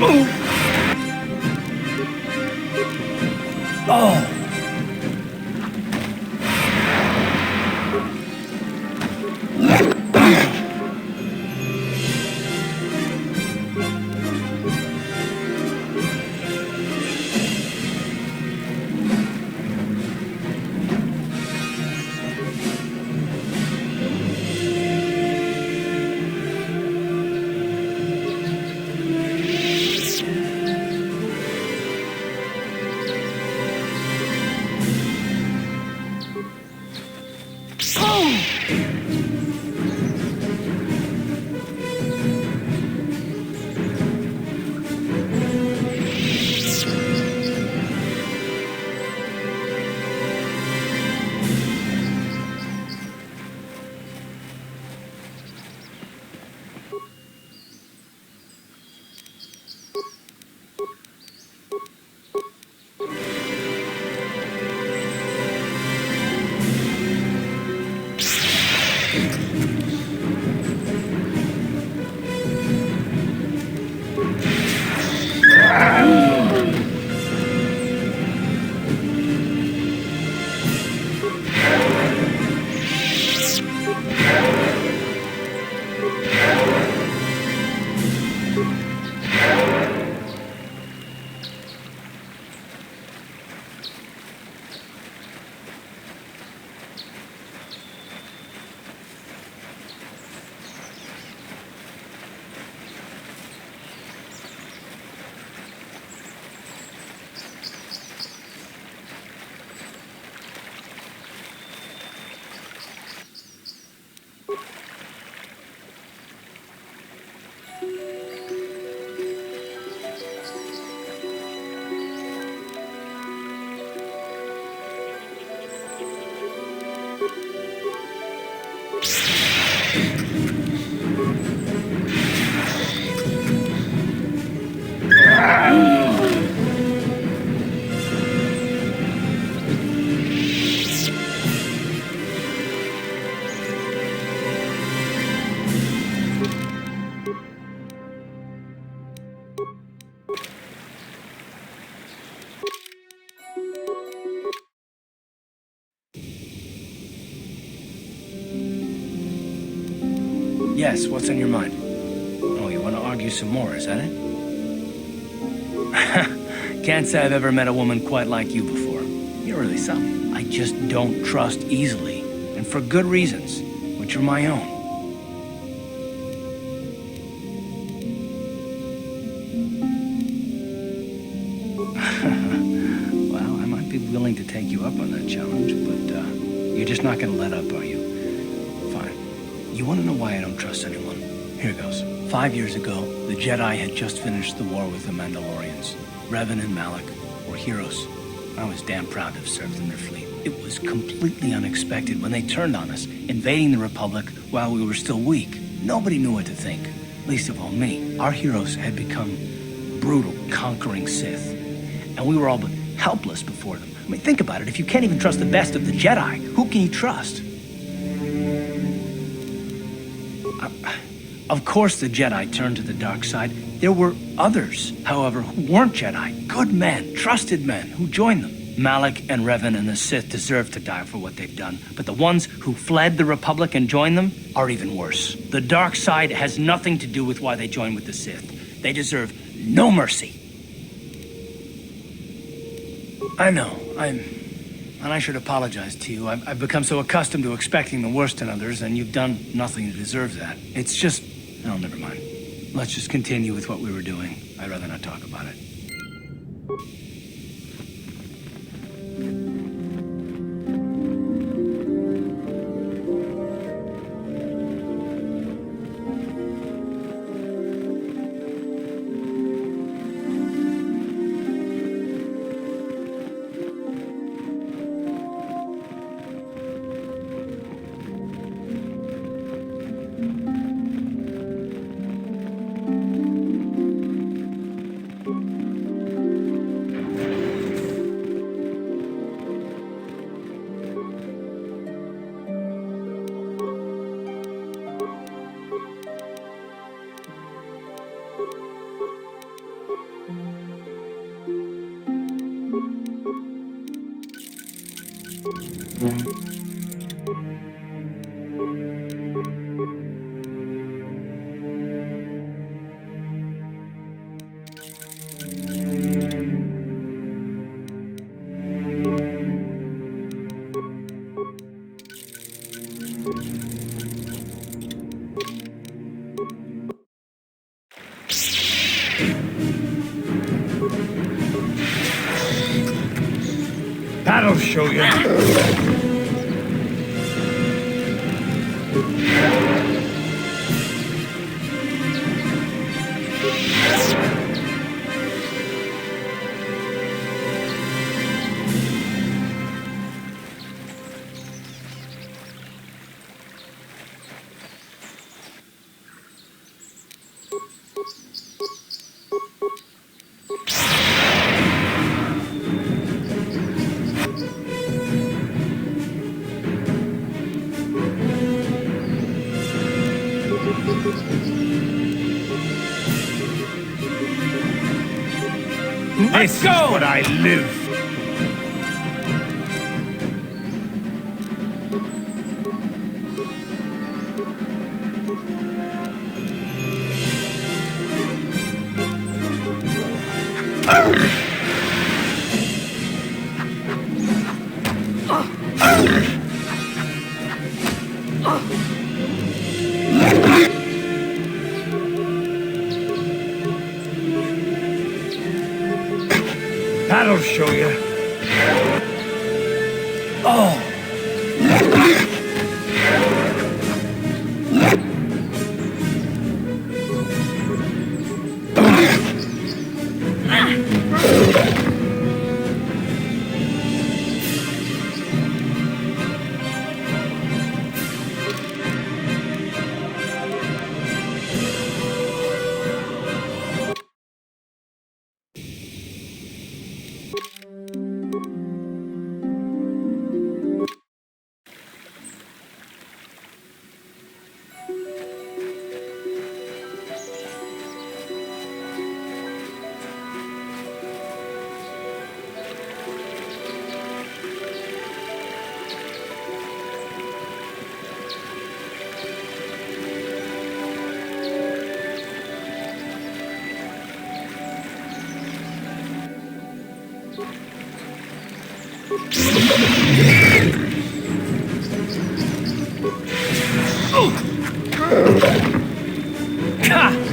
Ooh. Oh. Yes, what's on your mind? Oh, you want to argue some more, is that it? Can't say I've ever met a woman quite like you before. You're really something. I just don't trust easily, and for good reasons, which are my own. Well, I might be willing to take you up on that challenge, but you're just not going to let up, are you? You want to know why I don't trust anyone? Here goes. 5 years ago, the Jedi had just finished the war with the Mandalorians. Revan and Malak were heroes. I was damn proud to have served in their fleet. It was completely unexpected when they turned on us, invading the Republic while we were still weak. Nobody knew what to think, least of all me. Our heroes had become brutal, conquering Sith, and we were all but helpless before them. I mean, think about it. If you can't even trust the best of the Jedi, who can you trust? Of course the Jedi turned to the dark side. There were others, however, who weren't Jedi. Good men, trusted men, who joined them. Malak and Revan and the Sith deserve to die for what they've done. But the ones who fled the Republic and joined them are even worse. The dark side has nothing to do with why they joined with the Sith. They deserve no mercy. I know, and I should apologize to you. I've become so accustomed to expecting the worst in others, and you've done nothing to deserve that. It's just... Oh, never mind. Let's just continue with what we were doing. I'd rather not talk about it. That'll show you. This is what I live. That'll show you. Oh.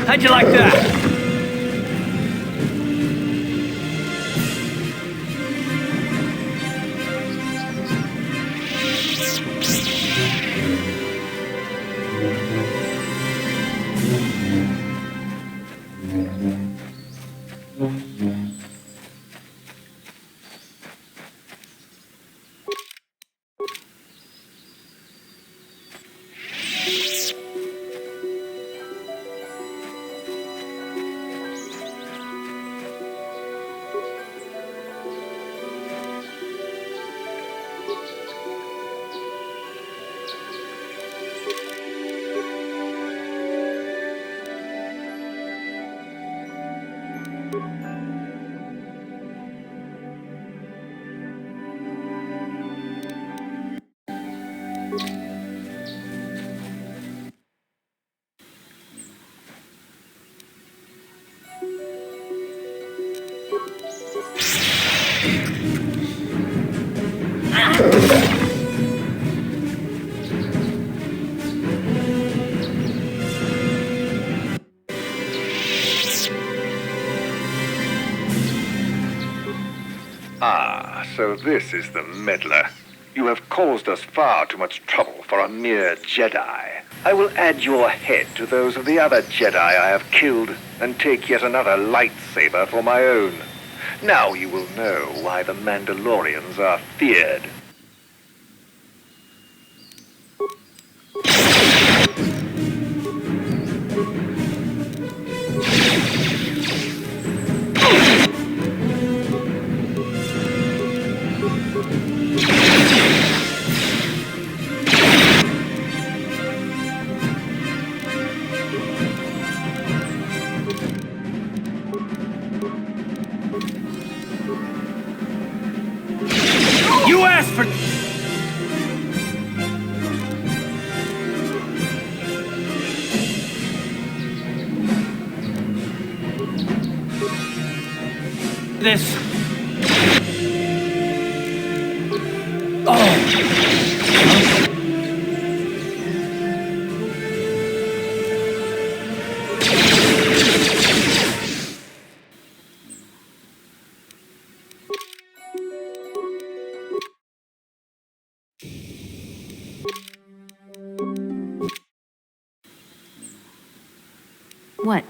How'd you like that? Ah, so this is the meddler. You have caused us far too much trouble for a mere Jedi. I will add your head to those of the other Jedi I have killed and take yet another lightsaber for my own. Now you will know why the Mandalorians are feared. You asked asked for... this. What?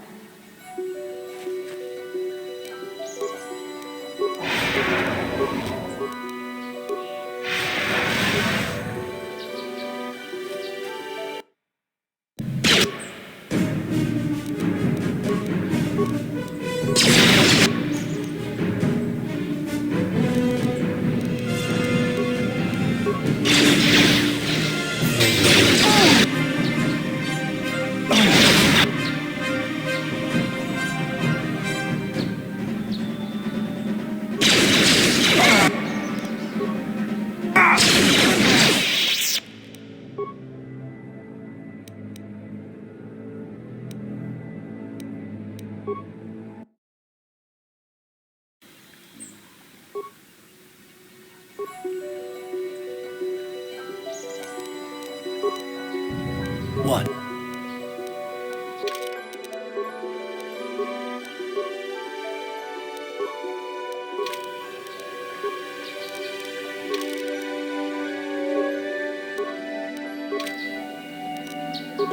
What?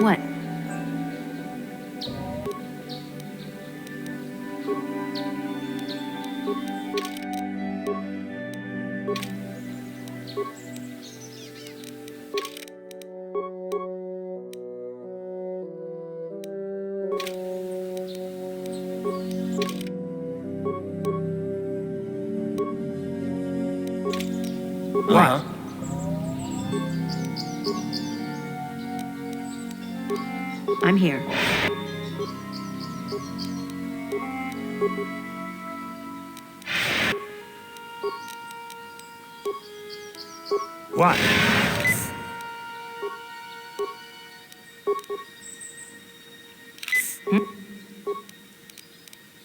What? What? I'm here. What?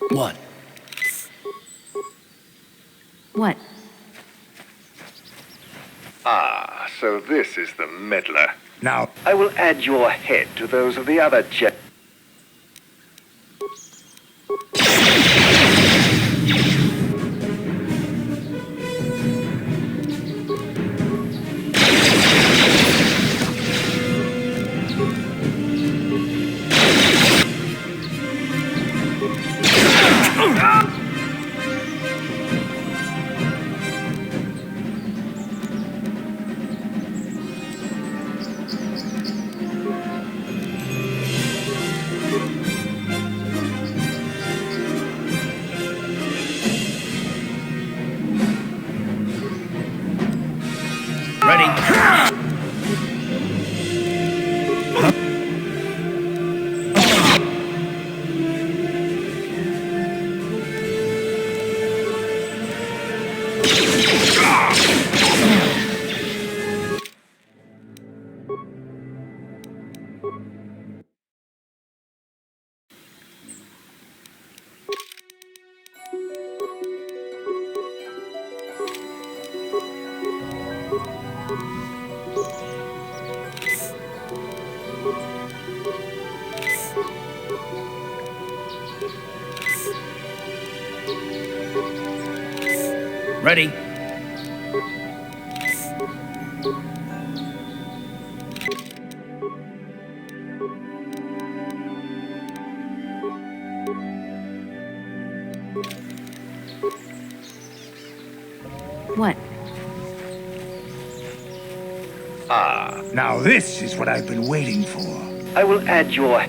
What? What? Ah, so this is the meddler. Now, I will add your head to those of the other Jedi. Ready? What? Ah, now this is what I've been waiting for. I will add your...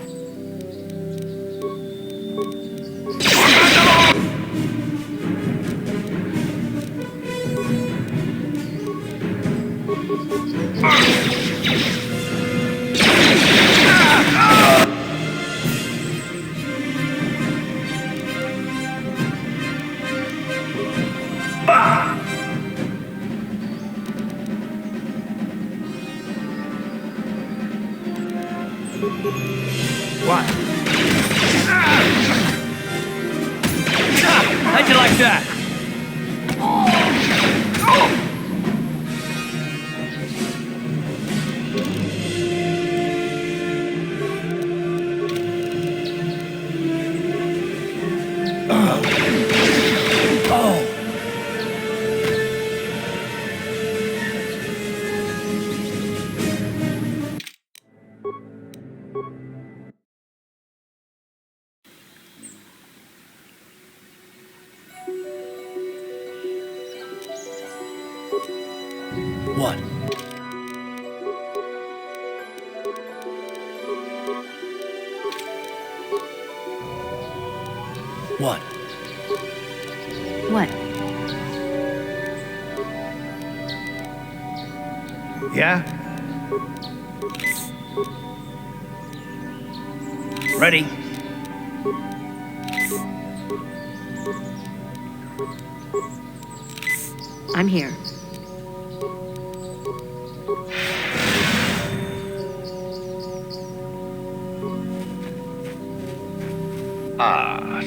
What? How'd you like that? What? What? What? Yeah? Ready? I'm here.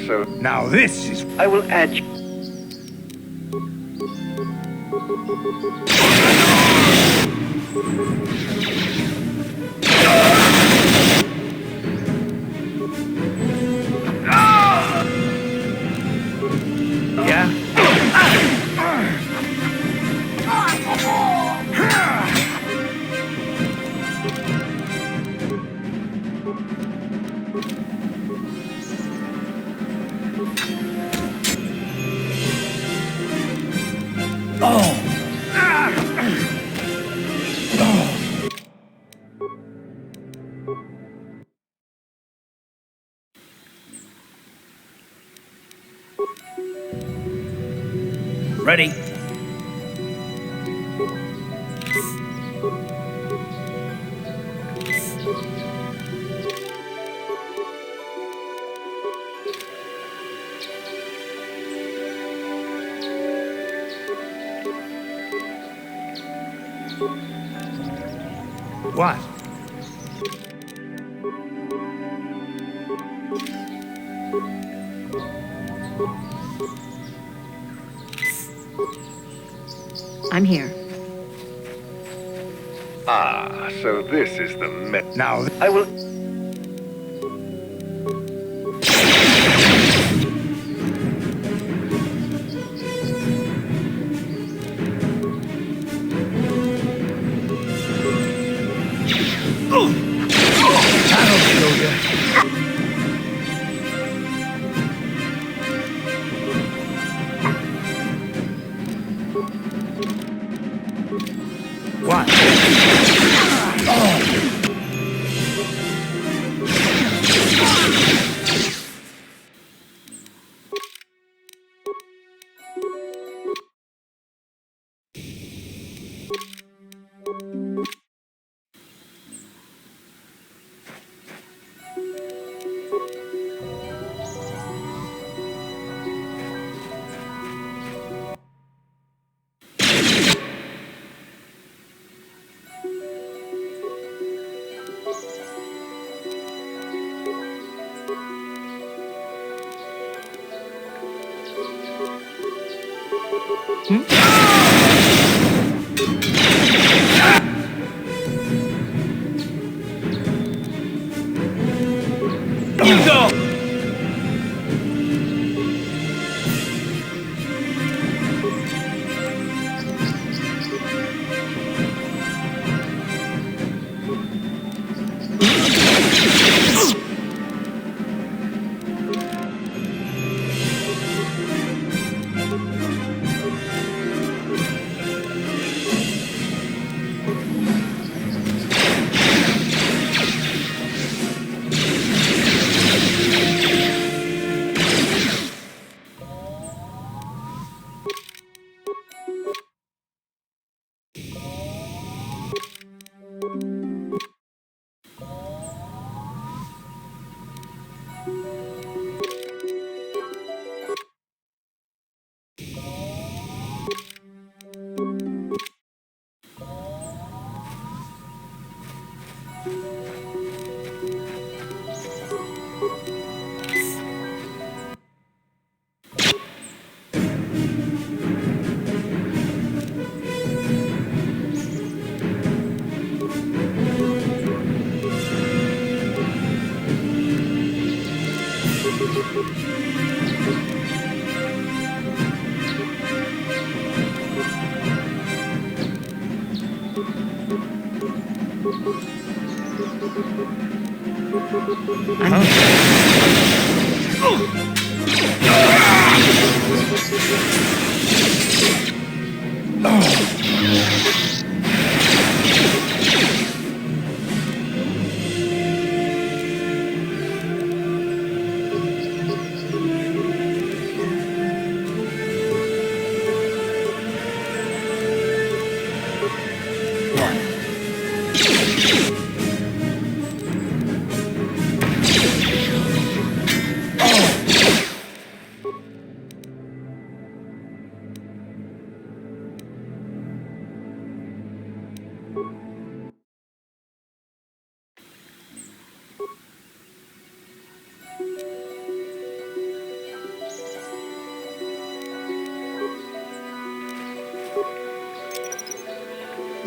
So now this is... I will add you. Yeah? Ready? What? I'm here. So this is the met. Now I will... That'll show you. What? You go!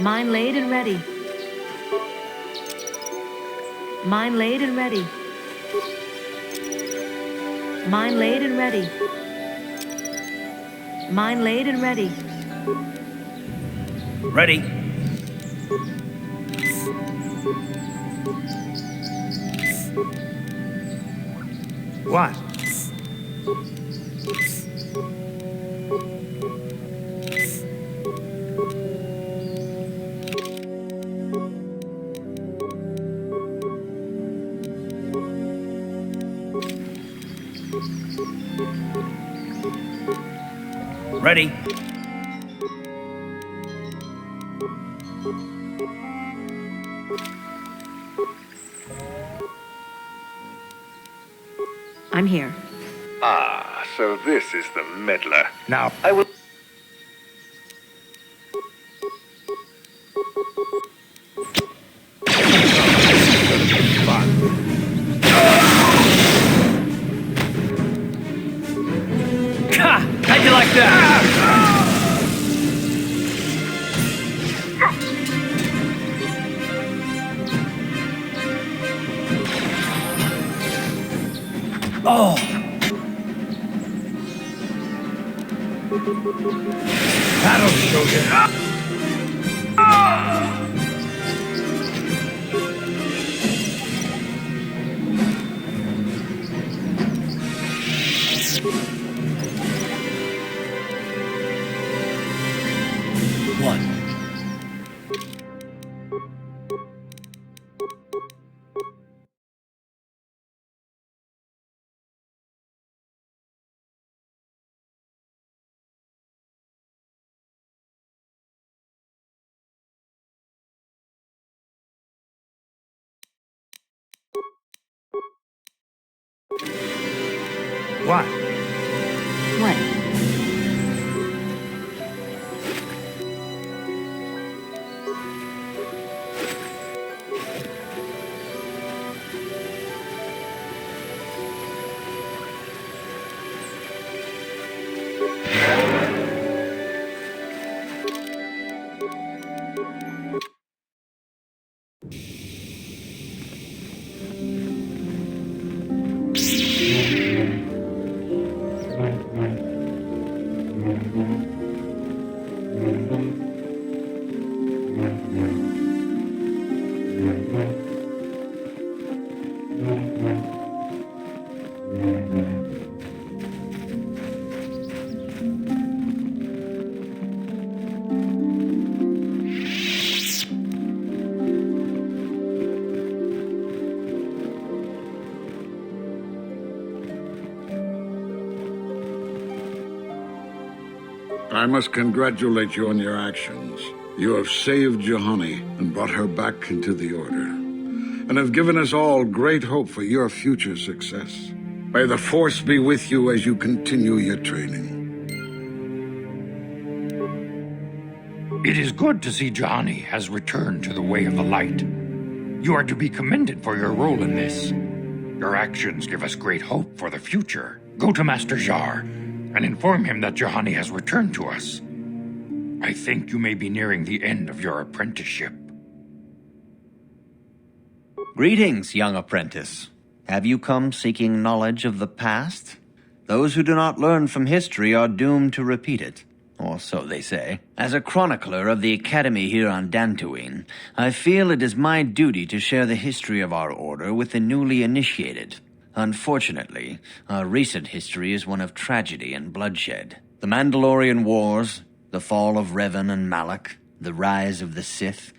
Mine laid and ready. Mine laid and ready. Mine laid and ready. Mine laid and ready. Ready. What? Ready. I'm here. Ah, so this is the meddler. Now, I will... How'd you like that? Oh! that'll show you. What? What? What? I must congratulate you on your actions. You have saved Juhani and brought her back into the Order, and have given us all great hope for your future success. May the Force be with you as you continue your training. It is good to see Juhani has returned to the way of the light. You are to be commended for your role in this. Your actions give us great hope for the future. Go to Master Jar and inform him that Juhani has returned to us. I think you may be nearing the end of your apprenticeship. Greetings, young apprentice. Have you come seeking knowledge of the past? Those who do not learn from history are doomed to repeat it. or so they say. As a chronicler of the Academy here on Dantooine, I feel it is my duty to share the history of our order with the newly initiated. Unfortunately, our recent history is one of tragedy and bloodshed. The Mandalorian Wars, the fall of Revan and Malak, the rise of the Sith.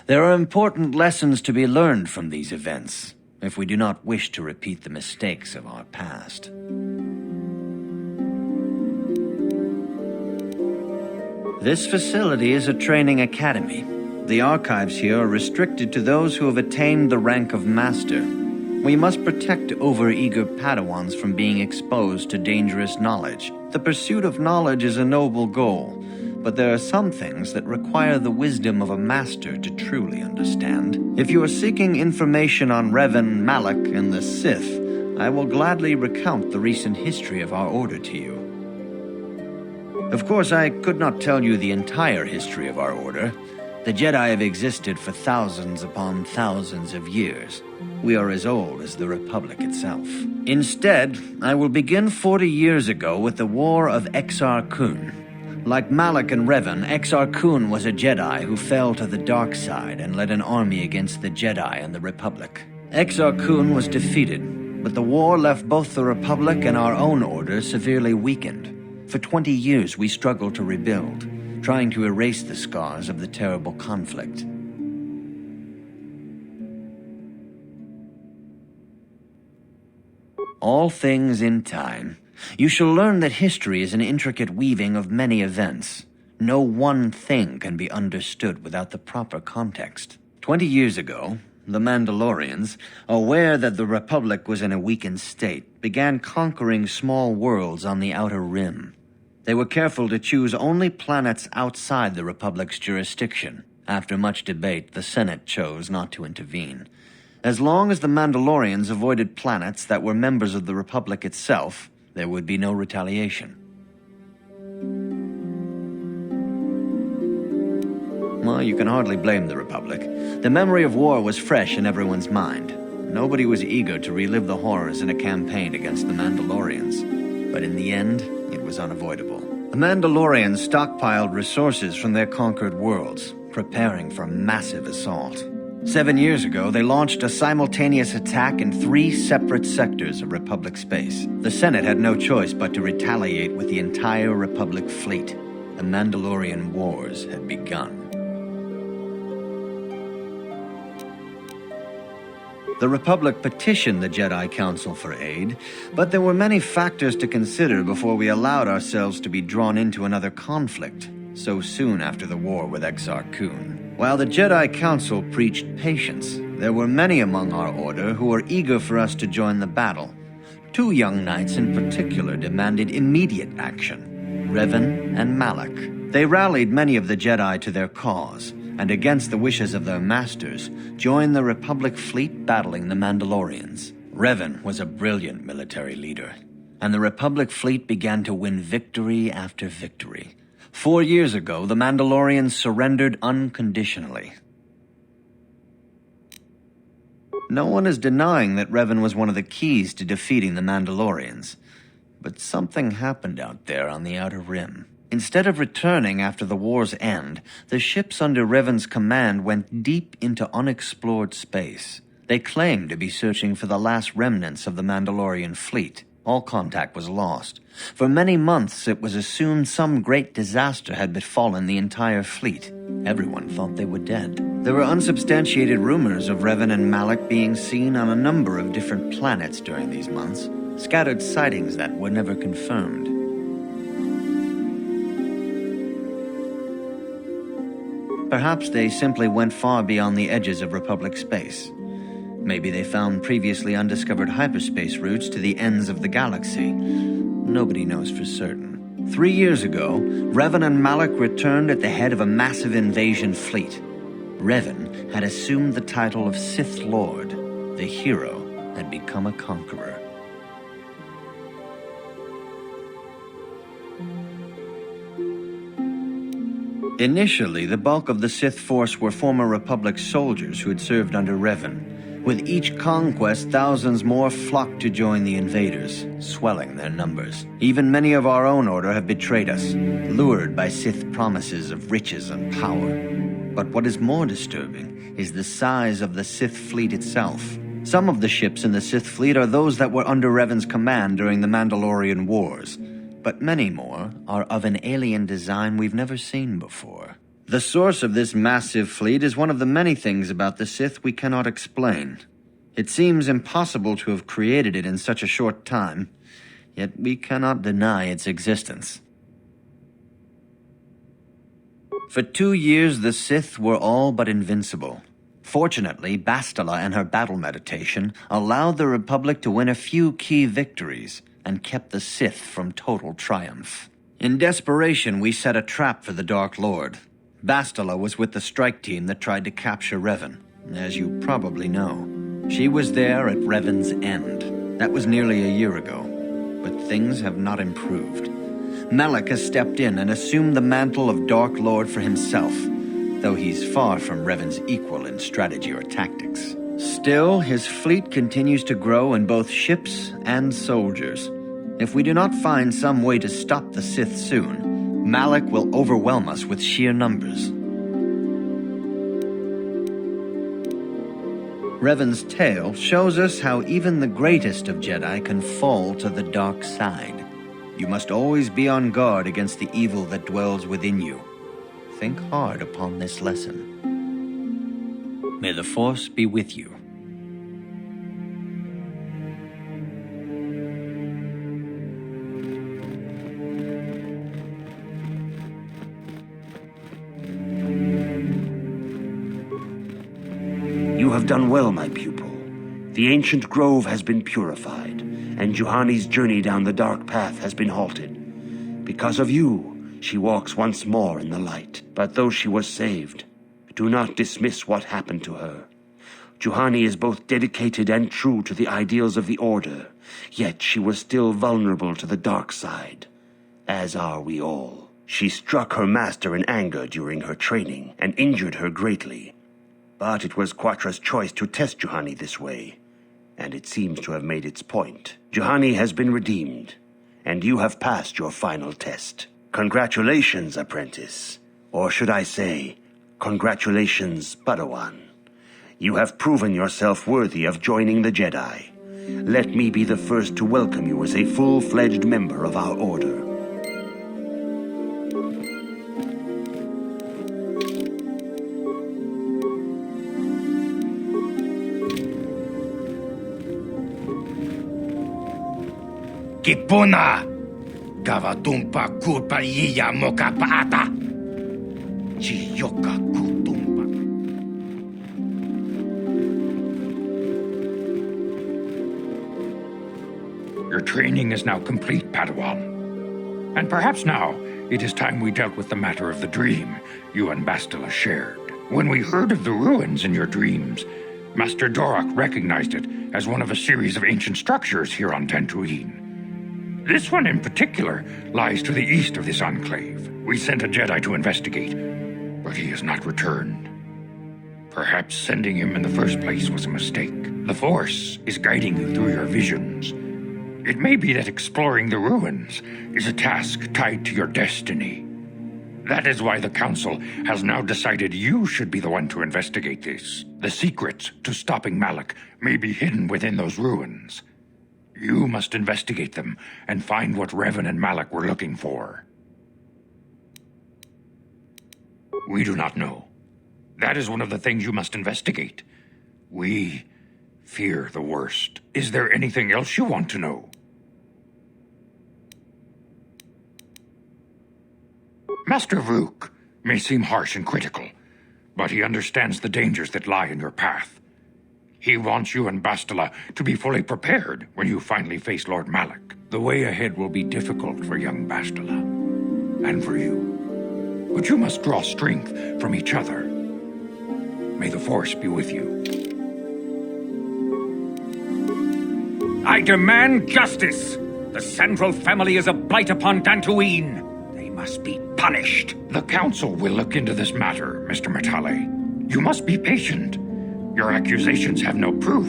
There are important lessons to be learned from these events, if we do not wish to repeat the mistakes of our past. This facility is a training academy. The archives here are restricted to those who have attained the rank of master. We must protect overeager Padawans from being exposed to dangerous knowledge. The pursuit of knowledge is a noble goal, but there are some things that require the wisdom of a master to truly understand. If you are seeking information on Revan, Malak, and the Sith, I will gladly recount the recent history of our order to you. Of course, I could not tell you the entire history of our order. The Jedi have existed for thousands upon thousands of years. We are as old as the Republic itself. Instead, I will begin 40 years ago with the War of Exar Kun. Like Malak and Revan, Exar Kun was a Jedi who fell to the dark side and led an army against the Jedi and the Republic. Exar Kun was defeated, but the war left both the Republic and our own order severely weakened. For 20 years we struggled to rebuild, trying to erase the scars of the terrible conflict. All things in time. You shall learn that history is an intricate weaving of many events. No one thing can be understood without the proper context. 20 years ago, the Mandalorians, aware that the Republic was in a weakened state, began conquering small worlds on the Outer Rim. They were careful to choose only planets outside the Republic's jurisdiction. After much debate, the Senate chose not to intervene. As long as the Mandalorians avoided planets that were members of the Republic itself, there would be no retaliation. Well, you can hardly blame the Republic. The memory of war was fresh in everyone's mind. Nobody was eager to relive the horrors in a campaign against the Mandalorians. But in the end, it was unavoidable. The Mandalorians stockpiled resources from their conquered worlds, preparing for a massive assault. 7 years ago, they launched a simultaneous attack in 3 separate sectors of Republic space. The Senate had no choice but to retaliate with the entire Republic fleet. The Mandalorian Wars had begun. The Republic petitioned the Jedi Council for aid, but there were many factors to consider before we allowed ourselves to be drawn into another conflict, so soon after the war with Exar Kun. While the Jedi Council preached patience, there were many among our order who were eager for us to join the battle. 2 young knights in particular demanded immediate action, Revan and Malak. They rallied many of the Jedi to their cause, and against the wishes of their masters, joined the Republic fleet battling the Mandalorians. Revan was a brilliant military leader, and the Republic fleet began to win victory after victory. 4 years ago, the Mandalorians surrendered unconditionally. No one is denying that Revan was one of the keys to defeating the Mandalorians, but something happened out there on the Outer Rim. Instead of returning after the war's end, the ships under Revan's command went deep into unexplored space. They claimed to be searching for the last remnants of the Mandalorian fleet. All contact was lost. For many months, it was assumed some great disaster had befallen the entire fleet. Everyone thought they were dead. There were unsubstantiated rumors of Revan and Malak being seen on a number of different planets during these months, scattered sightings that were never confirmed. Perhaps they simply went far beyond the edges of Republic space. Maybe they found previously undiscovered hyperspace routes to the ends of the galaxy. Nobody knows for certain. 3 years ago, Revan and Malak returned at the head of a massive invasion fleet. Revan had assumed the title of Sith Lord. The hero had become a conqueror. Initially, the bulk of the Sith force were former Republic soldiers who had served under Revan. With each conquest, thousands more flock to join the invaders, swelling their numbers. Even many of our own order have betrayed us, lured by Sith promises of riches and power. But what is more disturbing is the size of the Sith fleet itself. Some of the ships in the Sith fleet are those that were under Revan's command during the Mandalorian Wars, but many more are of an alien design we've never seen before. The source of this massive fleet is one of the many things about the Sith we cannot explain. It seems impossible to have created it in such a short time, yet we cannot deny its existence. For 2 years, the Sith were all but invincible. Fortunately, Bastila and her battle meditation allowed the Republic to win a few key victories and kept the Sith from total triumph. In desperation, we set a trap for the Dark Lord. Bastila was with the strike team that tried to capture Revan, as you probably know. She was there at Revan's end. That was nearly a year ago, but things have not improved. Malak has stepped in and assumed the mantle of Dark Lord for himself, though he's far from Revan's equal in strategy or tactics. Still, his fleet continues to grow in both ships and soldiers. If we do not find some way to stop the Sith soon, Malak will overwhelm us with sheer numbers. Revan's tale shows us how even the greatest of Jedi can fall to the dark side. You must always be on guard against the evil that dwells within you. Think hard upon this lesson. May the Force be with you. You have done well, my pupil. The ancient grove has been purified, and Juhani's journey down the dark path has been halted. Because of you, she walks once more in the light. But though she was saved, do not dismiss what happened to her. Juhani is both dedicated and true to the ideals of the Order, yet she was still vulnerable to the dark side, as are we all. She struck her master in anger during her training and injured her greatly. But it was Quatra's choice to test Juhani this way, and it seems to have made its point. Juhani has been redeemed, and you have passed your final test. Congratulations, apprentice. Or should I say, congratulations, Padawan. You have proven yourself worthy of joining the Jedi. Let me be the first to welcome you as a full-fledged member of our order. Kipuna! Gavatumpa kulpa iya moka paata! Chiyoka kutumpa. Your training is now complete, Padawan. And perhaps now it is time we dealt with the matter of the dream you and Bastila shared. When we heard of the ruins in your dreams, Master Dorak recognized it as one of a series of ancient structures here on Dantooine. This one in particular lies to the east of this enclave. We sent a Jedi to investigate, but he has not returned. Perhaps sending him in the first place was a mistake. The Force is guiding you through your visions. It may be that exploring the ruins is a task tied to your destiny. That is why the Council has now decided you should be the one to investigate this. The secrets to stopping Malak may be hidden within those ruins. You must investigate them and find what Revan and Malak were looking for. We do not know. That is one of the things you must investigate. We fear the worst. Is there anything else you want to know? Master Vuk may seem harsh and critical, but he understands the dangers that lie in your path. He wants you and Bastila to be fully prepared when you finally face Lord Malak. The way ahead will be difficult for young Bastila, and for you. But you must draw strength from each other. May the Force be with you. I demand justice! The Central family is a blight upon Dantooine. They must be punished. The Council will look into this matter, Mr. Matale. You must be patient. Your accusations have no proof,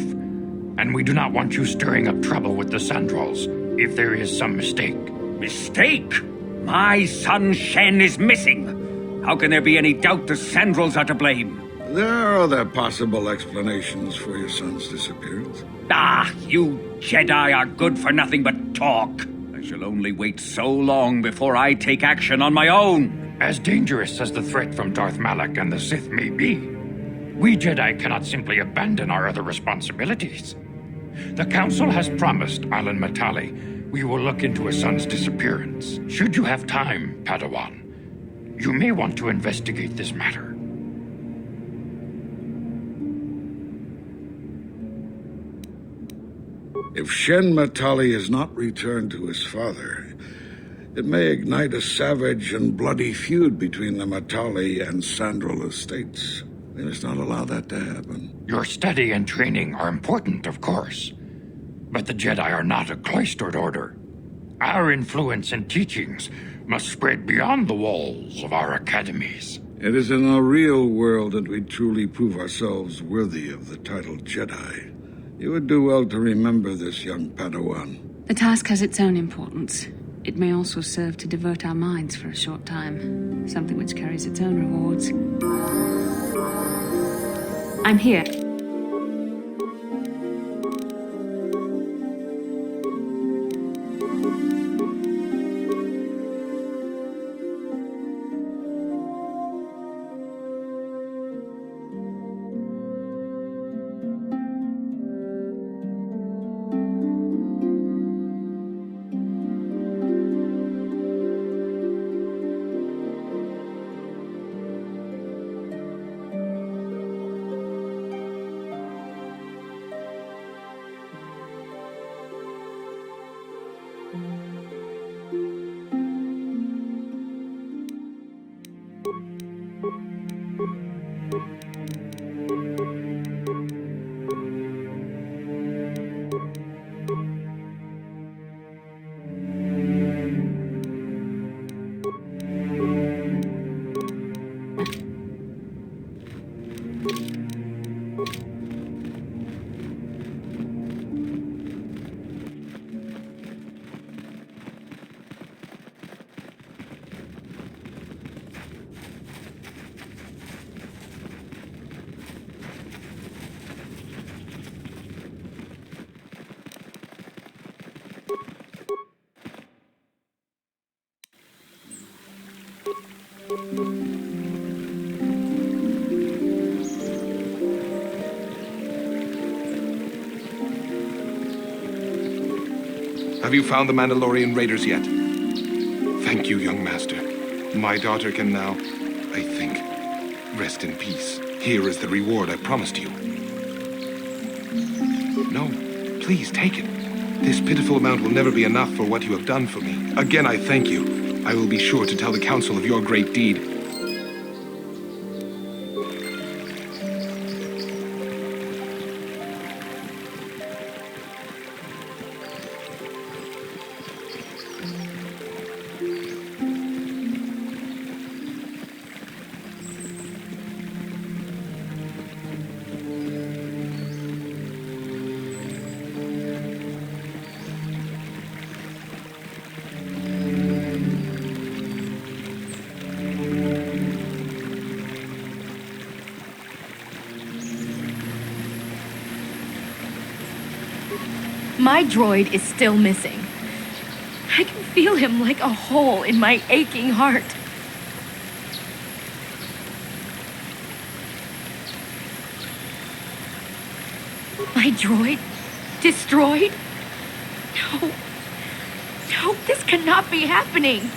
and we do not want you stirring up trouble with the Sandrals if there is some mistake. Mistake? My son Shen is missing. How can there be any doubt the Sandrals are to blame? There are other possible explanations for your son's disappearance. Ah, you Jedi are good for nothing but talk. I shall only wait so long before I take action on my own. As dangerous as the threat from Darth Malak and the Sith may be, we Jedi cannot simply abandon our other responsibilities. The Council has promised Alan Matali we will look into a son's disappearance. Should you have time, Padawan, you may want to investigate this matter. If Shen Matali is not returned to his father, it may ignite a savage and bloody feud between the Matali and Sandral estates. We must not allow that to happen. Your study and training are important, of course, but the Jedi are not a cloistered order. Our influence and teachings must spread beyond the walls of our academies. It is in the real world that we truly prove ourselves worthy of the title Jedi. You would do well to remember this, young Padawan. The task has its own importance. It may also serve to divert our minds for a short time, something which carries its own rewards. I'm here. Have you found the Mandalorian raiders yet? Thank you, young master. My daughter can now, I think, rest in peace. Here is the reward I promised you. No, please take it. This pitiful amount will never be enough for what you have done for me. Again, I thank you. I will be sure to tell the Council of your great deed. My droid is still missing. I can feel him like a hole in my aching heart. My droid? Destroyed? No. No, this cannot be happening.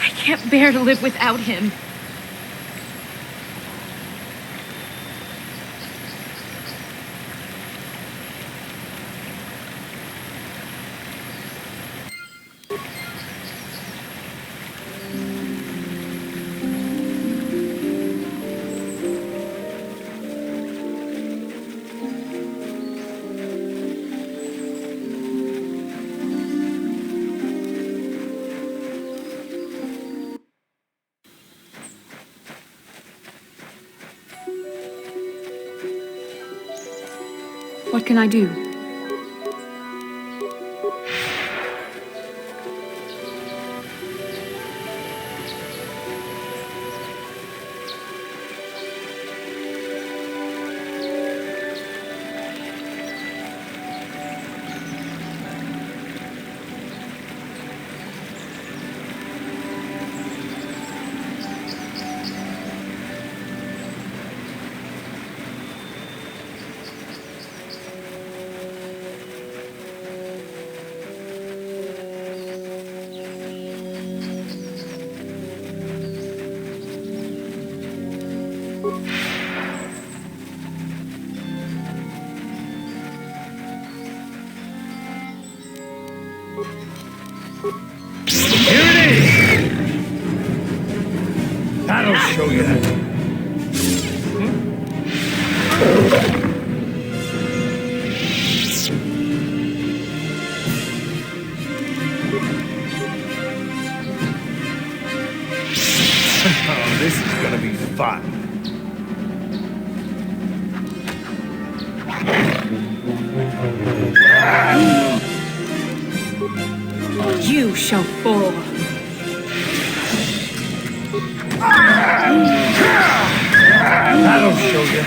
I can't bear to live without him. What can I do? That'll show you. Oh, this is gonna be fun. You shall fall. That'll show you.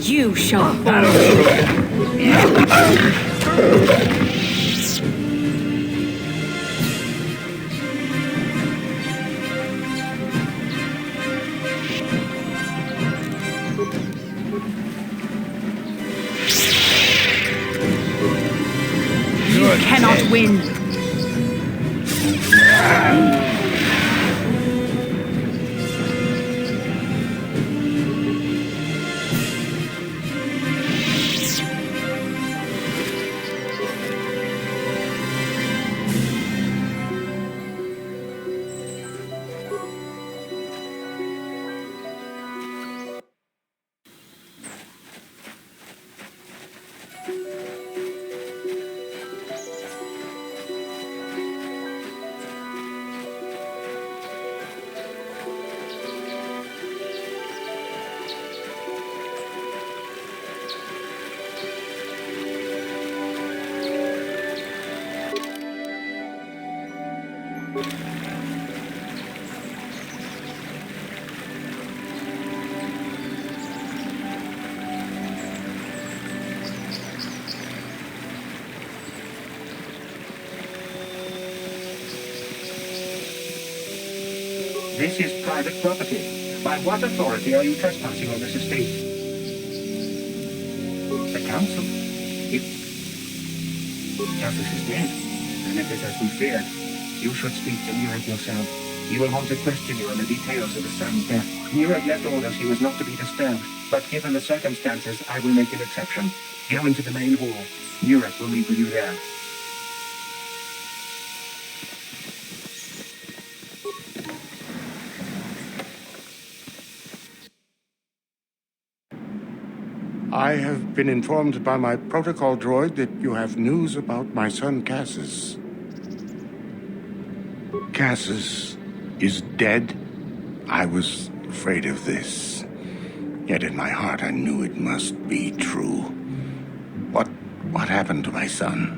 You shall fall. You cannot win. This is private property. By what authority are you trespassing on this estate? The council. Justice is dead, and it is as we feared. You should speak to Nureg yourself. He will want to question you on the details of the son's death. Nureg left orders he was not to be disturbed, but given the circumstances, I will make an exception. Go into the main hall. Nureg will meet with you there. I have been informed by my protocol droid that you have news about my son Cassius. Cassius is dead? I was afraid of this. Yet in my heart I knew it must be true. What happened to my son?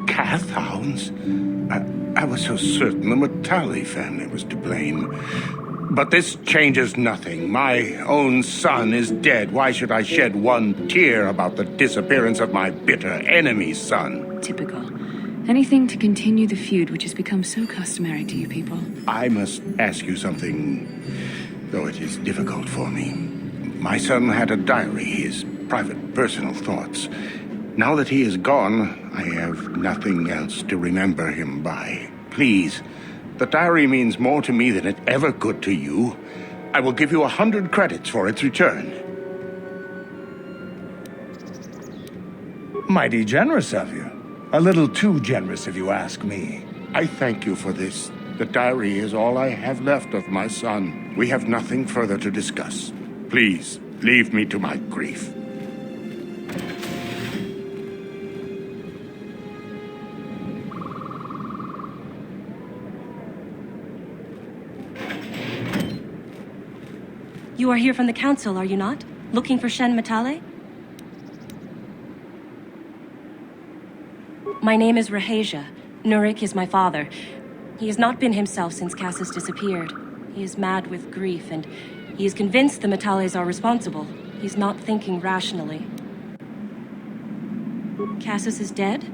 Cath hounds? I was so certain the Matali family was to blame. But this changes nothing. My own son is dead. Why should I shed one tear about the disappearance of my bitter enemy's son? Typical. Anything to continue the feud which has become so customary to you people. I must ask you something, though it is difficult for me. My son had a diary, his private personal thoughts. Now that he is gone, I have nothing else to remember him by. Please, the diary means more to me than it ever could to you. I will give you 100 credits for its return. Mighty generous of you. A little too generous, if you ask me. I thank you for this. The diary is all I have left of my son. We have nothing further to discuss. Please, leave me to my grief. You are here from the council, are you not? Looking for Shen Matale? My name is Rahasia. Nurik is my father. He has not been himself since Cassis disappeared. He is mad with grief, and he is convinced the Matales are responsible. He's not thinking rationally. Cassis is dead?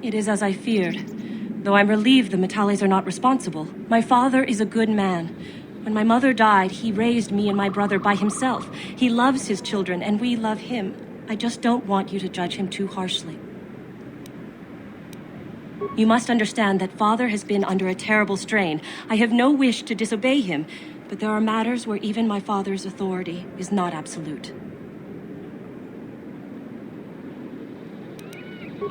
It is as I feared. Though I'm relieved the Matales are not responsible. My father is a good man. When my mother died, he raised me and my brother by himself. He loves his children, and we love him. I just don't want you to judge him too harshly. You must understand that father has been under a terrible strain. I have no wish to disobey him, but there are matters where even my father's authority is not absolute.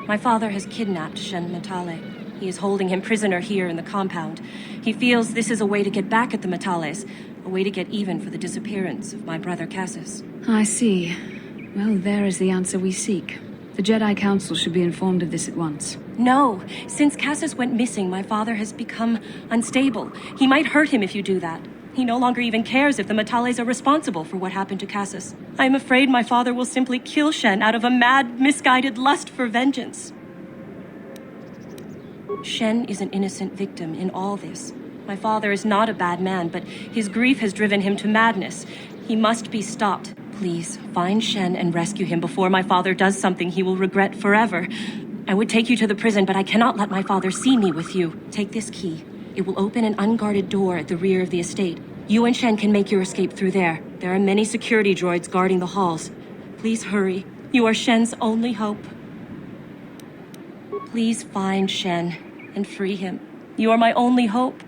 My father has kidnapped Shen Matale. He is holding him prisoner here in the compound. He feels this is a way to get back at the Matales, a way to get even for the disappearance of my brother Cassis. I see. Well, there is the answer we seek. The Jedi Council should be informed of this at once. No. Since Cassis went missing, my father has become unstable. He might hurt him if you do that. He no longer even cares if the Matales are responsible for what happened to Cassis. I am afraid my father will simply kill Shen out of a mad, misguided lust for vengeance. Shen is an innocent victim in all this. My father is not a bad man, but his grief has driven him to madness. He must be stopped. Please, find Shen and rescue him before my father does something he will regret forever. I would take you to the prison, but I cannot let my father see me with you. Take this key. It will open an unguarded door at the rear of the estate. You and Shen can make your escape through there. There are many security droids guarding the halls. Please hurry. You are Shen's only hope. Please find Shen and free him. You are my only hope.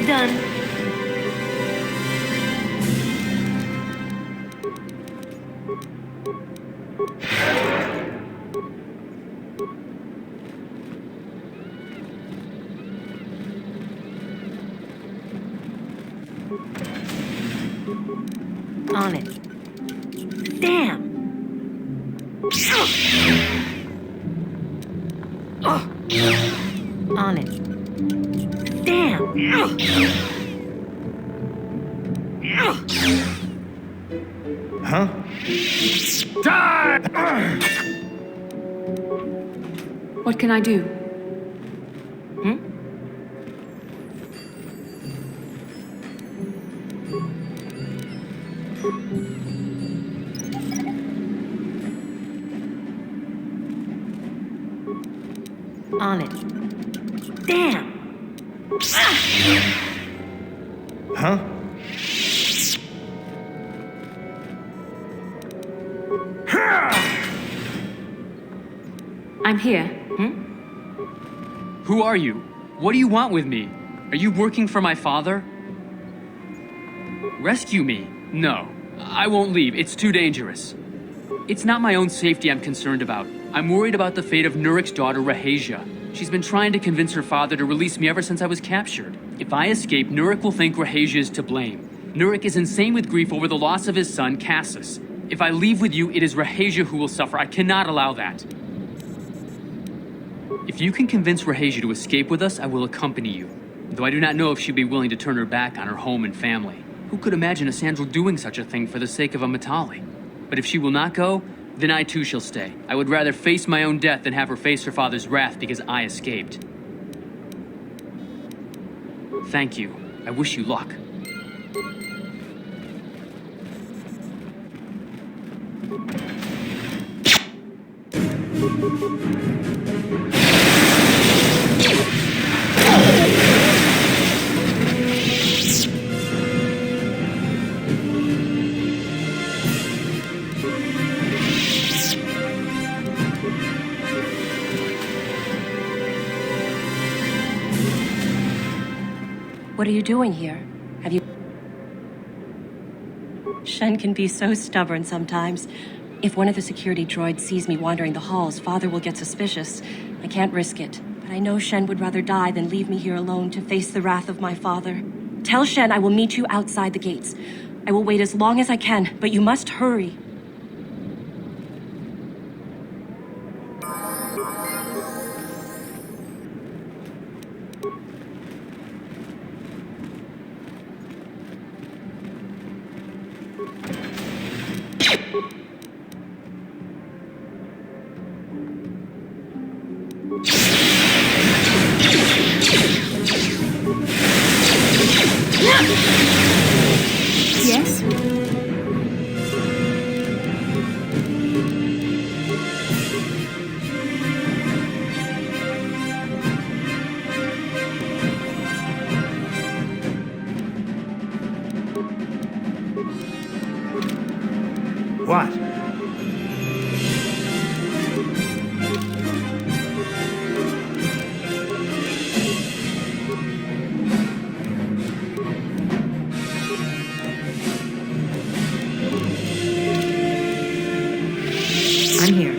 Done. On it. Damn! On it. Damn! Huh? Die! What can I do? On it. Damn! Huh? I'm here. Who are you? What do you want with me? Are you working for my father? Rescue me? No. I won't leave. It's too dangerous. It's not my own safety I'm concerned about. I'm worried about the fate of Nurik's daughter, Rahasia. She's been trying to convince her father to release me ever since I was captured. If I escape, Nurik will think Rahasia is to blame. Nurik is insane with grief over the loss of his son, Cassus. If I leave with you, it is Rahasia who will suffer. I cannot allow that. If you can convince Rahasia to escape with us, I will accompany you. Though I do not know if she'd be willing to turn her back on her home and family. Who could imagine a Sandral doing such a thing for the sake of a Matali? But if she will not go, then I too shall stay. I would rather face my own death than have her face her father's wrath because I escaped. Thank you. I wish you luck. What are you doing here? Have you... Shen can be so stubborn sometimes. If one of the security droids sees me wandering the halls, Father will get suspicious. I can't risk it. But I know Shen would rather die than leave me here alone to face the wrath of my father. Tell Shen I will meet you outside the gates. I will wait as long as I can, but you must hurry. Yes? What? I'm here.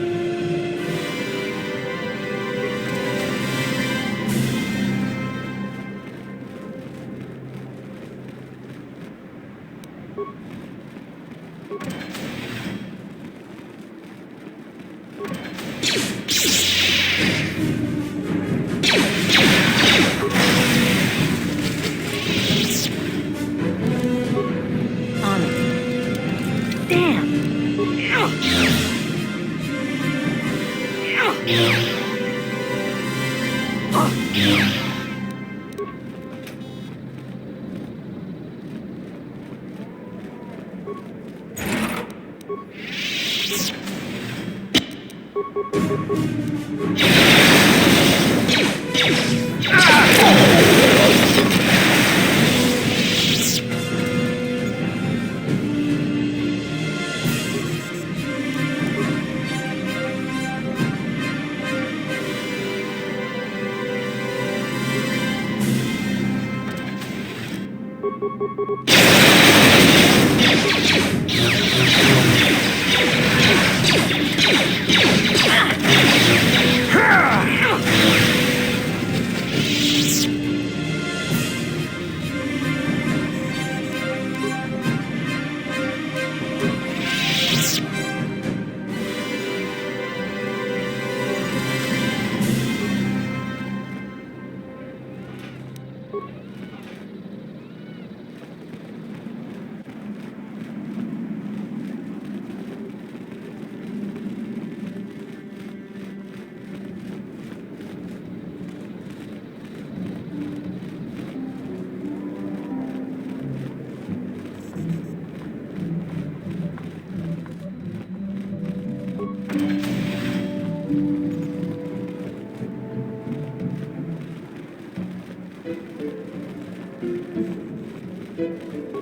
On it. Damn!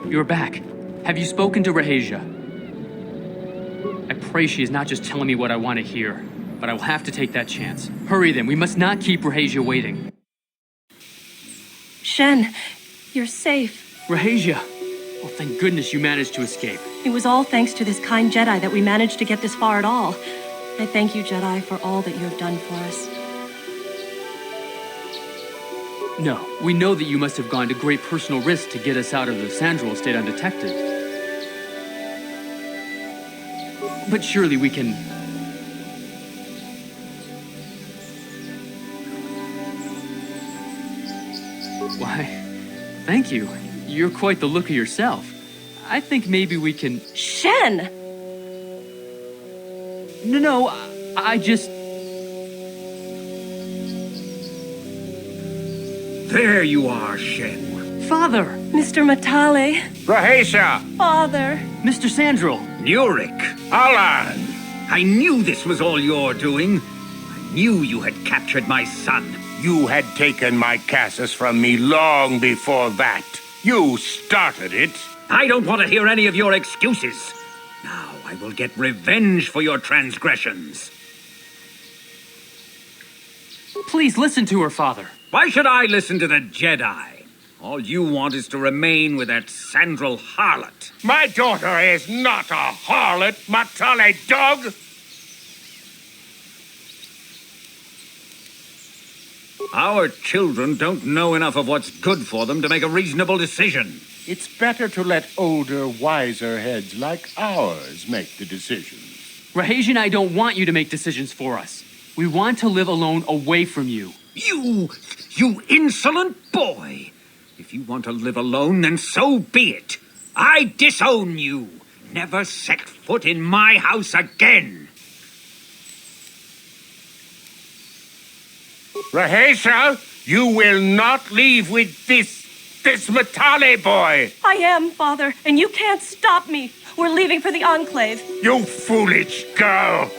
You're back. Have you spoken to Rahasia? I pray she is not just telling me what I want to hear, but I will have to take that chance. Hurry then, we must not keep Rahasia waiting. Shen, you're safe. Rahasia! Oh, thank goodness you managed to escape. It was all thanks to this kind Jedi that we managed to get this far at all. I thank you, Jedi, for all that you have done for us. No, we know that you must have gone to great personal risk to get us out of the Sandral estate undetected. But surely we can... Why, thank you. You're quite the looker yourself. I think maybe we can... Shen! No, I just... There you are, Shen. Father! Mr. Matale. Rahasia! Father! Mr. Sandral! Nurik! Alan! I knew this was all your doing. I knew you had captured my son. You had taken my Cassus from me long before that. You started it. I don't want to hear any of your excuses. Now I will get revenge for your transgressions. Please listen to her, Father. Why should I listen to the Jedi? All you want is to remain with that Sandral harlot. My daughter is not a harlot, Matale dog! Our children don't know enough of what's good for them to make a reasonable decision. It's better to let older, wiser heads like ours make the decisions. Rahasia and I don't want you to make decisions for us. We want to live alone away from you. You insolent boy! If you want to live alone, then so be it. I disown you. Never set foot in my house again. Rahasia, you will not leave with this Matale boy. I am, Father, and you can't stop me. We're leaving for the Enclave. You foolish girl.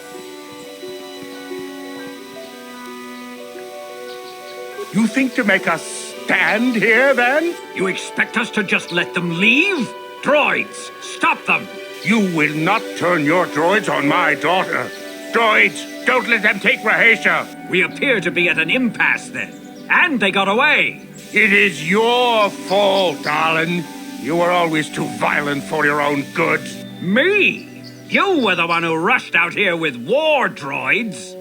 You think to make us stand here, then? You expect us to just let them leave? Droids, stop them! You will not turn your droids on my daughter. Droids, don't let them take Rahasia. We appear to be at an impasse, then. And they got away. It is your fault, Alan. You were always too violent for your own good. Me? You were the one who rushed out here with war droids.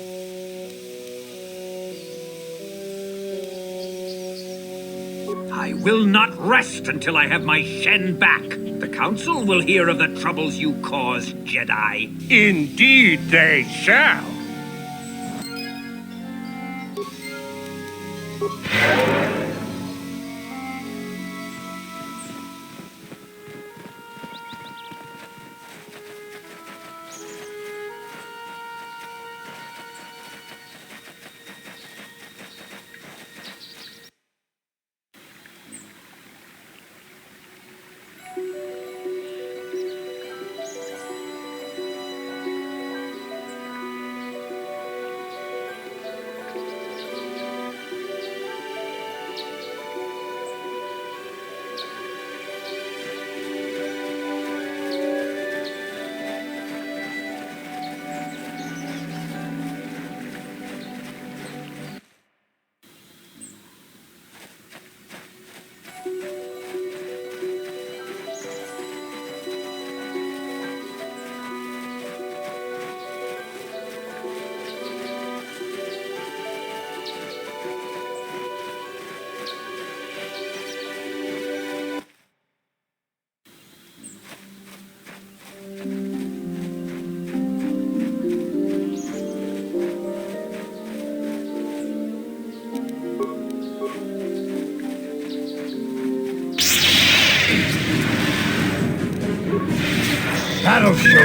I will not rest until I have my Shen back. The Council will hear of the troubles you caused, Jedi. Indeed they shall. That'll show you.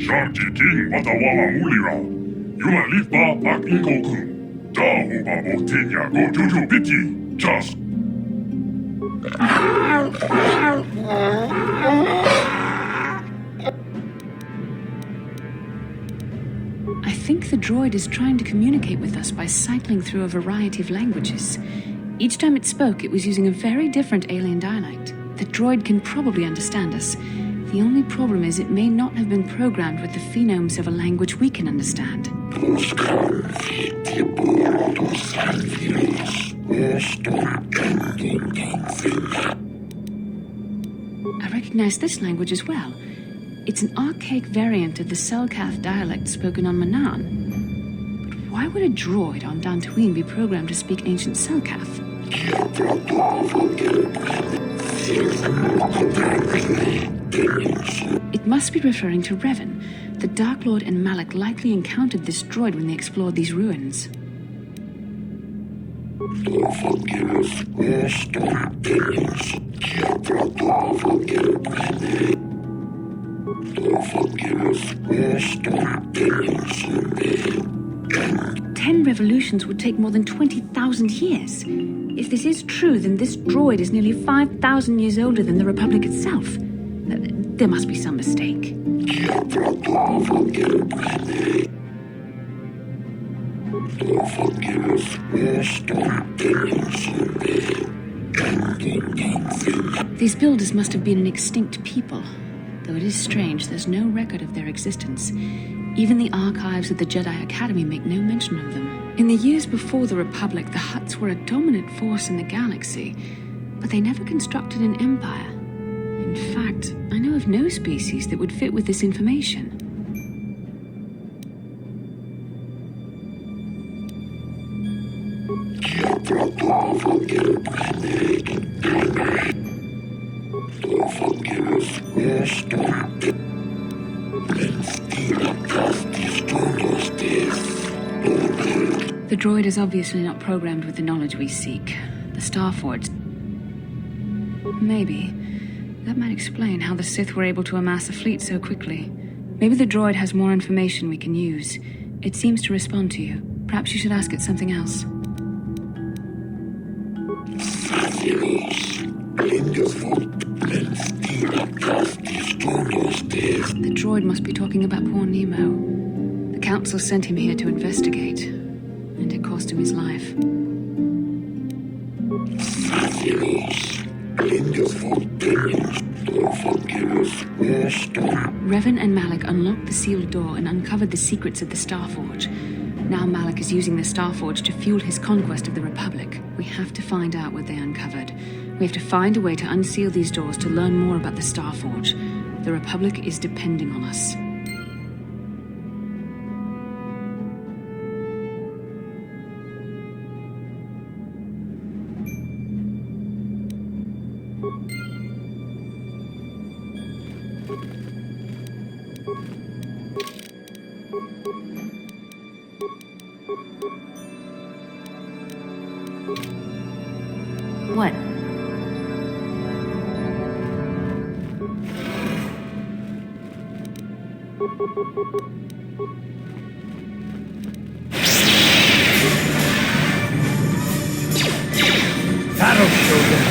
Shartiting watawala ulira. Yula lipa ak ikokun. Dahuba boktinya go juju piti. Just. I think the droid is trying to communicate with us by cycling through a variety of languages. Each time it spoke, it was using a very different alien dialect. The droid can probably understand us. The only problem is it may not have been programmed with the phonemes of a language we can understand. I recognize this language as well. It's an archaic variant of the Selkath dialect spoken on Manaan. But why would a droid on Dantooine be programmed to speak ancient Selkath? It must be referring to Revan. The Dark Lord and Malak likely encountered this droid when they explored these ruins. Ten revolutions would take more than 20,000 years. If this is true, then this droid is nearly 5,000 years older than the Republic itself. There must be some mistake. These builders must have been an extinct people. Though it is strange, there's no record of their existence. Even the archives of the Jedi Academy make no mention of them. In the years before the Republic, the Hutts were a dominant force in the galaxy, but they never constructed an empire. In fact, I know of no species that would fit with this information. The droid is obviously not programmed with the knowledge we seek. The Starforged. Maybe. That might explain how the Sith were able to amass a fleet so quickly. Maybe the droid has more information we can use. It seems to respond to you. Perhaps you should ask it something else. The droid must be talking about poor Nemo. The Council sent him here to investigate, and it cost him his life. Revan and Malak unlocked the sealed door and uncovered the secrets of the Starforge. Now Malak is using the Starforge to fuel his conquest of the Republic. We have to find out what they uncovered. We have to find a way to unseal these doors to learn more about the Starforge. The Republic is depending on us. What? That'll show them.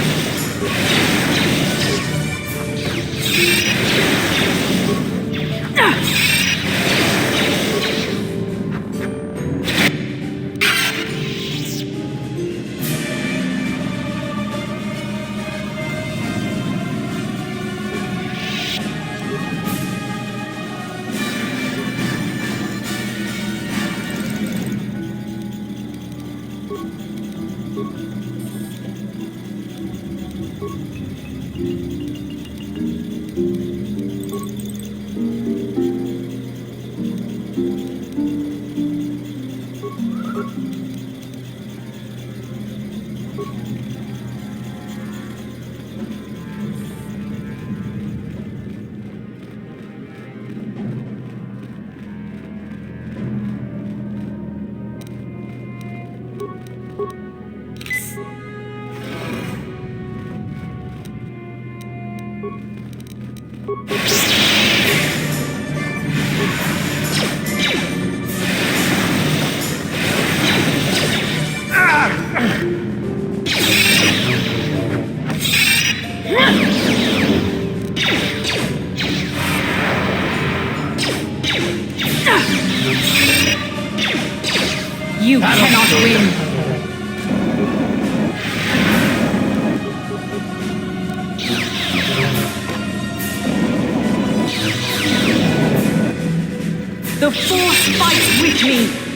The Force fights with me!